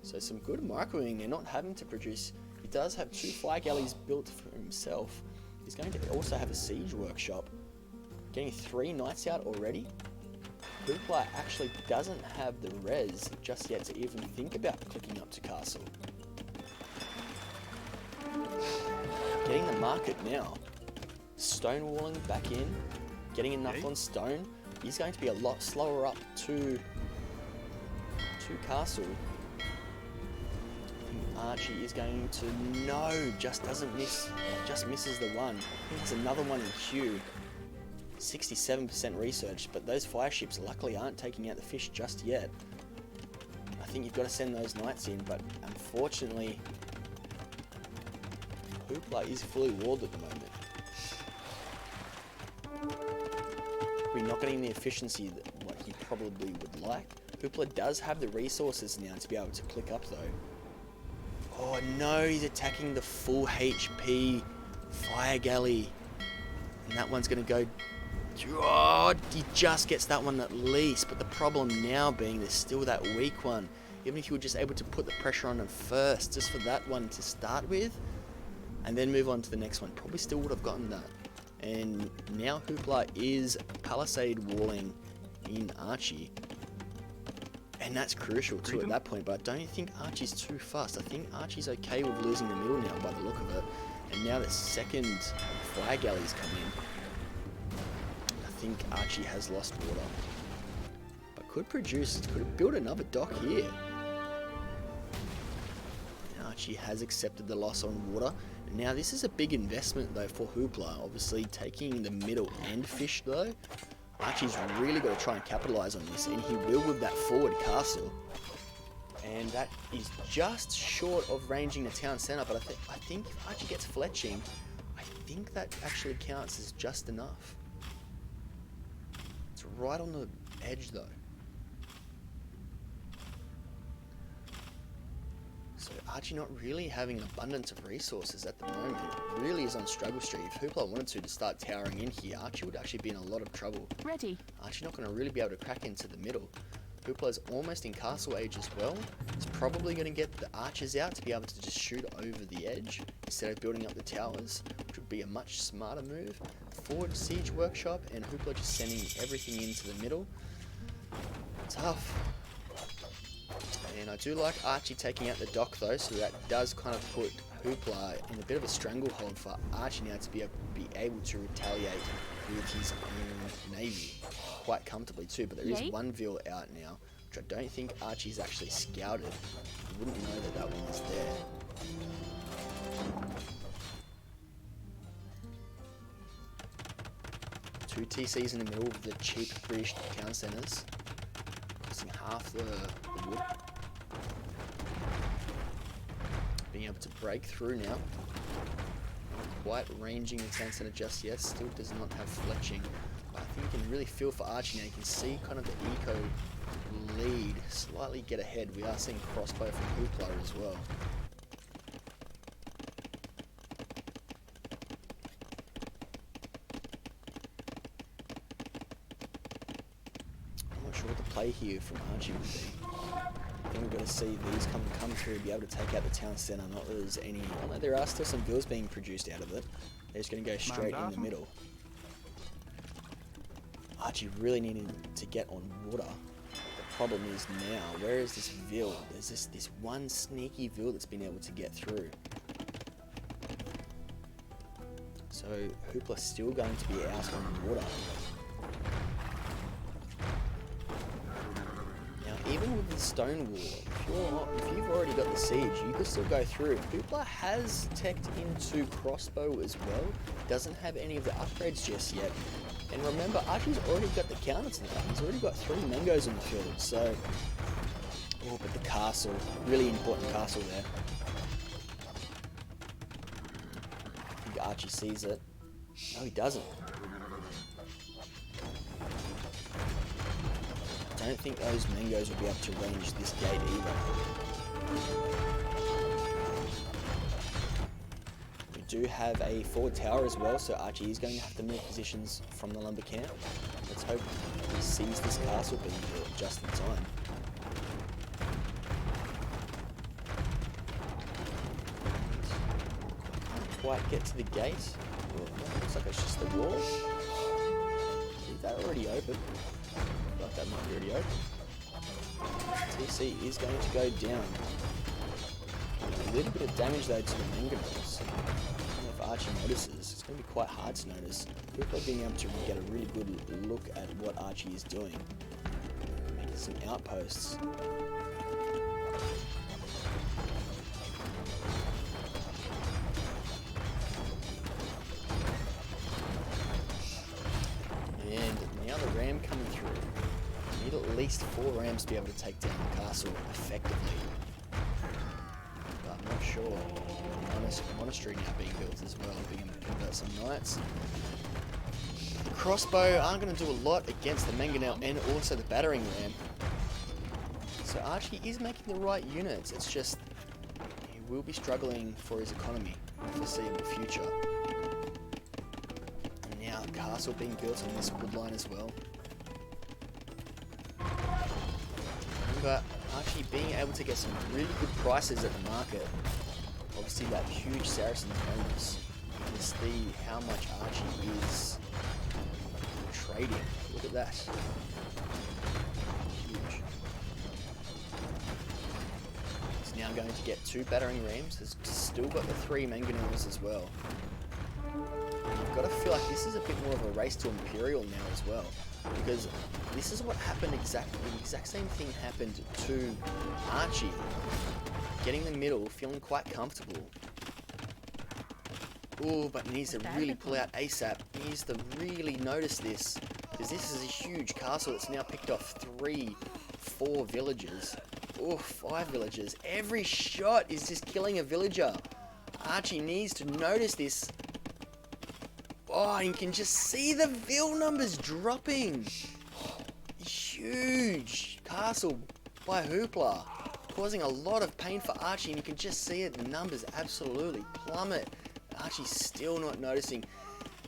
So some good microing. They're not having to produce. He does have 2 fire galleys built for himself. He's going to also have a siege workshop. Getting 3 knights out already. Hooplah actually doesn't have the res just yet to even think about clicking up to castle. Getting the market now. Stonewalling back in. Getting enough on stone. He's going to be a lot slower up to castle. Archie is going to just doesn't miss, just misses the one. I think there's another one in queue. 67% research, but those fire ships luckily aren't taking out the fish just yet. I think you've got to send those knights in, but unfortunately, Hooplah is fully walled at the moment. We're not getting the efficiency that what he probably would like. Hooplah does have the resources now to be able to click up though. Oh no, he's attacking the full HP fire galley. And that one's going to go... Oh, he just gets that one at least. But the problem now being there's still that weak one. Even if you were just able to put the pressure on him first, just for that one to start with, and then move on to the next one, probably still would have gotten that. And now Hooplah is palisade walling in Archie. And that's crucial too at that point, but I don't think Archie's too fast. I think Archie's okay with losing the middle now by the look of it. And now the second fire galleys come in. I think Archie has lost water. But could build another dock here. And Archie has accepted the loss on water. And now this is a big investment though for Hooplah. Obviously taking the middle and fish though. Archie's really got to try and capitalise on this, and he will with that forward castle. And that is just short of ranging the town centre, but I think if Archie gets fletching, I think that actually counts as just enough. It's right on the edge though. So Archie not really having an abundance of resources at the moment. Really is on struggle street. If Hooplah wanted to start towering in here, Archie would actually be in a lot of trouble. Ready. Archie not going to really be able to crack into the middle. Hooplah is almost in castle age as well. He's probably going to get the archers out to be able to just shoot over the edge instead of building up the towers, which would be a much smarter move. Forward siege workshop, and Hooplah just sending everything into the middle. Tough. And I do like Archie taking out the dock though, so that does kind of put Hooplah in a bit of a stranglehold for Archie now to be able to retaliate with his own navy quite comfortably too. But there is one Ville out now, which I don't think Archie's actually scouted. You wouldn't know that that one was there. Two TCs in the middle of the cheap British town centres, costing half the wood. being able to break through now. Not quite ranging the 10 center just yet. Still does not have fletching. But I think you can really feel for Archie now. You can see kind of the eco lead slightly get ahead. We are seeing crossbow from Hooplah as well. I'm not sure what the play here from Archie would be. I think we've got to see these come through and be able to take out the town centre. Not that there's any... Although there are still some bills being produced out of it. They're just going to go straight in the middle. Archie really needed to get on water. The problem is now, where is this Ville? There's this one sneaky Ville that's been able to get through. So Hooplah's still going to be out on water. Now, even with the stone wall, if you've already got the siege, you could still go through. Hooplah has teched into crossbow as well. Doesn't have any of the upgrades just yet. And remember, Archie's already got the counter to that. He's already got 3 mangoes in the field, so... Oh, but the castle. Really important castle there. I think Archie sees it. No, he doesn't. I don't think those mangoes will be able to range this gate either. Do have a forward tower as well, so Archie is going to have to move positions from the lumber camp. Let's hope he sees this castle being built just in time. Can't quite get to the gate. Well, looks like it's just the wall. Is that already open? I feel like that might be already open. TC is going to go down. A little bit of damage though to the mangonels. Archie notices, it's going to be quite hard to notice. Hooplah being able to get a really good look at what Archie is doing. Making some outposts. And now the ram coming through. We need at least 4 rams to be able to take down the castle effectively. But I'm not sure. Monastery now being built as well, being able to convert some knights. The crossbow aren't going to do a lot against the mangonel and also the battering ram. So Archie is making the right units, it's just he will be struggling for his economy in the foreseeable future. And now a castle being built on this wood line as well. But Archie being able to get some really good prices at the market. Obviously that huge Saracen's bonus. You can see how much Archie is trading. Look at that. Huge. He's now going to get 2 battering rams. He's still got the 3 mangonels as well. And I've got to feel like this is a bit more of a race to Imperial now as well. Because this is what happened exactly. The exact same thing happened to Archie. Getting the middle, feeling quite comfortable. Oh, but he needs to really pull out ASAP. He needs to really notice this. Because this is a huge castle that's now picked off 3, 4 villagers. Oh, 5 villagers. Every shot is just killing a villager. Archie needs to notice this. Oh, you can just see the Ville numbers dropping. Huge castle by Hooplah. Causing a lot of pain for Archie, and you can just see it, the numbers absolutely plummet. Archie's still not noticing.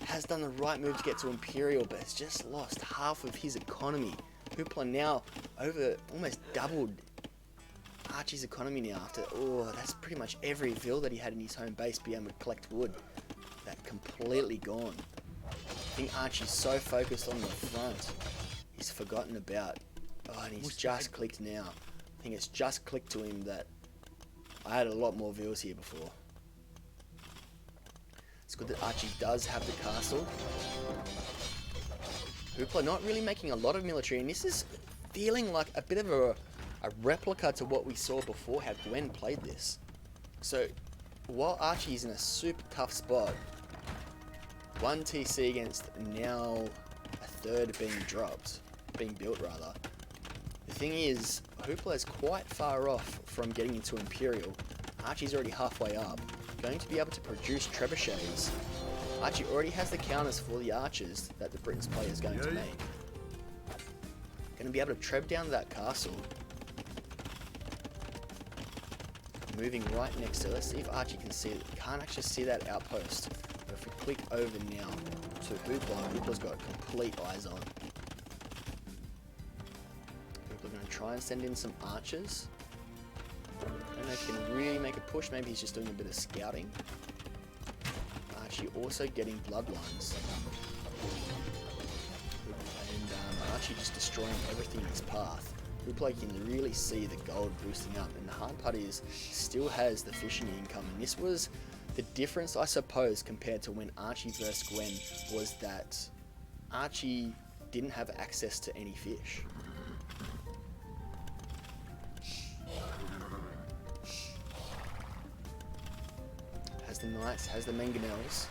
Has done the right move to get to Imperial, but has just lost half of his economy. Hooplah now over almost doubled Archie's economy now after, oh, that's pretty much every Ville that he had in his home base being able to collect wood. That completely gone. I think Archie's so focused on the front, he's forgotten about, oh, and he's just clicked now. I think it's just clicked to him that I had a lot more Villes here before. It's good that Archie does have the castle. Hooplah not really making a lot of military, and this is feeling like a bit of a replica to what we saw before, how Gwen played this. So, while Archie's in a super tough spot, 1 TC against now a 3rd being built rather. The thing is, Hooplah is quite far off from getting into Imperial. Archie's already halfway up. Going to be able to produce trebuchets. Archie already has the counters for the archers that the Britain's player is going to make. Going to be able to treb down that castle. Moving right next to it. Let's see if Archie can see it. Can't actually see that outpost. But if we click over now to Hooplah, Hooplah's got complete eyes on. Hooplah going to try and send in some archers. I don't know if he can really make a push. Maybe he's just doing a bit of scouting. Archie also getting bloodlines. And Archie just destroying everything in his path. Hooplah can really see the gold boosting up, and the hard part is still has the fishing income, and this was the difference, I suppose, compared to when Archie versus Gwen, was that Archie didn't have access to any fish. Has the knights, has the mangonels,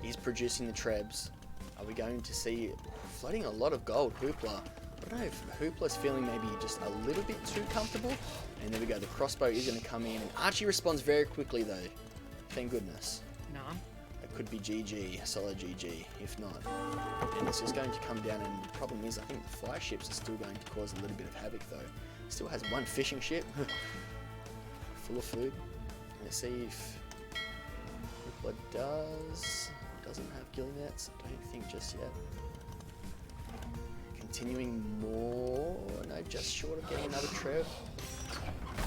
he's producing the trebs. Are we going to see floating a lot of gold? Hooplah. I don't know if Hooplah's feeling maybe just a little bit too comfortable. And there we go, the crossbow is going to come in. And Archie responds very quickly though. Thank goodness. No. It could be GG, solid GG, if not. And it's just going to come down, and the problem is I think the fire ships are still going to cause a little bit of havoc though. Still has one fishing ship full of food. Let's see if Hooplah doesn't have gill nets. I don't think just yet. Continuing more, no, just short of getting another treb.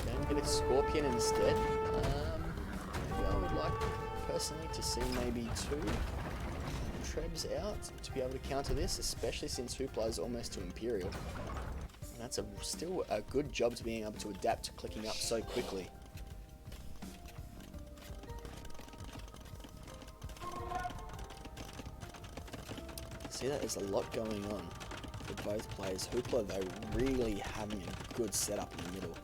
Going to get a scorpion instead. Maybe I would like personally to see maybe 2 trebs out to be able to counter this, especially since Hooplah is almost to Imperial. And that's still a good job to being able to adapt to clicking up so quickly. See that there's a lot going on for both players. Hooplah though really having a good setup in the middle.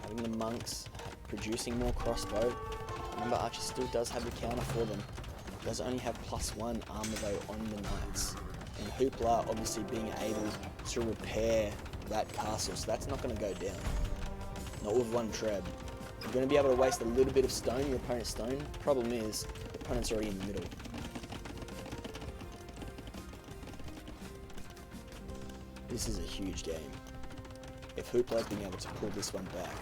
Having the monks, producing more crossbow. Remember, Archie still does have the counter for them. Does only have +1 armor though on the knights. And Hooplah obviously being able to repair that castle, so that's not going to go down. Not with 1 treb. You're going to be able to waste a little bit of stone, your opponent's stone. Problem is, the opponent's already in the middle. This is a huge game. If Hooplah's being able to pull this one back.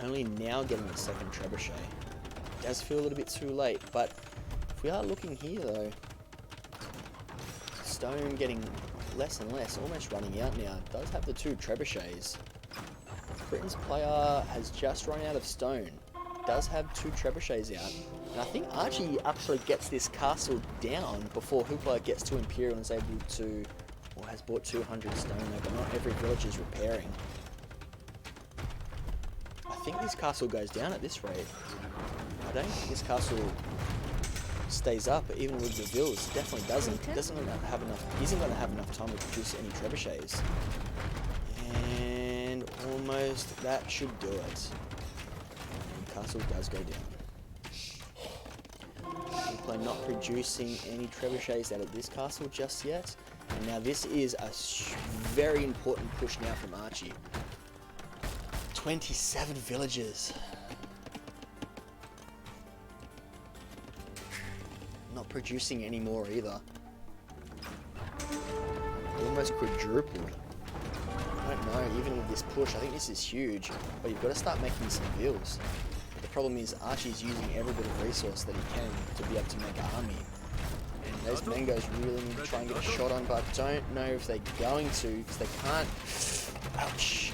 Only now getting the second trebuchet. Does feel a little bit too late, but if we are looking here though, stone getting less and less, almost running out now. Does have the 2 trebuchets. Britain's player has just run out of stone. Does have 2 trebuchets out. And I think Archie actually gets this castle down before Hooplah gets to Imperial and is able to, or has bought 200 stone there, but not every village is repairing. I think this castle goes down at this rate. I don't think this castle stays up, even with the vills. Definitely doesn't. Isn't going to have enough time to produce any trebuchets. And almost that should do it. And the castle does go down. Hooplah not producing any trebuchets out of this castle just yet. And now this is a very important push now from Archie. 27 villages. Not producing any more either. Almost quadrupled. I don't know, even with this push, I think this is huge, but you've got to start making some vills. But the problem is Archie's using every bit of resource that he can to be able to make an army. And those mangoes really need to try and get a shot on, but I don't know if they're going to, because they can't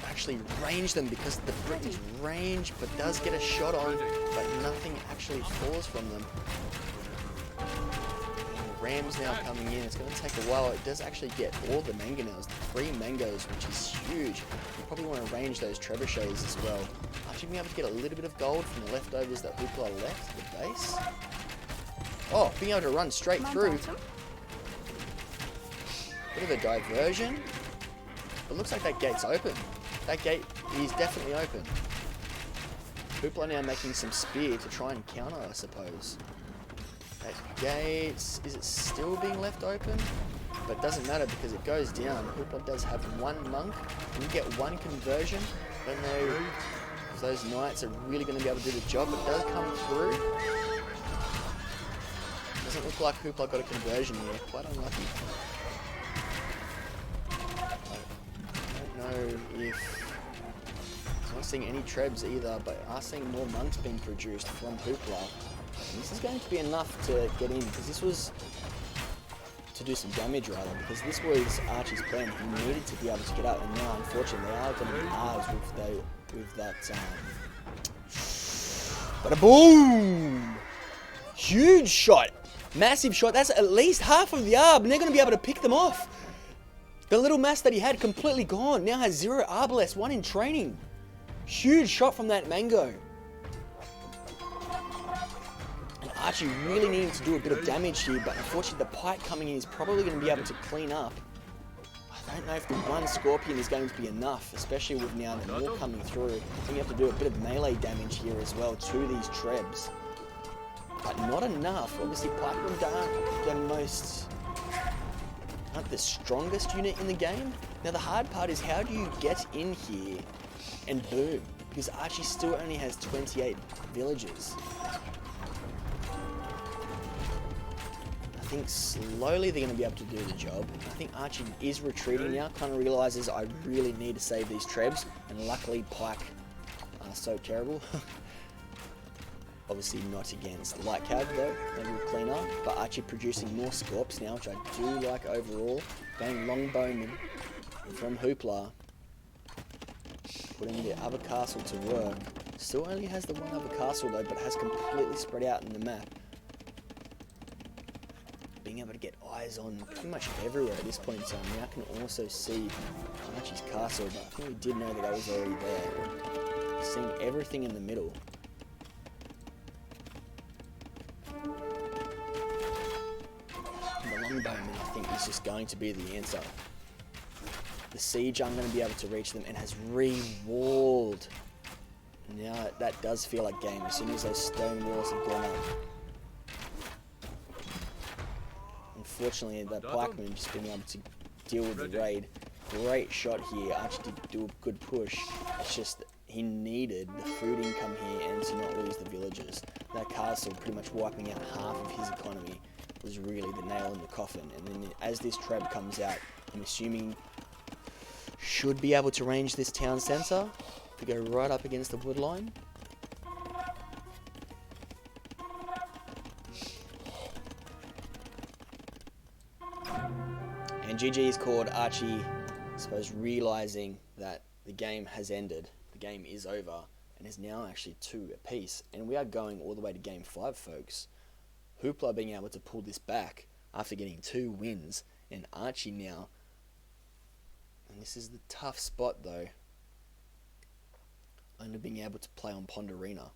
actually range them, because the British range, but does get a shot on, but nothing actually falls from them. Rams now coming in. It's going to take a while. It does actually get all the mangonels, the 3 mangoes, which is huge. You probably want to range those trebuchets as well. Actually being able to get a little bit of gold from the leftovers that Hooplah left, the base. Oh, being able to run straight through. Bit of a diversion. It looks like that gate's open. That gate is definitely open. Hooplah now making some spear to try and counter, I suppose. That gate, is it still being left open? But it doesn't matter because it goes down. Hooplah does have one monk. Can you get one conversion? I don't know if those knights are really going to be able to do the job, but it does come through. Doesn't look like Hooplah got a conversion here. Quite unlucky. I don't know if... I'm not seeing any trebs either, but are seeing more monks being produced from Hooplah. And this is going to be enough to get in, because this was... to do some damage rather, because this was Archie's plan. He needed to be able to get out, and now unfortunately they are going to be ours with that bada boom! Huge shot! Massive shot. That's at least half of the arb, and they're going to be able to pick them off. The little mass that he had completely gone. Now has 0 arbalest, 1 in training. Huge shot from that mango. And Archie really needing to do a bit of damage here, but unfortunately the pike coming in is probably going to be able to clean up. I don't know if the one scorpion is going to be enough, especially with now the more coming through. I think you have to do a bit of melee damage here as well to these trebs. But not enough. Obviously pikemen aren't the strongest unit in the game. Now the hard part is how do you get in here and boom? Because Archie still only has 28 villagers. I think slowly they're going to be able to do the job. I think Archie is retreating now, kind of realizes I really need to save these trebs, and luckily pike are so terrible. Obviously not against light cav though, they will clean up, but Archie producing more scorps now, which I do like overall. Going longbowman from Hooplah, putting the other castle to work. Still only has the one other castle though, but has completely spread out in the map. Being able to get eyes on pretty much everywhere at this point in time. Now I can also see Archie's castle, but I think we did know that was already there. Seeing everything in the middle. Longbowman, I think, is just going to be the answer. The siege aren't going to be able to reach them and has re-walled. Now that does feel like game as soon as those stone walls have gone up. Unfortunately, the pikeman just being able to deal with the raid. Great shot here. Archie did do a good push. It's just that he needed the food income here and to not lose the villagers. That castle pretty much wiping out half of his economy was really the nail in the coffin. And then as this treb comes out, I'm assuming should be able to range this town centre to go right up against the wood line. And GG is called. Archie, I suppose, realising that the game has ended, the game is over, and is now actually 2 apiece. And we are going all the way to game 5, folks. Hooplah being able to pull this back after getting 2 wins, and Archie now, and this is the tough spot though, only being able to play on Pond Arena.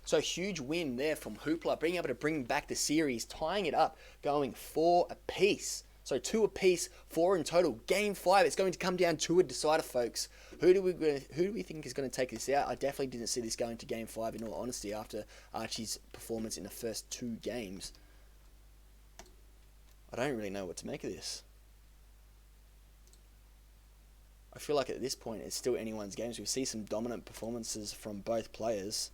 So huge win there from Hooplah, being able to bring back the series, tying it up, going 4 apiece. So 2 apiece, 4 in total. Game 5, it's going to come down to a decider, folks. Who do we think is going to take this out? I definitely didn't see this going to game 5, in all honesty, after Archie's performance in the first 2 games. I don't really know what to make of this. I feel like at this point it's still anyone's games. We see some dominant performances from both players.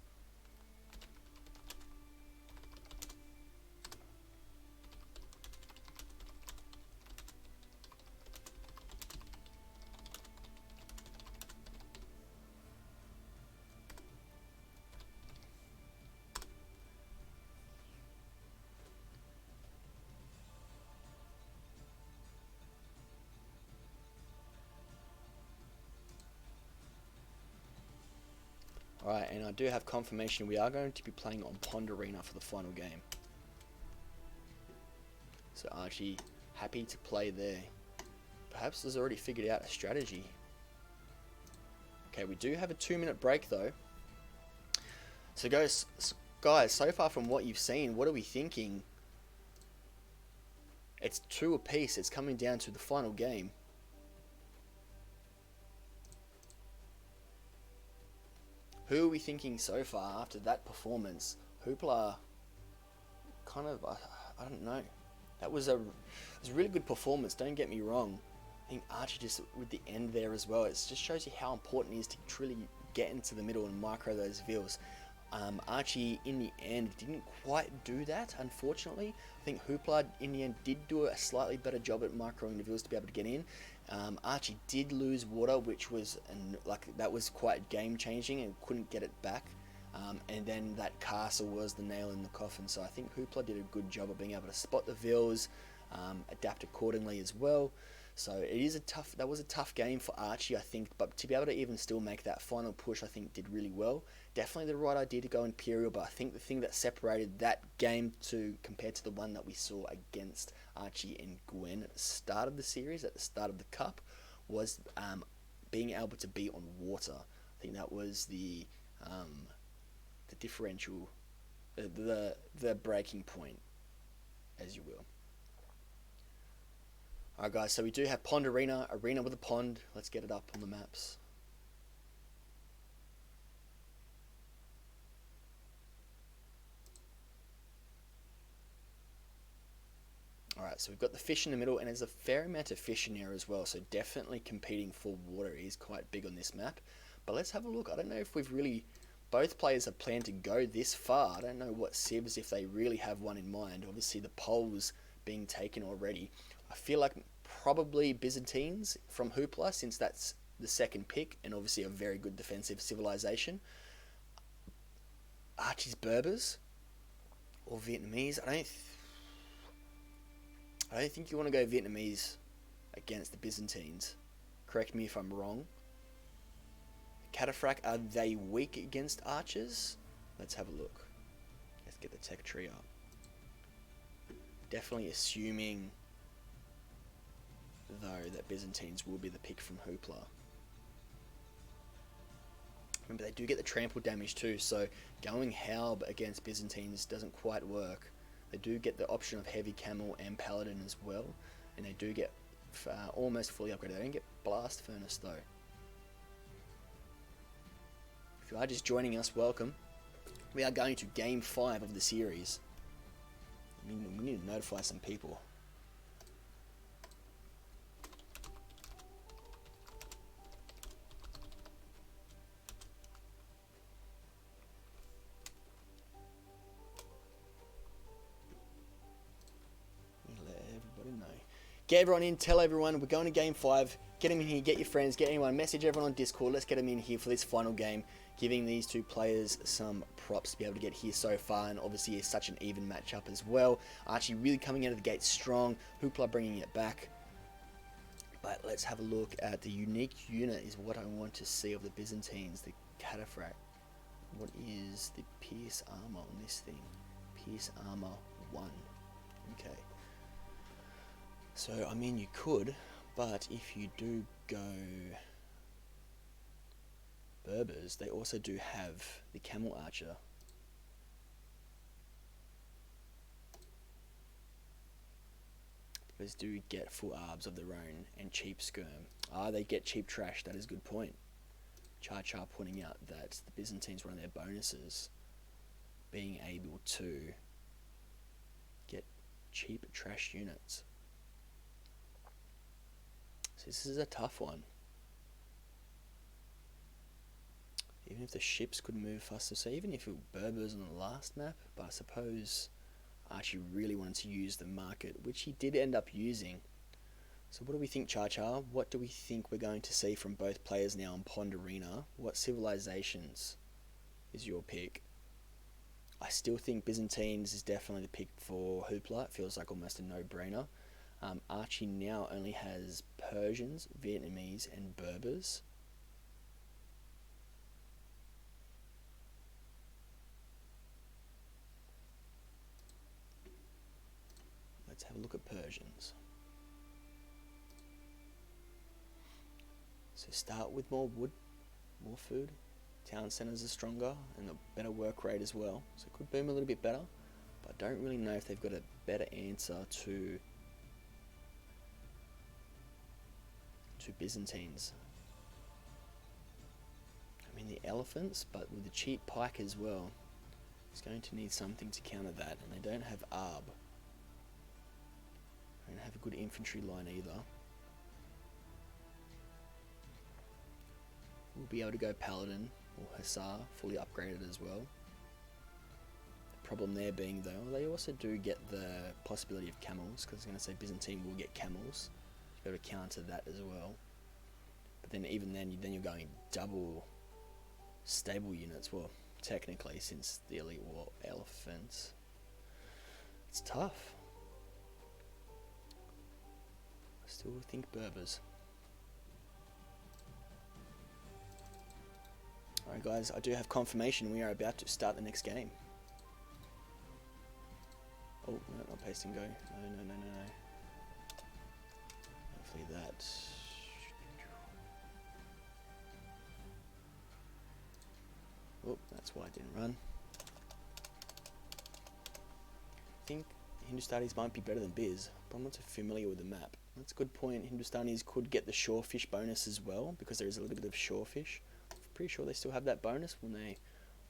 Alright, and I do have confirmation we are going to be playing on Pond Arena for the final game. So Archie, happy to play there. Perhaps has already figured out a strategy. Okay, we do have a 2-minute break though. So guys, so far from what you've seen, what are we thinking? It's 2 apiece, it's coming down to the final game. who are we thinking so far after that performance? Hooplah, kind of, I don't know. It was a really good performance, don't get me wrong. I think Archie just with the end there as well, it just shows you how important it is to truly get into the middle and micro those vills. Archie in the end didn't quite do that, unfortunately. I think Hooplah in the end did do a slightly better job at microing the vills to be able to get in. Archie did lose water, which was that was quite game changing and couldn't get it back. And then that castle was the nail in the coffin. So I think Hooplah did a good job of being able to spot the vills, adapt accordingly as well. So that was a tough game for Archie, I think, but to be able to even still make that final push, I think did really well. Definitely the right idea to go Imperial, but I think the thing that separated that game compared to the one that we saw against Archie and Gwen at the start of the series, at the start of the Cup, was being able to be on water. I think that was the differential, the breaking point, as you will. Alright guys, so we do have Pond Arena with a pond. Let's get it up on the maps. Alright, so we've got the fish in the middle, and there's a fair amount of fish in there as well, so definitely competing for water is quite big on this map. But let's have a look. I don't know if both players have planned to go this far. I don't know what civs, if they really have one in mind. Obviously the poles being taken already. I feel like probably Byzantines from Hooplah, since that's the second pick, and obviously a very good defensive civilization. Archie's Berbers or Vietnamese. I don't think you want to go Vietnamese against the Byzantines. Correct me if I'm wrong. Cataphracts, are they weak against archers? Let's have a look. Let's get the tech tree up. Definitely assuming, though, that Byzantines will be the pick from Hooplah. Remember, they do get the trample damage too, so going Haub against Byzantines doesn't quite work. They do get the option of heavy camel and paladin as well, and they do get almost fully upgraded. They don't get blast furnace though. If you are just joining us, welcome. We are going to game 5 of the series. We need to notify some people. Let everybody know. Get everyone in, tell everyone we're going to game 5. Get them in here, get your friends, get anyone, message everyone on Discord. Let's get them in here for this final game, giving these two players some props to be able to get here so far, and obviously it's such an even matchup as well. Archie really coming out of the gate strong, Hooplah bringing it back. But let's have a look at the unique unit is what I want to see of the Byzantines, the Cataphract. What is the Pierce Armor on this thing? Pierce Armor 1. Okay. So, I mean, you could, but if you do go Berbers, they also do have the Camel Archer. Berbers do get full arbs of their own and cheap skirm. They get cheap trash, that is a good point. Char pointing out that the Byzantines, one of their bonuses, being able to get cheap trash units. So this is a tough one. Even if the ships could move faster, so even if it were Berbers on the last map, but I suppose Archie really wanted to use the market, which he did end up using. So what do we think, Char? What do we think we're going to see from both players now on Pond Arena? What civilizations is your pick? I still think Byzantines is definitely the pick for Hooplah. It feels like almost a no-brainer. Archie now only has Persians, Vietnamese, and Berbers. Let's have a look at Persians. So start with more wood, more food. Town centers are stronger and a better work rate as well. So it could boom a little bit better, but I don't really know if they've got a better answer to Byzantines. I mean, the elephants, but with the cheap pike as well. It's going to need something to counter that, and they don't have arb. They don't have a good infantry line either. We'll be able to go paladin or hussar, fully upgraded as well. The problem there being though, they also do get the possibility of camels, because I was going to say Byzantine will get camels. To be able to counter that as well. But then even then you're going double stable units. Well, technically, since the elite war elephants, it's tough. I still think Berbers. Alright guys, I do have confirmation we are about to start the next game. Oh, no, not paste and go. No. Hopefully that. Oh, that's why it didn't run. I think Hindustanis might be better than Biz, but I'm not so familiar with the map. That's a good point. Hindustanis could get the shorefish bonus as well, because there is a little bit of shorefish. I'm pretty sure they still have that bonus when they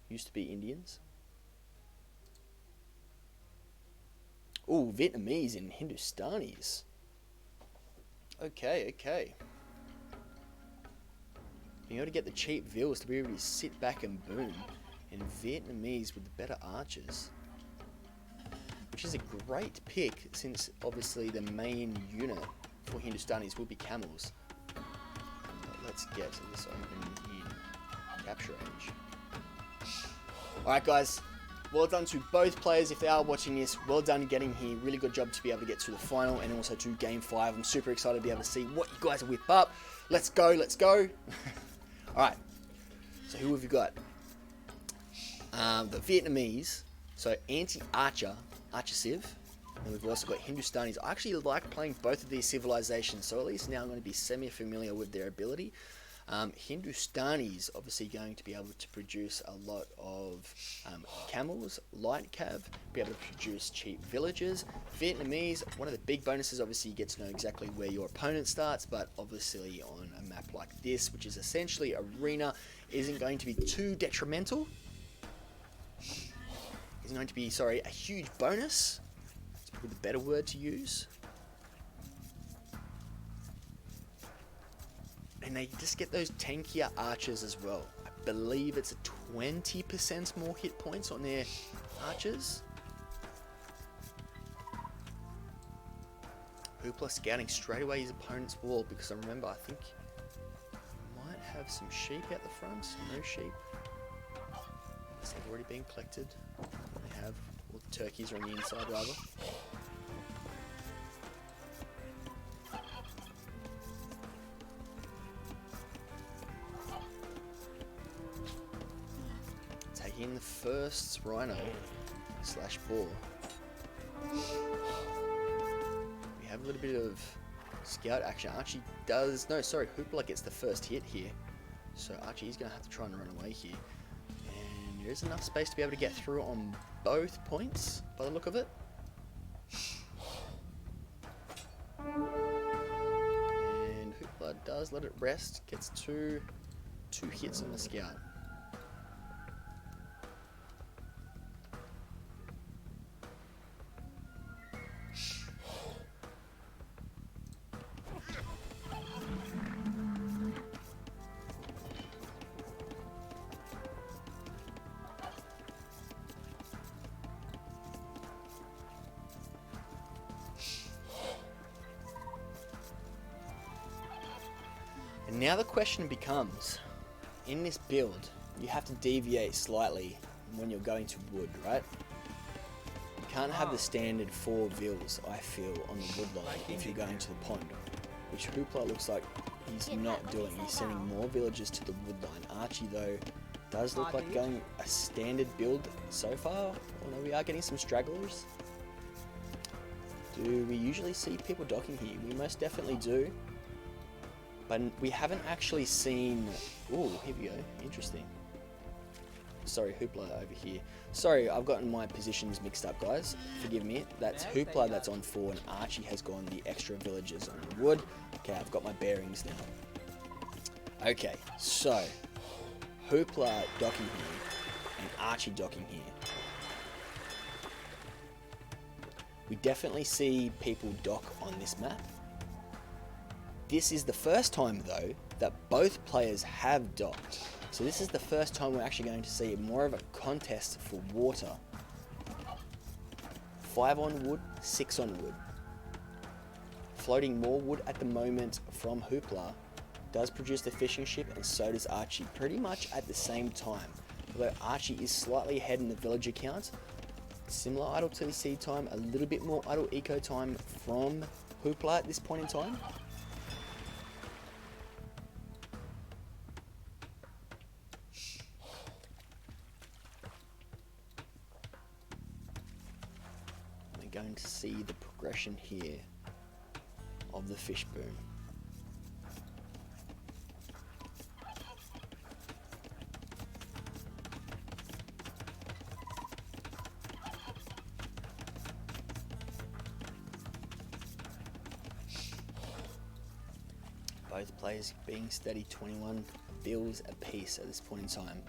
used to be Indians. Oh, Vietnamese and Hindustanis. Okay. Being able to get the cheap vills to be able to sit back and boom. And Vietnamese with the better archers. Which is a great pick, since obviously the main unit for Hindustanis will be camels. But let's get this open in capture range. Alright guys, well done to both players. If they are watching this, well done getting here. Really good job to be able to get to the final and also to game 5. I'm super excited to be able to see what you guys whip up. Let's go. Alright, so who have you got? The Vietnamese, so anti-archer, Archer Civ, and we've also got Hindustanis. I actually like playing both of these civilizations, so at least now I'm going to be semi-familiar with their ability. Hindustanis obviously going to be able to produce a lot of camels, light cav, be able to produce cheap villages. Vietnamese, one of the big bonuses, obviously you get to know exactly where your opponent starts, but obviously on a map like this, which is essentially arena, isn't going to be too detrimental. Isn't going to be, a huge bonus. It's probably the better word to use. And they just get those tankier archers as well. I believe it's a 20% more hit points on their archers. Hooplah scouting straight away his opponent's wall, because I remember, I think he might have some sheep out the front. No sheep. Unless they've already been collected. They have. All the turkeys are on the inside rather. In the first rhino / boar. We have a little bit of scout action. Archie does, Hooplah gets the first hit here. So Archie is going to have to try and run away here. And there is enough space to be able to get through on both points, by the look of it. And Hooplah does let it rest, gets two hits on the scout. And now the question becomes, in this build, you have to deviate slightly when you're going to wood, right? You can't have the standard 4 vills, I feel, on the wood line if you're going to the pond, which Hooplah looks like he's not doing. He's sending more villagers to the wood line. Archie, though, does look like going a standard build so far, although we are getting some stragglers. Do we usually see people docking here? We most definitely do. But we haven't actually seen... Ooh, here we go. Interesting. Sorry, Hooplah over here. Sorry, I've gotten my positions mixed up, guys. Forgive me. That's Hooplah that's on 4, and Archie has gone the extra villagers on the wood. Okay, I've got my bearings now. Okay, so... Hooplah docking here and Archie docking here. We definitely see people dock on this map. This is the first time though that both players have docked. So this is the first time we're actually going to see more of a contest for water. 5 on wood, 6 on wood. Floating more wood at the moment from Hooplah does produce the fishing ship, and so does Archie, pretty much at the same time. Although Archie is slightly ahead in the villager count. Similar idle TC time, a little bit more idle eco time from Hooplah at this point in time. We're going to see the progression here of the fish boom. Both players being steady, 21 bills apiece at this point in time.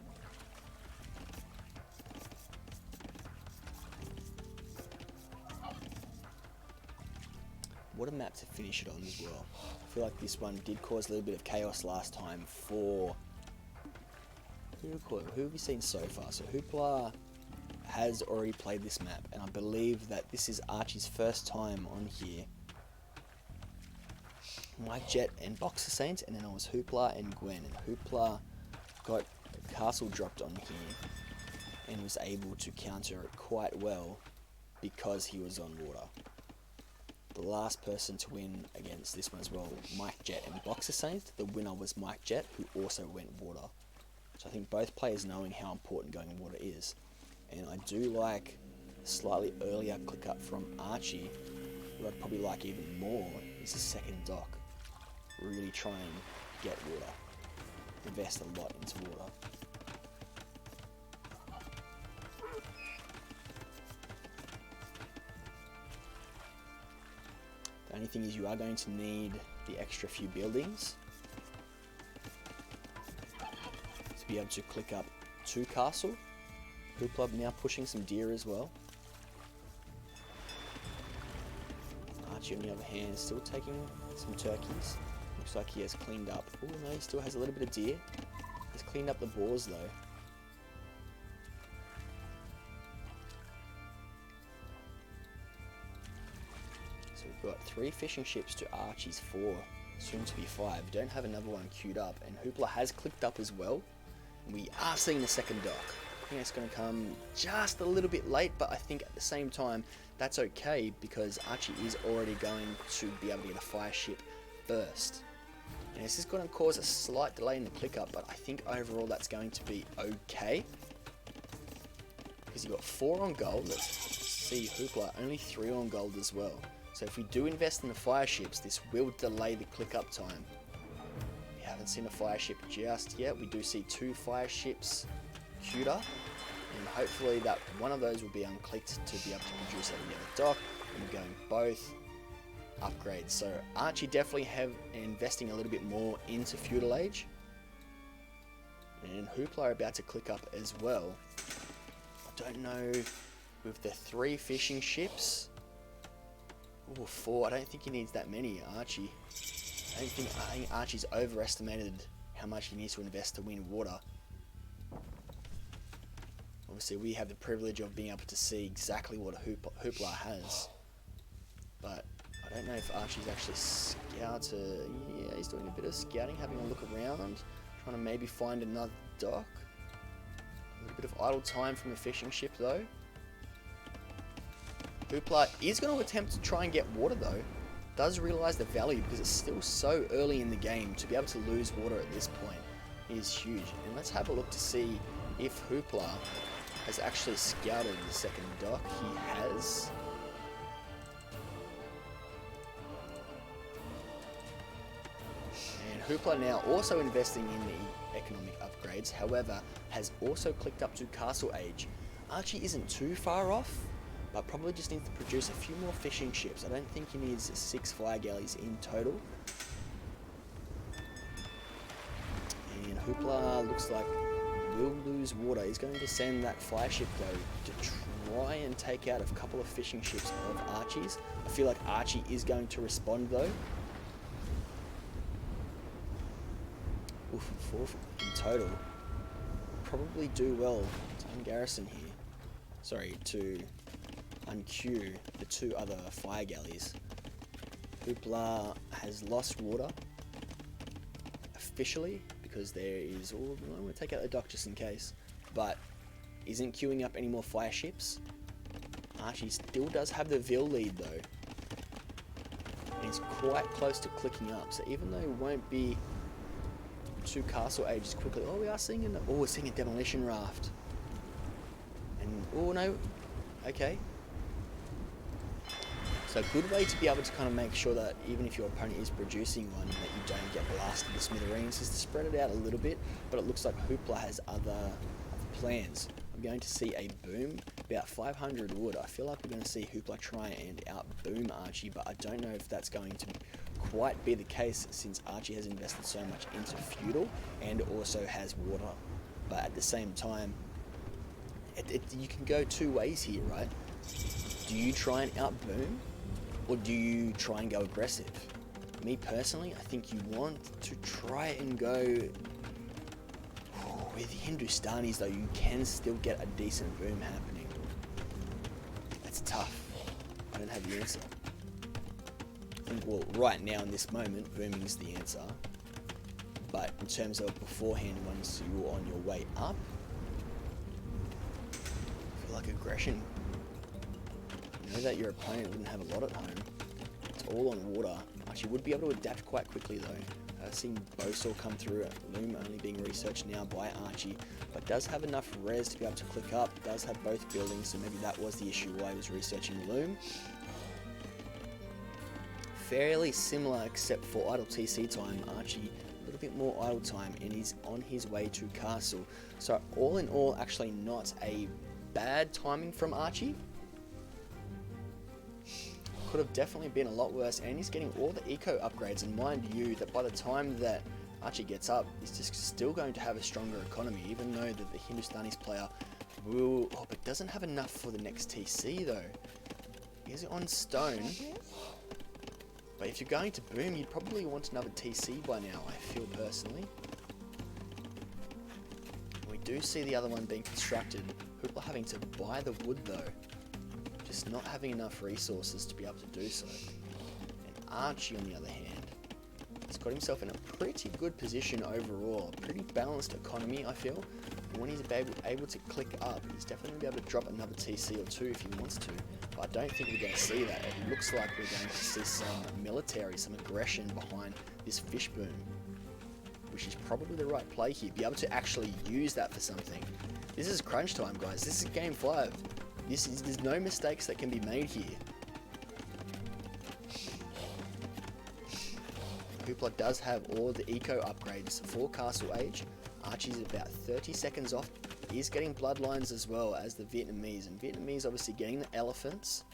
What a map to finish it on as well. I feel like this one did cause a little bit of chaos last time for... Who have we seen so far? So Hooplah has already played this map, and I believe that this is Archie's first time on here. Mike Jet and Boxer Saints, and then it was Hooplah and Gwen, and Hooplah got the castle dropped on here and was able to counter it quite well because he was on water. The last person to win against this one as well, Mike Jet and Boxer Saints. The winner was Mike Jet, who also went water. So I think both players knowing how important going water is. And I do like slightly earlier click up from Archie. What I'd probably like even more is the second dock. Really try and get water. Invest a lot into water. The only thing is you are going to need the extra few buildings to be able to click up to castle. Hooplah now pushing some deer as well. Archie on the other hand still taking some turkeys. Looks like he has cleaned up. Oh no, he still has a little bit of deer. He's cleaned up the boars though. So we've got 3 fishing ships to Archie's 4, soon to be 5. We don't have another one queued up, and Hooplah has clicked up as well. And we are seeing the second dock. I think it's going to come just a little bit late, but I think at the same time that's okay because Archie is already going to be able to get a fire ship first. And this is going to cause a slight delay in the click up, but I think overall that's going to be okay. Because you've got 4 on gold. Let's see Hooplah, only 3 on gold as well. So if we do invest in the fire ships, this will delay the click up time. We haven't seen a fire ship just yet. We do see 2 fire ships queued up, and hopefully that one of those will be unclicked to be able to produce at the other dock, and we're going both upgrades. So Archie definitely have investing a little bit more into feudal age, and Hooplah are about to click up as well. I don't know with the 3 fishing ships. Or 4. I don't think he needs that many. Archie. I think Archie's overestimated how much he needs to invest to win water. Obviously, we have the privilege of being able to see exactly what Hooplah has. But I don't know if Archie's actually scouted. Yeah, he's doing a bit of scouting, having a look around, trying to maybe find another dock. A little bit of idle time from the fishing ship, though. Hooplah is going to attempt to try and get water, though. Does realise the value because it's still so early in the game. To be able to lose water at this point is huge. And let's have a look to see if Hooplah has actually scouted the second dock. He has. And Hooplah now also investing in the economic upgrades. However, has also clicked up to castle age. Archie isn't too far off, but probably just needs to produce a few more fishing ships. I don't think he needs 6 fire galleys in total. And Hooplah looks like will lose water. He's going to send that fire ship though to try and take out a couple of fishing ships of Archie's. I feel like Archie is going to respond though. Oof, 4 in total. Probably do well to ungarrison here. Sorry, to unqueue the 2 other fire galleys. Hooplah has lost water officially because there is. Oh, I'm going to take out the dock just in case, but isn't queuing up any more fire ships. Archie still does have the Vil lead though, and he's quite close to clicking up. So even though it won't be 2 castle ages quickly, oh, we are seeing we're seeing a demolition raft, and oh no, okay. So a good way to be able to kind of make sure that even if your opponent is producing one, that you don't get blasted to smithereens, is to spread it out a little bit. But it looks like Hooplah has other plans. I'm going to see a boom, about 500 wood. I feel like we're going to see Hooplah try and out boom Archie, but I don't know if that's going to quite be the case since Archie has invested so much into feudal and also has water. But at the same time, you can go 2 ways here, right? Do you try and out boom? Or do you try and go aggressive? Me personally, I think you want to try and go with Hindustanis though. You can still get a decent boom happening. That's tough. I don't have the answer. I think, well, right now in this moment, booming is the answer. But in terms of beforehand, once you're on your way up, I feel like aggression. Know that your opponent wouldn't have a lot at home. It's all on water. Archie would be able to adapt quite quickly though. Seeing Bosaw come through, Loom only being researched now by Archie, but does have enough res to be able to click up. Does have both buildings, so maybe that was the issue why he was researching Loom. Fairly similar except for idle TC time. Archie a little bit more idle time and he's on his way to castle. So all in all, actually not a bad timing from Archie. Could have definitely been a lot worse, and he's getting all the eco upgrades, and mind you that by the time that Archie gets up, he's just still going to have a stronger economy, even though that the Hindustanis player will, but doesn't have enough for the next TC though. Is it on stone? But if you're going to boom, you'd probably want another TC by now, I feel personally. We do see the other one being constructed. Hooplah having to buy the wood though. Just not having enough resources to be able to do so. And Archie, on the other hand, has got himself in a pretty good position overall. A pretty balanced economy, I feel. And when he's able to click up, he's definitely going to be able to drop another TC or 2 if he wants to. But I don't think we're going to see that. It looks like we're going to see some military, some aggression behind this fish boom, which is probably the right play here. Be able to actually use that for something. This is crunch time, guys. This is game 5. There's no mistakes that can be made here. Hooplah does have all the eco upgrades for Castle Age. Archie's about 30 seconds off. He's getting bloodlines as well as the Vietnamese. And Vietnamese obviously getting the elephants,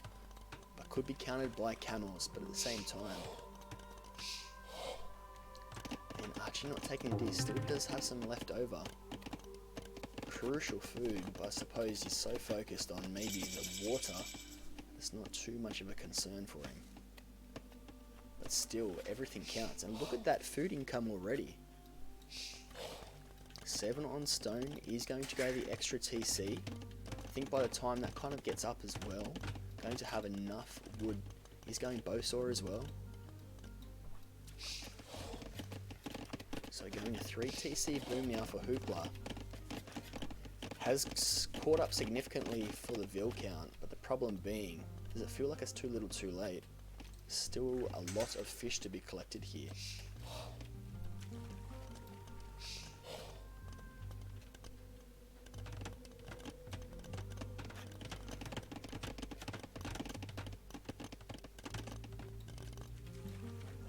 but could be countered by camels, but at the same time. And Archie not taking this, still does have some left over. Crucial food, but I suppose he's so focused on maybe the water, it's not too much of a concern for him. But still, everything counts. And look at that food income already. 7 on stone is going to go the extra TC. I think by the time that kind of gets up as well, going to have enough wood. He's going Bosaw as well. So going a 3 TC boom now for Hooplah. Has caught up significantly for the Vil count, but the problem being, does it feel like it's too little too late? Still a lot of fish to be collected here.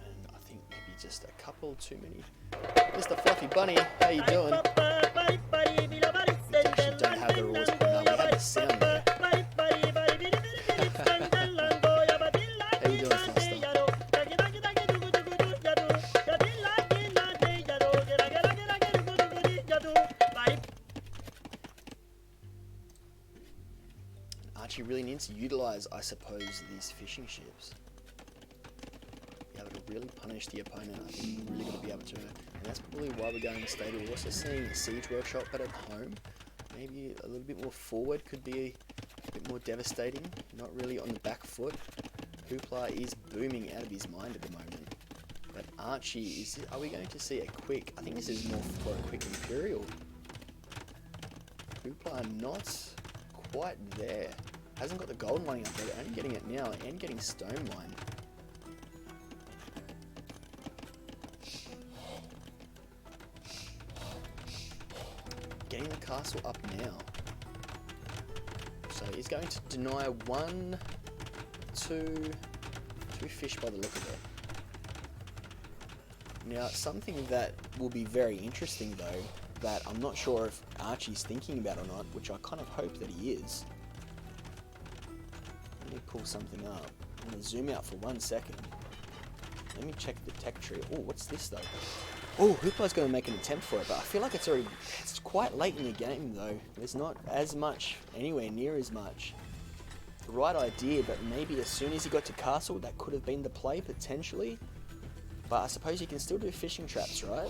And I think maybe just a couple too many. Mr. Fluffy Bunny, how you doing? Don't have the rules, but no, we have the sound there. How you doing, Foster? Archie really needs to utilize, I suppose, these fishing ships. Be able to really punish the opponent. I think you're really going to be able to, and that's probably why we're going to stay. We're also seeing a siege workshop, but at home, maybe a little bit more forward could be a bit more devastating. Not really on the back foot. Hooplah is booming out of his mind at the moment. But Archie, are we going to see a quick, I think this is more for a quick Imperial. Hooplah not quite there. Hasn't got the gold mining up there, only getting it now and getting stone mine. Getting the castle up now. So he's going to deny two fish by the look of it. Now, something that will be very interesting though, that I'm not sure if Archie's thinking about or not, which I kind of hope that he is. Let me pull something up. I'm going to zoom out for 1 second. Let me check the tech tree. Oh, what's this though? Oh, Hooplah's going to make an attempt for it, but I feel like it's quite late in the game though. There's not as much, anywhere near as much. The right idea, but maybe as soon as he got to castle, that could have been the play potentially. But I suppose you can still do fishing traps, right?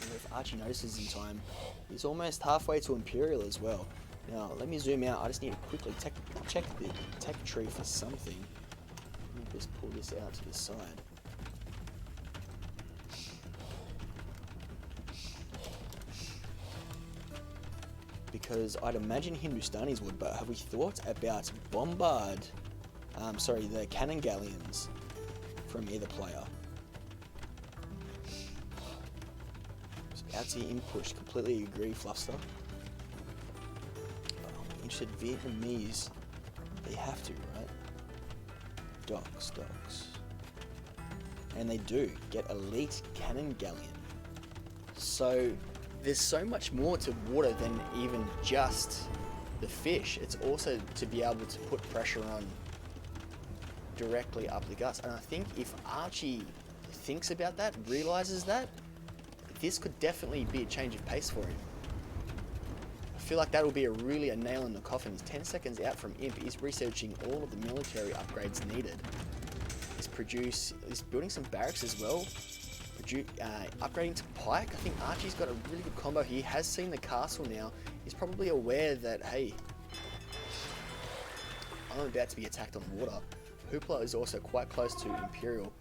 And if Archie notices in time, he's almost halfway to Imperial as well. Now, let me zoom out. I just need to quickly check the tech tree for something. Let me just pull this out to the side. Because I'd imagine Hindustanis would, but have we thought about the cannon galleons from either player? So out to in push, completely agree, Fluffster. I'm interested, Vietnamese, they have to, right? Docks. And they do get elite cannon galleon. So there's so much more to water than even just the fish. It's also to be able to put pressure on directly up the guts. And I think if Archie thinks about that, realizes that, this could definitely be a change of pace for him. I feel like that will be really a nail in the coffin. He's 10 seconds out from Imp. He's researching all of the military upgrades needed. He's building some barracks as well. Upgrading to Pike. I think Archie's got a really good combo. He has seen the castle now. He's probably aware that, hey, I'm about to be attacked on water. Hooplah is also quite close to Imperial.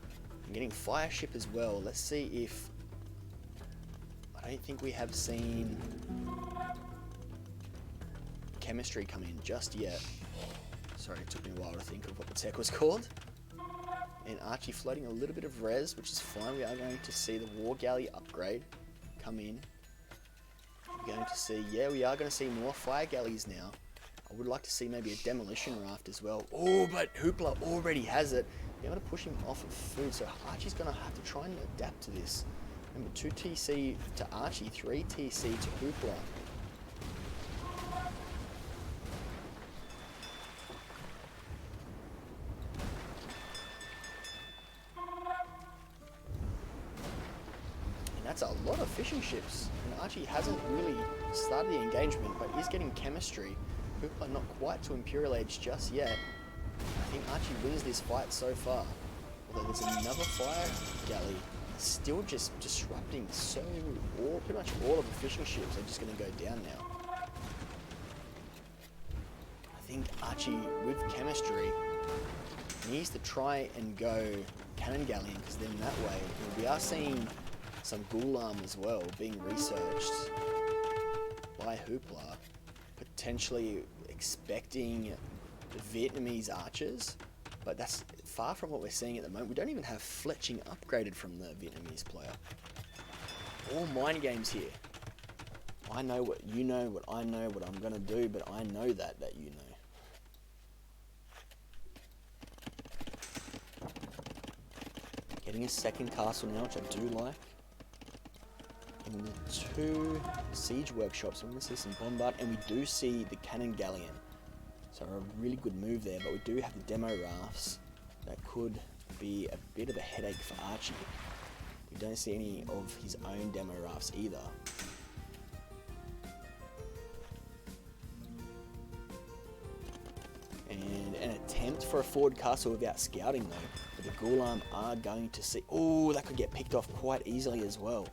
I'm getting fire ship as well. Let's see if... I don't think we have seen chemistry come in just yet. Sorry, it took me a while to think of what the tech was called. And Archie floating a little bit of res, which is fine. We are going to see the War Galley upgrade come in. We're going to see, we are going to see more fire galleys now. I would like to see maybe a demolition raft as well. Oh, but Hooplah already has it. We're going to push him off of food, so Archie's going to have to try and adapt to this. Remember, 2 TC to Archie, 3 TC to Hooplah. That's a lot of fishing ships, and Archie hasn't really started the engagement, but is getting chemistry. Hooplah not quite to Imperial Age just yet. I think Archie wins this fight so far. Although there's another fire galley still just disrupting pretty much all of the fishing ships are just going to go down now. I think Archie, with chemistry, needs to try and go cannon galleon, because then that way, we are seeing some Gulam as well being researched by Hooplah, potentially expecting the Vietnamese archers, but that's far from what we're seeing at the moment. We don't even have fletching upgraded from the Vietnamese player. All mind games here. I know what you know, what I know, what I'm gonna do, but I know that you know. Getting a second castle now, which I do like. And the 2 siege workshops, we're going to see some bombard, and we do see the cannon galleon. So a really good move there, but we do have the demo rafts. That could be a bit of a headache for Archie. We don't see any of his own demo rafts either. for a forward castle without scouting though. But the Ghulam are going to see... Oh, that could get picked off quite easily as well.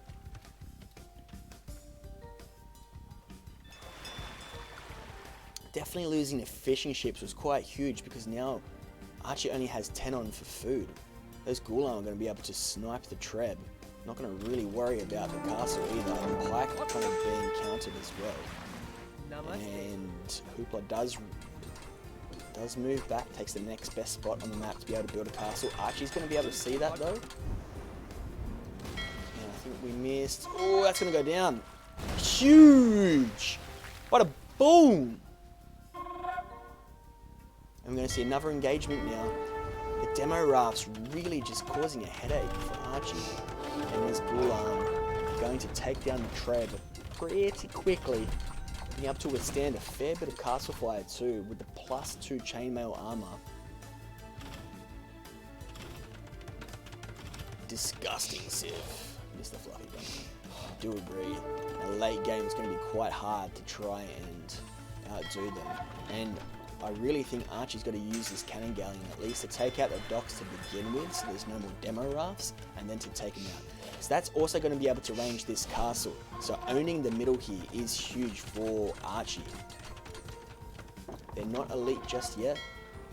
Definitely losing the fishing ships was quite huge because now Archie only has 10 on for food. Those Ghulam are going to be able to snipe the Treb. Not going to really worry about the castle either. And Pike kind of being countered as well. And Hooplah does move back, takes the next best spot on the map to be able to build a castle. Archie's going to be able to see that though. And I think we missed. Oh, that's going to go down. Huge! What a boom! And we're going to see another engagement now. The demo raft's really just causing a headache for Archie. And this Ghulam going to take down the Treb pretty quickly, being able to withstand a fair bit of castle fire too, with the +2 chainmail armor. Disgusting Civ, Mr. Fluffy Bunny. I do agree. A late game is going to be quite hard to try and outdo them. And I really think Archie's got to use this cannon galleon at least to take out the docks to begin with, so there's no more demo rafts, and then to take them out. So that's also going to be able to range this castle. So owning the middle here is huge for Archie. They're not elite just yet,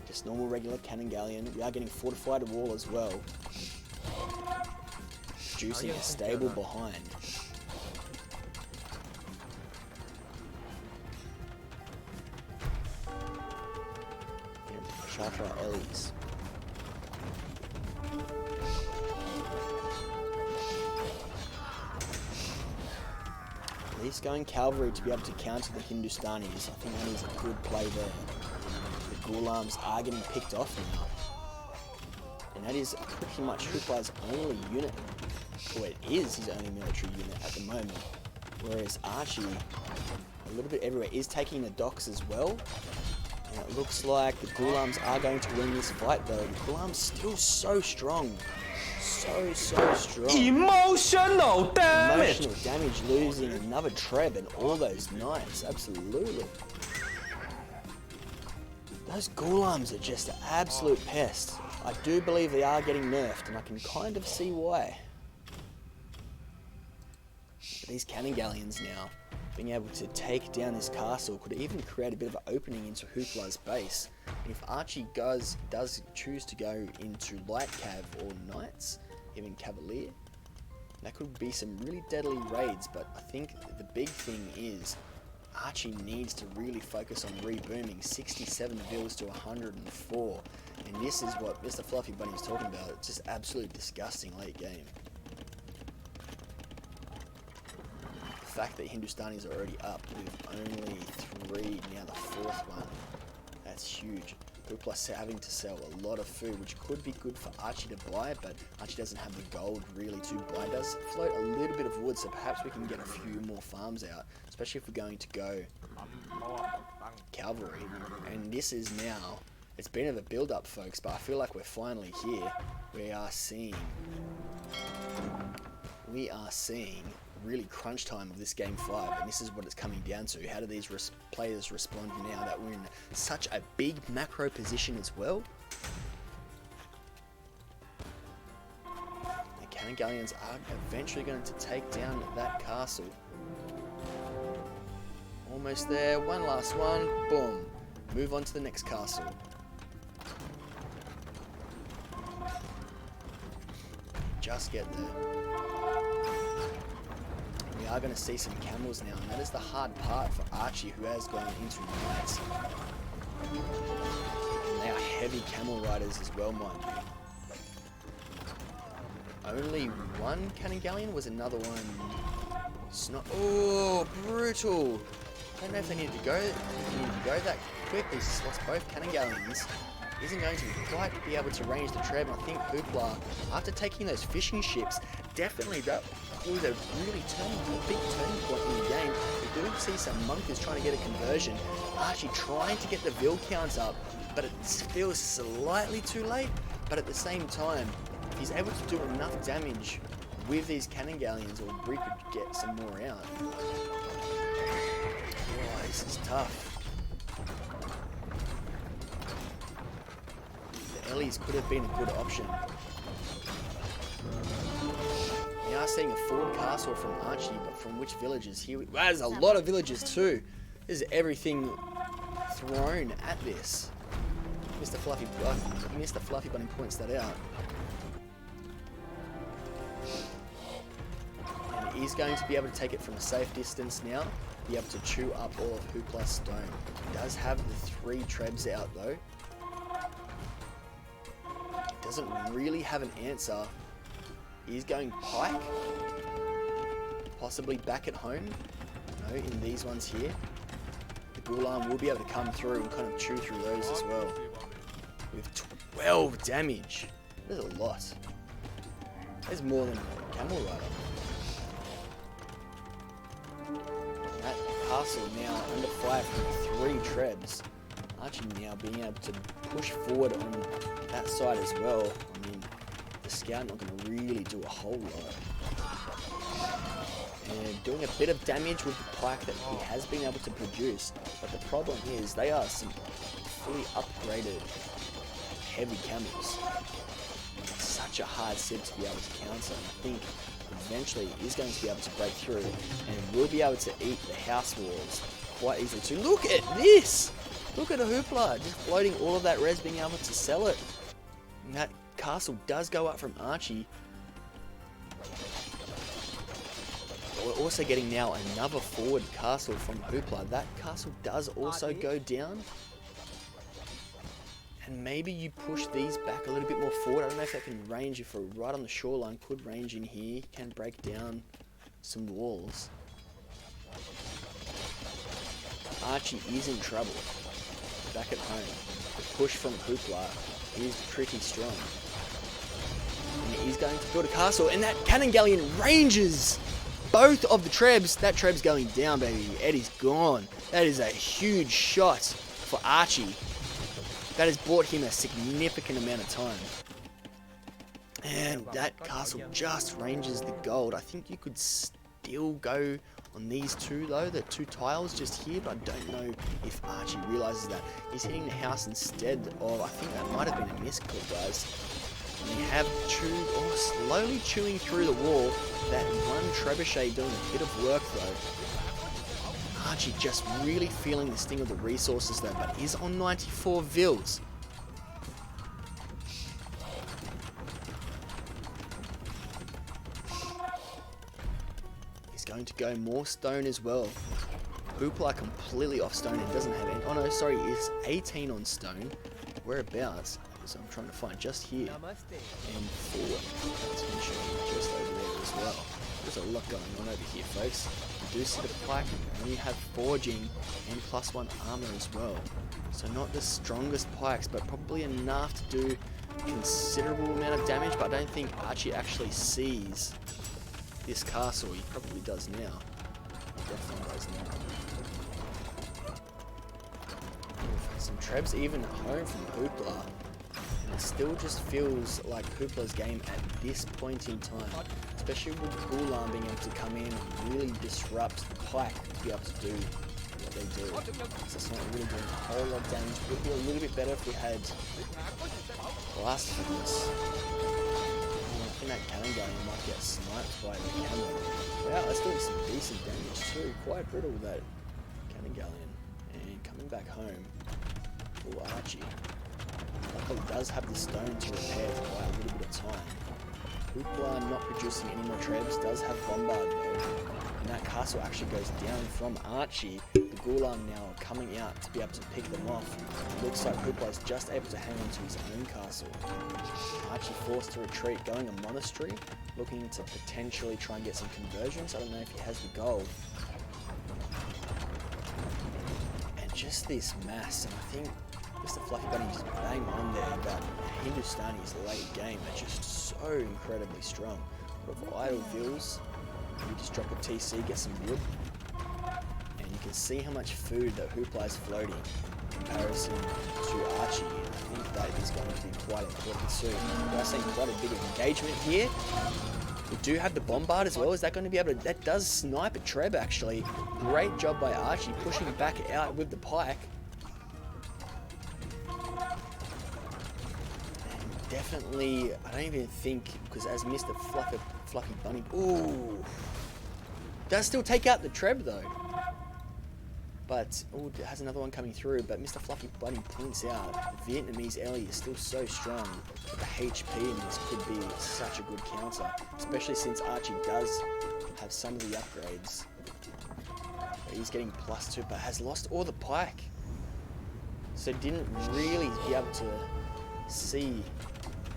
just normal regular cannon galleon. We are getting fortified wall as well, producing a stable behind. Charter Ellies. At least going cavalry to be able to counter the Hindustanis. I think that is a good play there. The Ghulams are getting picked off now. And that is pretty much Hooplah's only unit. Or it is his only military unit at the moment. Whereas Archie, a little bit everywhere, is taking the docks as well. Now it looks like the Ghulams are going to win this fight though. The Ghulams still so strong. So strong. Emotional damage! Emotional damage, losing another Treb and all those knights. Absolutely. Those Ghulams are just an absolute pest. I do believe they are getting nerfed and I can kind of see why. These cannon galleons now, being able to take down this castle could even create a bit of an opening into Hooplah's base. And if Archie does choose to go into light cav or knights, even cavalier, that could be some really deadly raids. But I think the big thing is Archie needs to really focus on rebooming 67 vills to 104. And this is what Mr. Fluffy Bunny was talking about. It's just absolutely disgusting late game. The fact that Hindustanis are already up with only 3, now the 4th one, that's huge. Hooplah having to sell a lot of food, which could be good for Archie to buy, but Archie doesn't have the gold really to buy. It does float a little bit of wood, so perhaps we can get a few more farms out, especially if we're going to go cavalry. And this is now, it's been a build-up, folks, but I feel like we're finally here. We are seeing really crunch time of this game 5, and this is what it's coming down to. How do these players respond now that we're in such a big macro position as well? The cannon galleons are eventually going to take down that castle. Almost there, one last one, boom. Move on to the next castle. Just get there. We are going to see some camels now, and that is the hard part for Archie, who has gone into knights. And they are heavy camel riders as well, mind you. Only one cannon galleon, was another one. Oh, brutal! I don't know if they needed to go that quick. He slots both cannon galleons. Isn't going to quite be able to range the Treb. I think Hooplah, after taking those fishing ships, definitely that was a really big turning point in the game. We do see some monkers trying to get a conversion. Archie trying to get the Vil counts up, but it feels slightly too late. But at the same time, if he's able to do enough damage with these cannon galleons, or Bree could get some more out. Oh, this is tough. Ellie's could have been a good option. We are seeing a forward castle from Archie, but from which villages? Here, there's a lot of villages too. There's everything thrown at this. Mr. Fluffy Bunny points that out. And he's going to be able to take it from a safe distance now, be able to chew up all of Hooplah's stone. He does have the 3 trebs out though. Doesn't really have an answer. He's going pike. Possibly back at home. No, in these ones here. The Ghoul will be able to come through and kind of chew through those as well. With 12 damage. There's a lot. There's more than a Camel Rider. That castle now under fire from 3 trebs. Archie now being able to push forward on that side as well. I mean, the scout not going to really do a whole lot. And doing a bit of damage with the pike that he has been able to produce. But the problem is they are some fully upgraded heavy camels. It's such a hard set to be able to counter. And I think eventually he is going to be able to break through and will be able to eat the house walls quite easily too. Look at this! Look at a Hooplah, just floating all of that res, being able to sell it. And that castle does go up from Archie. But we're also getting now another forward castle from Hooplah. That castle does also go down. And maybe you push these back a little bit more forward. I don't know if that can range, if we're right on the shoreline, could range in here, can break down some walls. Archie is in trouble. Back at home. The push from Hooplah is pretty strong. And he's going to build a castle, and that cannon galleon ranges both of the trebs. That treb's going down, baby. Eddie's gone. That is a huge shot for Archie. That has bought him a significant amount of time. And that castle just ranges the gold. I think you could still go on these 2 though, the 2 tiles just here, but I don't know if Archie realizes that. He's hitting the house instead of, I think that might have been a misclick, guys. And they have slowly chewing through the wall. That one trebuchet doing a bit of work though. Archie just really feeling the sting of the resources though, but is on 94 vils. Going to go more stone as well. Hooplah completely off stone and doesn't have any. Oh no, sorry, it's 18 on stone. Whereabouts? So I'm trying to find just here. And forward. Potentially just over there as well. There's a lot going on over here, folks. You do see the pike, and you have forging and +1 armor as well. So not the strongest pikes, but probably enough to do a considerable amount of damage, but I don't think Archie actually sees this castle. He probably does now. He definitely does now. Some trebs even at home from Hooplah. And it still just feels like Hooplah's game at this point in time. Especially with the Ghoul being able to come in and really disrupt the pike to be able to do what they do. So it's not really doing a whole lot of damage. It would be a little bit better if we had blast from this. I think that cannon galleon might get sniped by the camel. Wow, that's doing some decent damage too. Quite brittle, that cannon galleon. And coming back home for Archie. Luckily does have the stone to repair to buy a little bit of time. Hooplah not producing any more trebs, does have bombard though. And that castle actually goes down from Archie. The Ghoul now coming out to be able to pick them off. It looks like Hooplah is just able to hang on to his own castle. Archie forced to retreat, going a monastery, looking to potentially try and get some conversions. I don't know if he has the gold. And just this mass, and I think Mr. Fluffy Bunny just bang on there, but Hindustani's late game are just so incredibly strong. But for idle vils, you just drop a TC, get some wood, and you can see how much food that Hooplah is floating in comparison to Archie. I think that is going to be quite important too. We are seeing quite a bit of engagement here. We do have the bombard as well. Is that going to be able to... That does snipe a treb actually. Great job by Archie pushing back out with the pike. definitely, I don't even think, because as Mr. Fluffy Bunny, ooh, does still take out the Treb though. But, oh, it has another one coming through, but Mr. Fluffy Bunny points out the Vietnamese Ellie is still so strong that the HP in this could be such a good counter, especially since Archie does have some of the upgrades. But he's getting +2, but has lost all the pike. So didn't really be able to see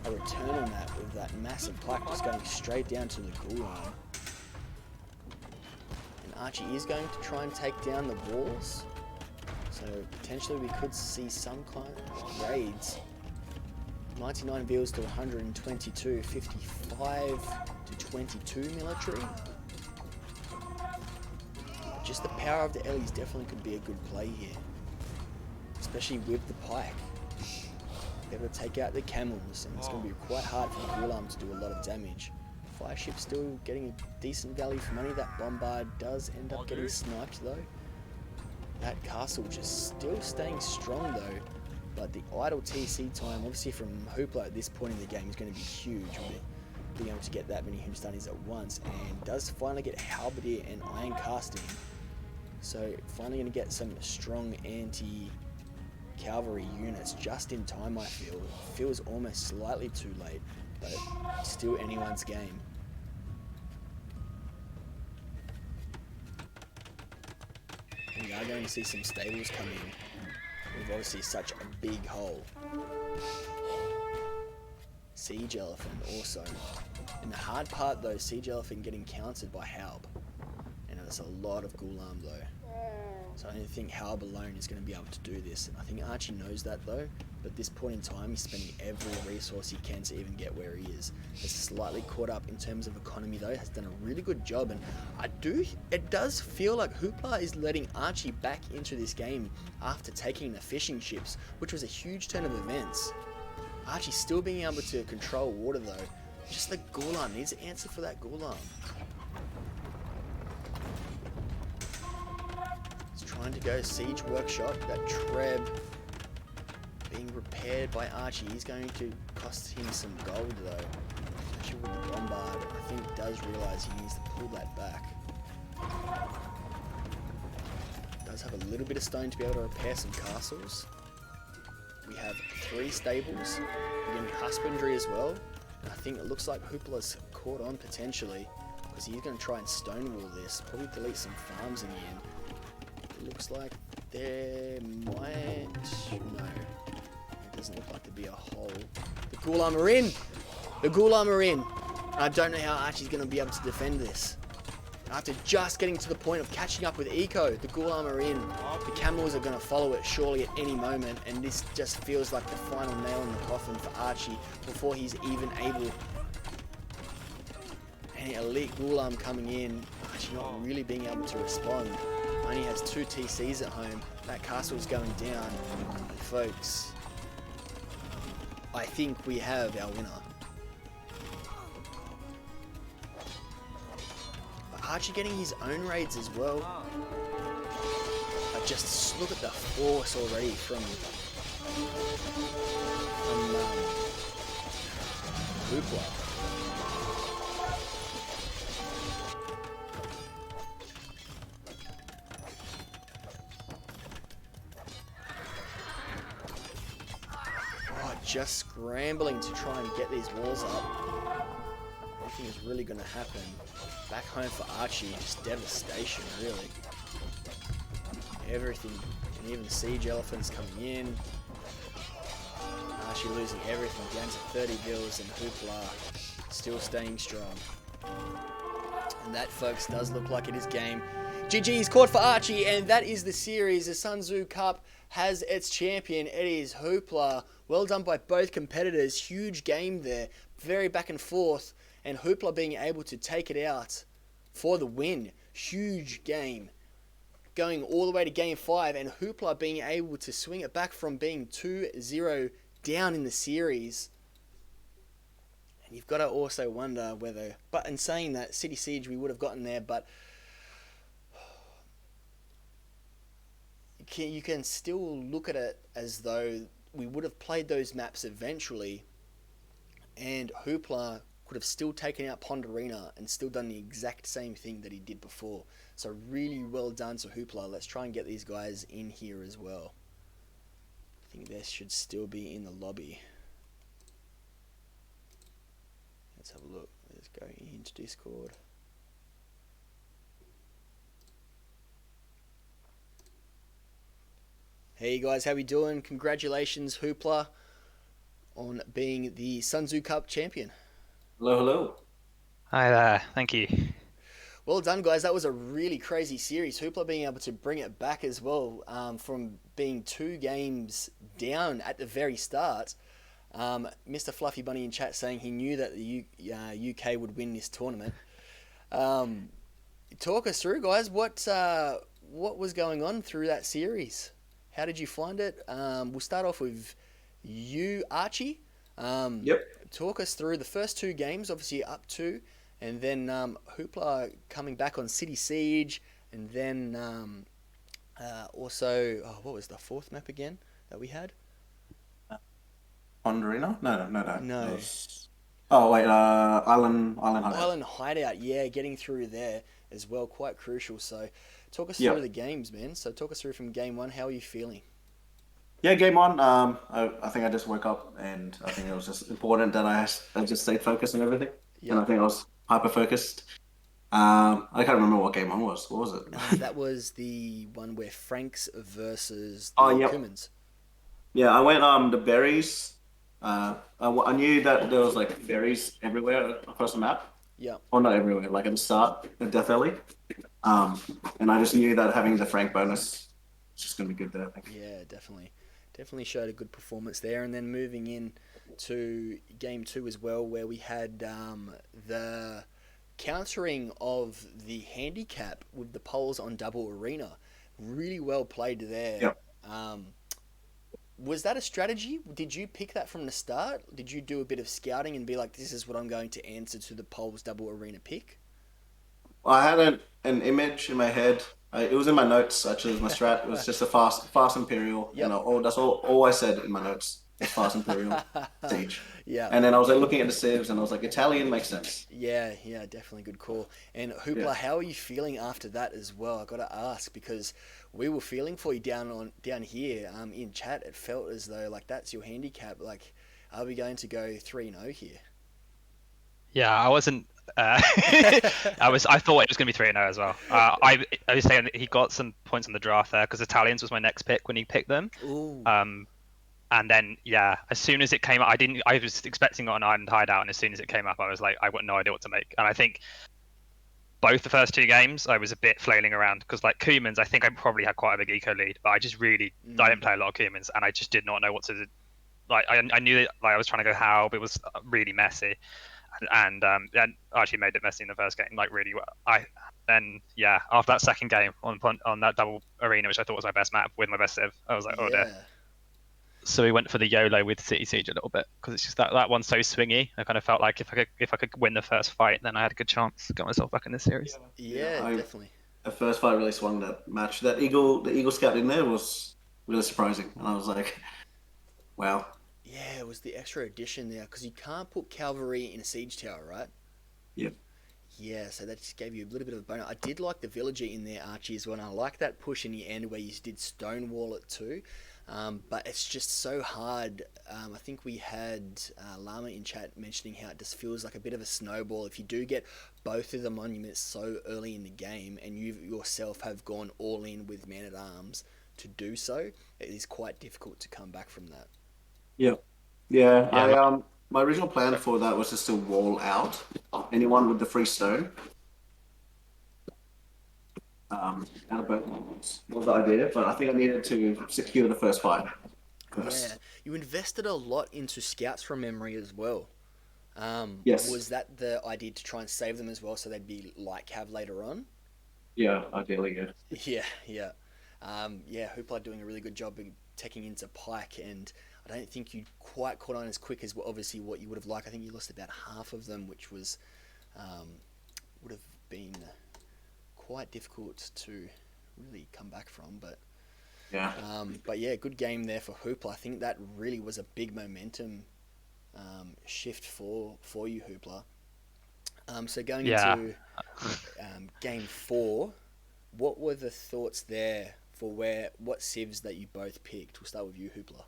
a return on that with that massive pike just going straight down to the ghoul arm. Archie is going to try and take down the walls, so potentially we could see some kind of raids. 99 veals to 122, 55 to 22 military. Just the power of the Ellies definitely could be a good play here, especially with the pike. They're able to take out the camels, and it's going to be quite hard for the ghoul arm to do a lot of damage. Fireship still getting a decent value for money. That bombard does end up getting sniped though. That castle just still staying strong though, but the idle TC time obviously from Hooplah at this point in the game is going to be huge with being able to get that many Himstanis at once, and does finally get Halberdier and Iron Casting. So finally going to get some strong anti-cavalry units just in time, I feel. It feels almost slightly too late, but still anyone's game. We are going to see some stables come in. We've obviously such a big hole. Siege Elephant also. And the hard part though, Siege Elephant getting countered by Halb. And there's a lot of Ghulam though. So I don't think Halb alone is going to be able to do this. And I think Archie knows that though. But at this point in time, he's spending every resource he can to even get where he is. He's slightly caught up in terms of economy though, has done a really good job, and it does feel like Hooplah is letting Archie back into this game after taking the fishing ships, which was a huge turn of events. Archie's still being able to control water though. Just the Ghulam needs an answer for that Ghulam. He's trying to go Siege Workshop, that Treb being repaired by Archie. He's going to cost him some gold though. Especially with the bombard, I think he does realise he needs to pull that back. Does have a little bit of stone to be able to repair some castles. We have 3 stables. We're getting husbandry as well. And I think it looks like Hooplah's caught on potentially, because he's going to try and stonewall this. Probably delete some farms in the end. It looks like there might... no. It doesn't look like there'd be a hole. The Ghulam are in! The Ghulam are in! I don't know how Archie's going to be able to defend this. After just getting to the point of catching up with Eco, the Ghulam are in. The camels are going to follow it surely at any moment, and this just feels like the final nail in the coffin for Archie before he's even able. Any elite Ghulam coming in, Archie not really being able to respond. Only has 2 TCs at home. That castle is going down. Folks, I think we have our winner. Archie getting his own raids as well. Just look at the force already from Hooplah. Oh, just scrambling to try and get these walls up. Nothing is really going to happen. Back home for Archie, just devastation, really. Everything, and even Siege Elephants coming in. Archie losing everything, down to 30 bills, and Hooplah still staying strong. And that, folks, does look like it is game. GG's caught for Archie, and that is the series. The Sun-Tzu Cup has its champion. It is Hooplah. Well done by both competitors. Huge game there. Very back and forth. And Hooplah being able to take it out for the win. Huge game. Going all the way to game 5, and Hooplah being able to swing it back from being 2-0 down in the series. And you've got to also wonder whether, but in saying that, City Siege we would have gotten there, but you can still look at it as though we would have played those maps eventually, and Hooplah could have still taken out Ponderina and still done the exact same thing that he did before. So really well done to Hooplah. Let's try and get these guys in here as well. I think they should still be in the lobby. Let's have a look. Let's go into Discord. Hey guys, how we doing? Congratulations, Hooplah, on being the Sun-Tzu Cup champion. Hello, hello. Hi there. Thank you. Well done, guys. That was a really crazy series. Hooplah being able to bring it back as well, from being 2 games down at the very start. Mr. Fluffy Bunny in chat saying he knew that the UK would win this tournament. Talk us through, guys. What was going on through that series? How did you find it? We'll start off with you, Archie. Yep. Talk us through the first 2 games, obviously up 2, and then Hooplah coming back on City Siege, and then also, what was the 4th map again that we had? Ponderina? No. No. It was- Oh, wait, Island Hideout. Island Hideout, yeah, getting through there as well, quite crucial. So talk us Yep. through the games, man. So talk us through from game 1, how are you feeling? Yeah, game 1, I think I just woke up and I think it was just important that I just stayed focused on everything. Yeah. And I think I was hyper-focused. I can't remember what game 1 was. What was it? That was the one where Franks versus the Oh, yep. Cumans. Yeah, I went the berries. I knew that there was like berries everywhere across the map. Yeah. Well, not everywhere, like at the start, at Death Alley. And I just knew that having the Frank bonus was just going to be good there, I think. Yeah, definitely. Definitely showed a good performance there. And then moving in to game 2 as well, where we had the countering of the handicap with the poles on double arena. Really well played there. Yep. Was that a strategy? Did you pick that from the start? Did you do a bit of scouting and be like, this is what I'm going to answer to the poles double arena pick? Well, I had an image in my head. It was in my notes, actually. My strat was just a fast Imperial. Yep. You know, that's all I said in my notes. Fast Imperial siege. Yeah. And then I was like looking at the civs and I was like, Italian makes sense. Yeah, definitely good call. And Hooplah, Yeah. how are you feeling after that as well? I got to ask, because we were feeling for you down here in chat. It felt as though like that's your handicap. Like, are we going to go 3-0 here? Yeah, I wasn't. I thought it was going to be 3-0 as well. I was saying that he got some points on the draft there because Italians was my next pick when he picked them. Ooh. And then as soon as it came up, I was expecting it on Island Hideout, and as soon as it came up, I was like, I got no idea what to make. And I think both the first 2 games, I was a bit flailing around because like Cumans, I think I probably had quite a big eco lead, but I just really I didn't play a lot of Cumans, and I just did not know what to do. Like I knew that like I was trying to go Halb, it was really messy, and Archie made it messy in the first game, like really well. After that second game on that double arena, which I thought was my best map with my best civ, I was like, oh dear. So we went for the YOLO with City Siege a little bit because it's just that one's so swingy. I kind of felt like if I could win the first fight, then I had a good chance to get myself back in this series. Yeah, definitely. The first fight really swung that match. The Eagle Scout in there was really surprising, and I was like, wow. Yeah, it was the extra addition there because you can't put cavalry in a siege tower, right? Yep. Yeah, so that just gave you a little bit of a bonus. I did like the villager in there, Archie, as well, and I like that push in the end where you did stonewall it too. But it's just so hard. I think we had Llama in chat mentioning how it just feels like a bit of a snowball. If you do get both of the monuments so early in the game and you yourself have gone all in with Man-at-Arms to do so, it is quite difficult to come back from that. Yep. Yeah. My original plan for that was just to wall out anyone with the free stone. Out of both was the idea, but I think I needed to secure the first fight. Yeah, you invested a lot into scouts from memory as well. Yes. Was that the idea to try and save them as well, so they'd be like Cav later on? Yeah, ideally, yeah. Yeah. Hooplah doing a really good job of taking into Pike, and I don't think you quite caught on as quick as obviously what you would have liked. I think you lost about half of them, which was would have been quite difficult to really come back from. But Yeah. But yeah, good game there for Hooplah. I think that really was a big momentum shift for you, Hooplah. So going Yeah. into game 4, what were the thoughts there for what civs that you both picked? We'll start with you, Hooplah.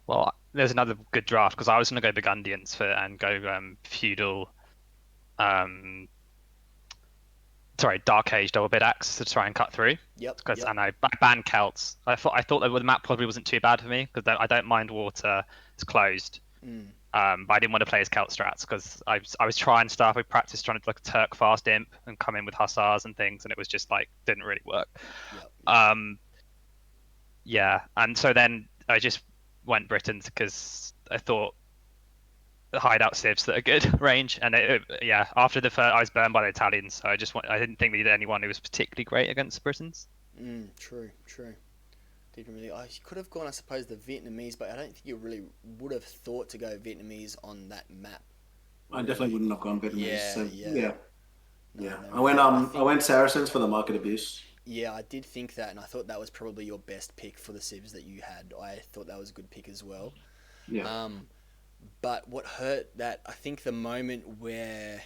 Well, there's another good draft because I was going to go Burgundians and go feudal. Sorry, Dark Age double bid axe to try and cut through. Yep. And I banned Celts. I thought that the map probably wasn't too bad for me because I don't mind water. It's closed. But I didn't want to play as Celt strats because I was trying stuff. We practiced trying to like a Turk fast imp and come in with hussars and things, and it was just like didn't really work. Yep. Yeah, and so then I just went Britons because I thought the hideout civs that are good range, and after the first I was burned by the Italians, so I didn't think we had anyone who was particularly great against Britons. True. Didn't really. I could have gone, I suppose, the Vietnamese, but I don't think you really would have thought to go Vietnamese on that map. I definitely wouldn't have gone Vietnamese. Yeah. No, I went Saracens for the market abuse. Yeah, I did think that, and I thought that was probably your best pick for the civs that you had. I thought that was a good pick as well. Yeah. But what hurt that, I think the moment where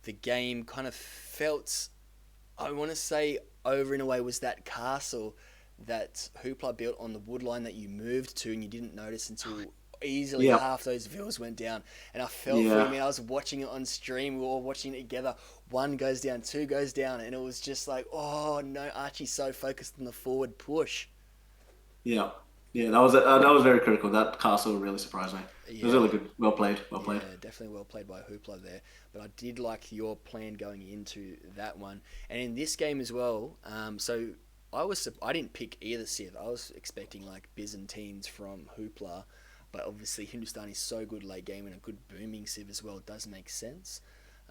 the game kind of felt, I want to say, over in a way, was that castle that Hooplah built on the wood line that you moved to and you didn't notice until easily half those villas went down. And I felt for you, man. I was watching it on stream. We were all watching it together. 1 goes down, 2 goes down. And it was just like, oh, no, Archie's so focused on the forward push. Yeah, that was very critical. That castle really surprised me. It was really good. Well played. Yeah, definitely well played by Hooplah there. But I did like your plan going into that one. And in this game as well, so I didn't pick either civ. I was expecting like Byzantines from Hooplah, but obviously Hindustani is so good late game and a good booming civ as well. It does make sense.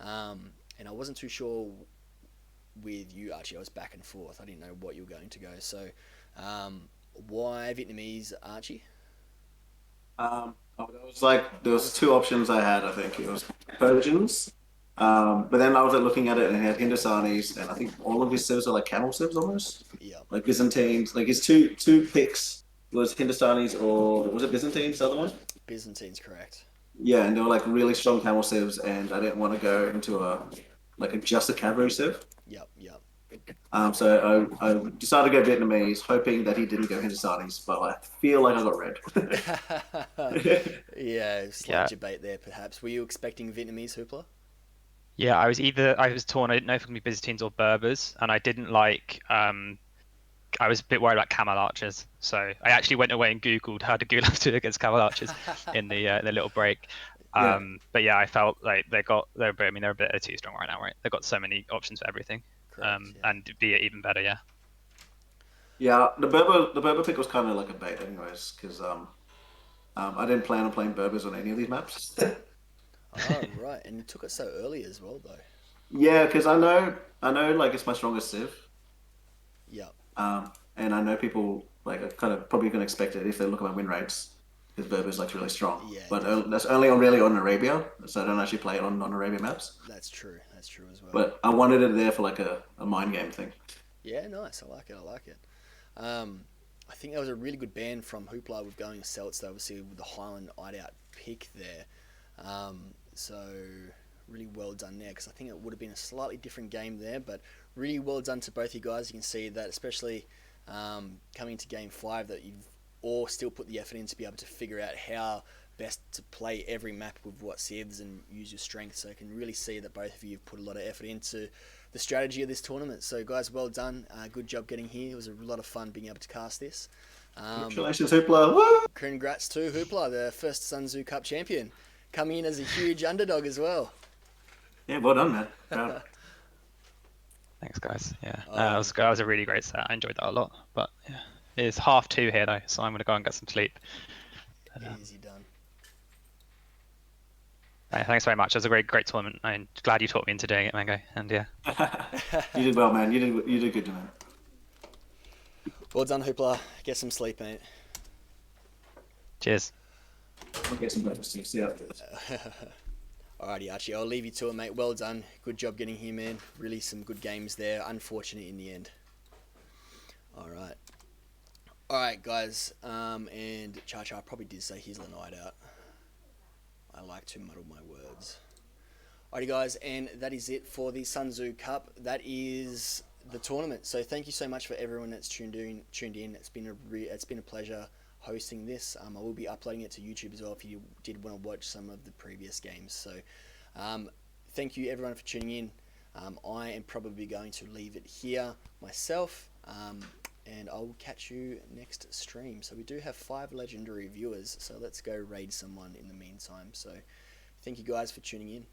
And I wasn't too sure with you, Archie. I was back and forth. I didn't know what you were going to go. So why Vietnamese, Archie? There was 2 options I had. I think it was Persians, but then I was looking at it and it had Hindustanis, and I think all of his civs are like camel civs almost. Yeah. Like Byzantines. Like his two picks was Hindustanis or was it Byzantines? The other one. Byzantines, correct. Yeah, and they were like really strong camel civs, and I didn't want to go into just a cavalry civ. Yep. So I decided to go Vietnamese, hoping that he didn't go Hindustanis, but I feel like I got red. Yeah, slight debate there perhaps. Were you expecting Vietnamese, Hooplah? Yeah, I was torn. I didn't know if it would be Byzantines or Berbers, and I didn't like. I was a bit worried about camel archers, so I actually went away and Googled how to Gulag do against camel archers in the little break. But yeah, I felt like they're a bit too strong right now, right? They've got so many options for everything. Correct, And be it even better, yeah. Yeah, the Berber pick was kind of like a bait, anyways, because I didn't plan on playing Berbers on any of these maps. Oh right, and you took it so early as well, though. Yeah, because I know, like it's my strongest civ. Yeah. And I know people like are kind of probably going to expect it if they look at my win rates, because Berber's like really strong. Yeah, but that's only on Arabia, so I don't actually play it on non-Arabia maps. That's true as well. But I wanted it there for like a mind game thing. Yeah, nice. I like it. I think that was a really good ban from Hooplah with going Celts, though, obviously with the Highland Hideout pick there. So really well done there, because I think it would have been a slightly different game there, but really well done to both you guys. You can see that, especially coming to game 5, that you've all still put the effort in to be able to figure out how best to play every map with what civs and use your strength. So I can really see that both of you have put a lot of effort into the strategy of this tournament. So guys, well done. Good job getting here. It was a lot of fun being able to cast this. Congratulations, Hooplah! Woo! Congrats to Hooplah, the first Sun-Tzu Cup champion, coming in as a huge underdog as well. Yeah, well done, man. Proud. Thanks, guys. Yeah, it was a really great set. I enjoyed that a lot. But yeah, it's 2:30 here though, so I'm gonna go and get some sleep. Easy done. Thanks very much. It was a great tournament. I'm glad you taught me into doing it, Mango. And yeah, You did well, man. You did good, man. Well done, Hooplah. Get some sleep, mate. cheers. I'll get some breakfast too. See ya. Alrighty, Archie, I'll leave you to it, mate. Well done. Good job getting here, man. Really some good games there. Unfortunate in the end. Alright, guys. And Cha-Cha probably did say he's the night out. I like to muddle my words. Alrighty, guys, and that is it for the Sun-Tzu Cup. That is the tournament. So thank you so much for everyone that's tuned in. It's been a pleasure hosting this. I will be uploading it to YouTube as well if you did want to watch some of the previous games. So thank you everyone for tuning in. I am probably going to leave it here myself, and I will catch you next stream. So we do have 5 legendary viewers, so let's go raid someone in the meantime. So thank you guys for tuning in.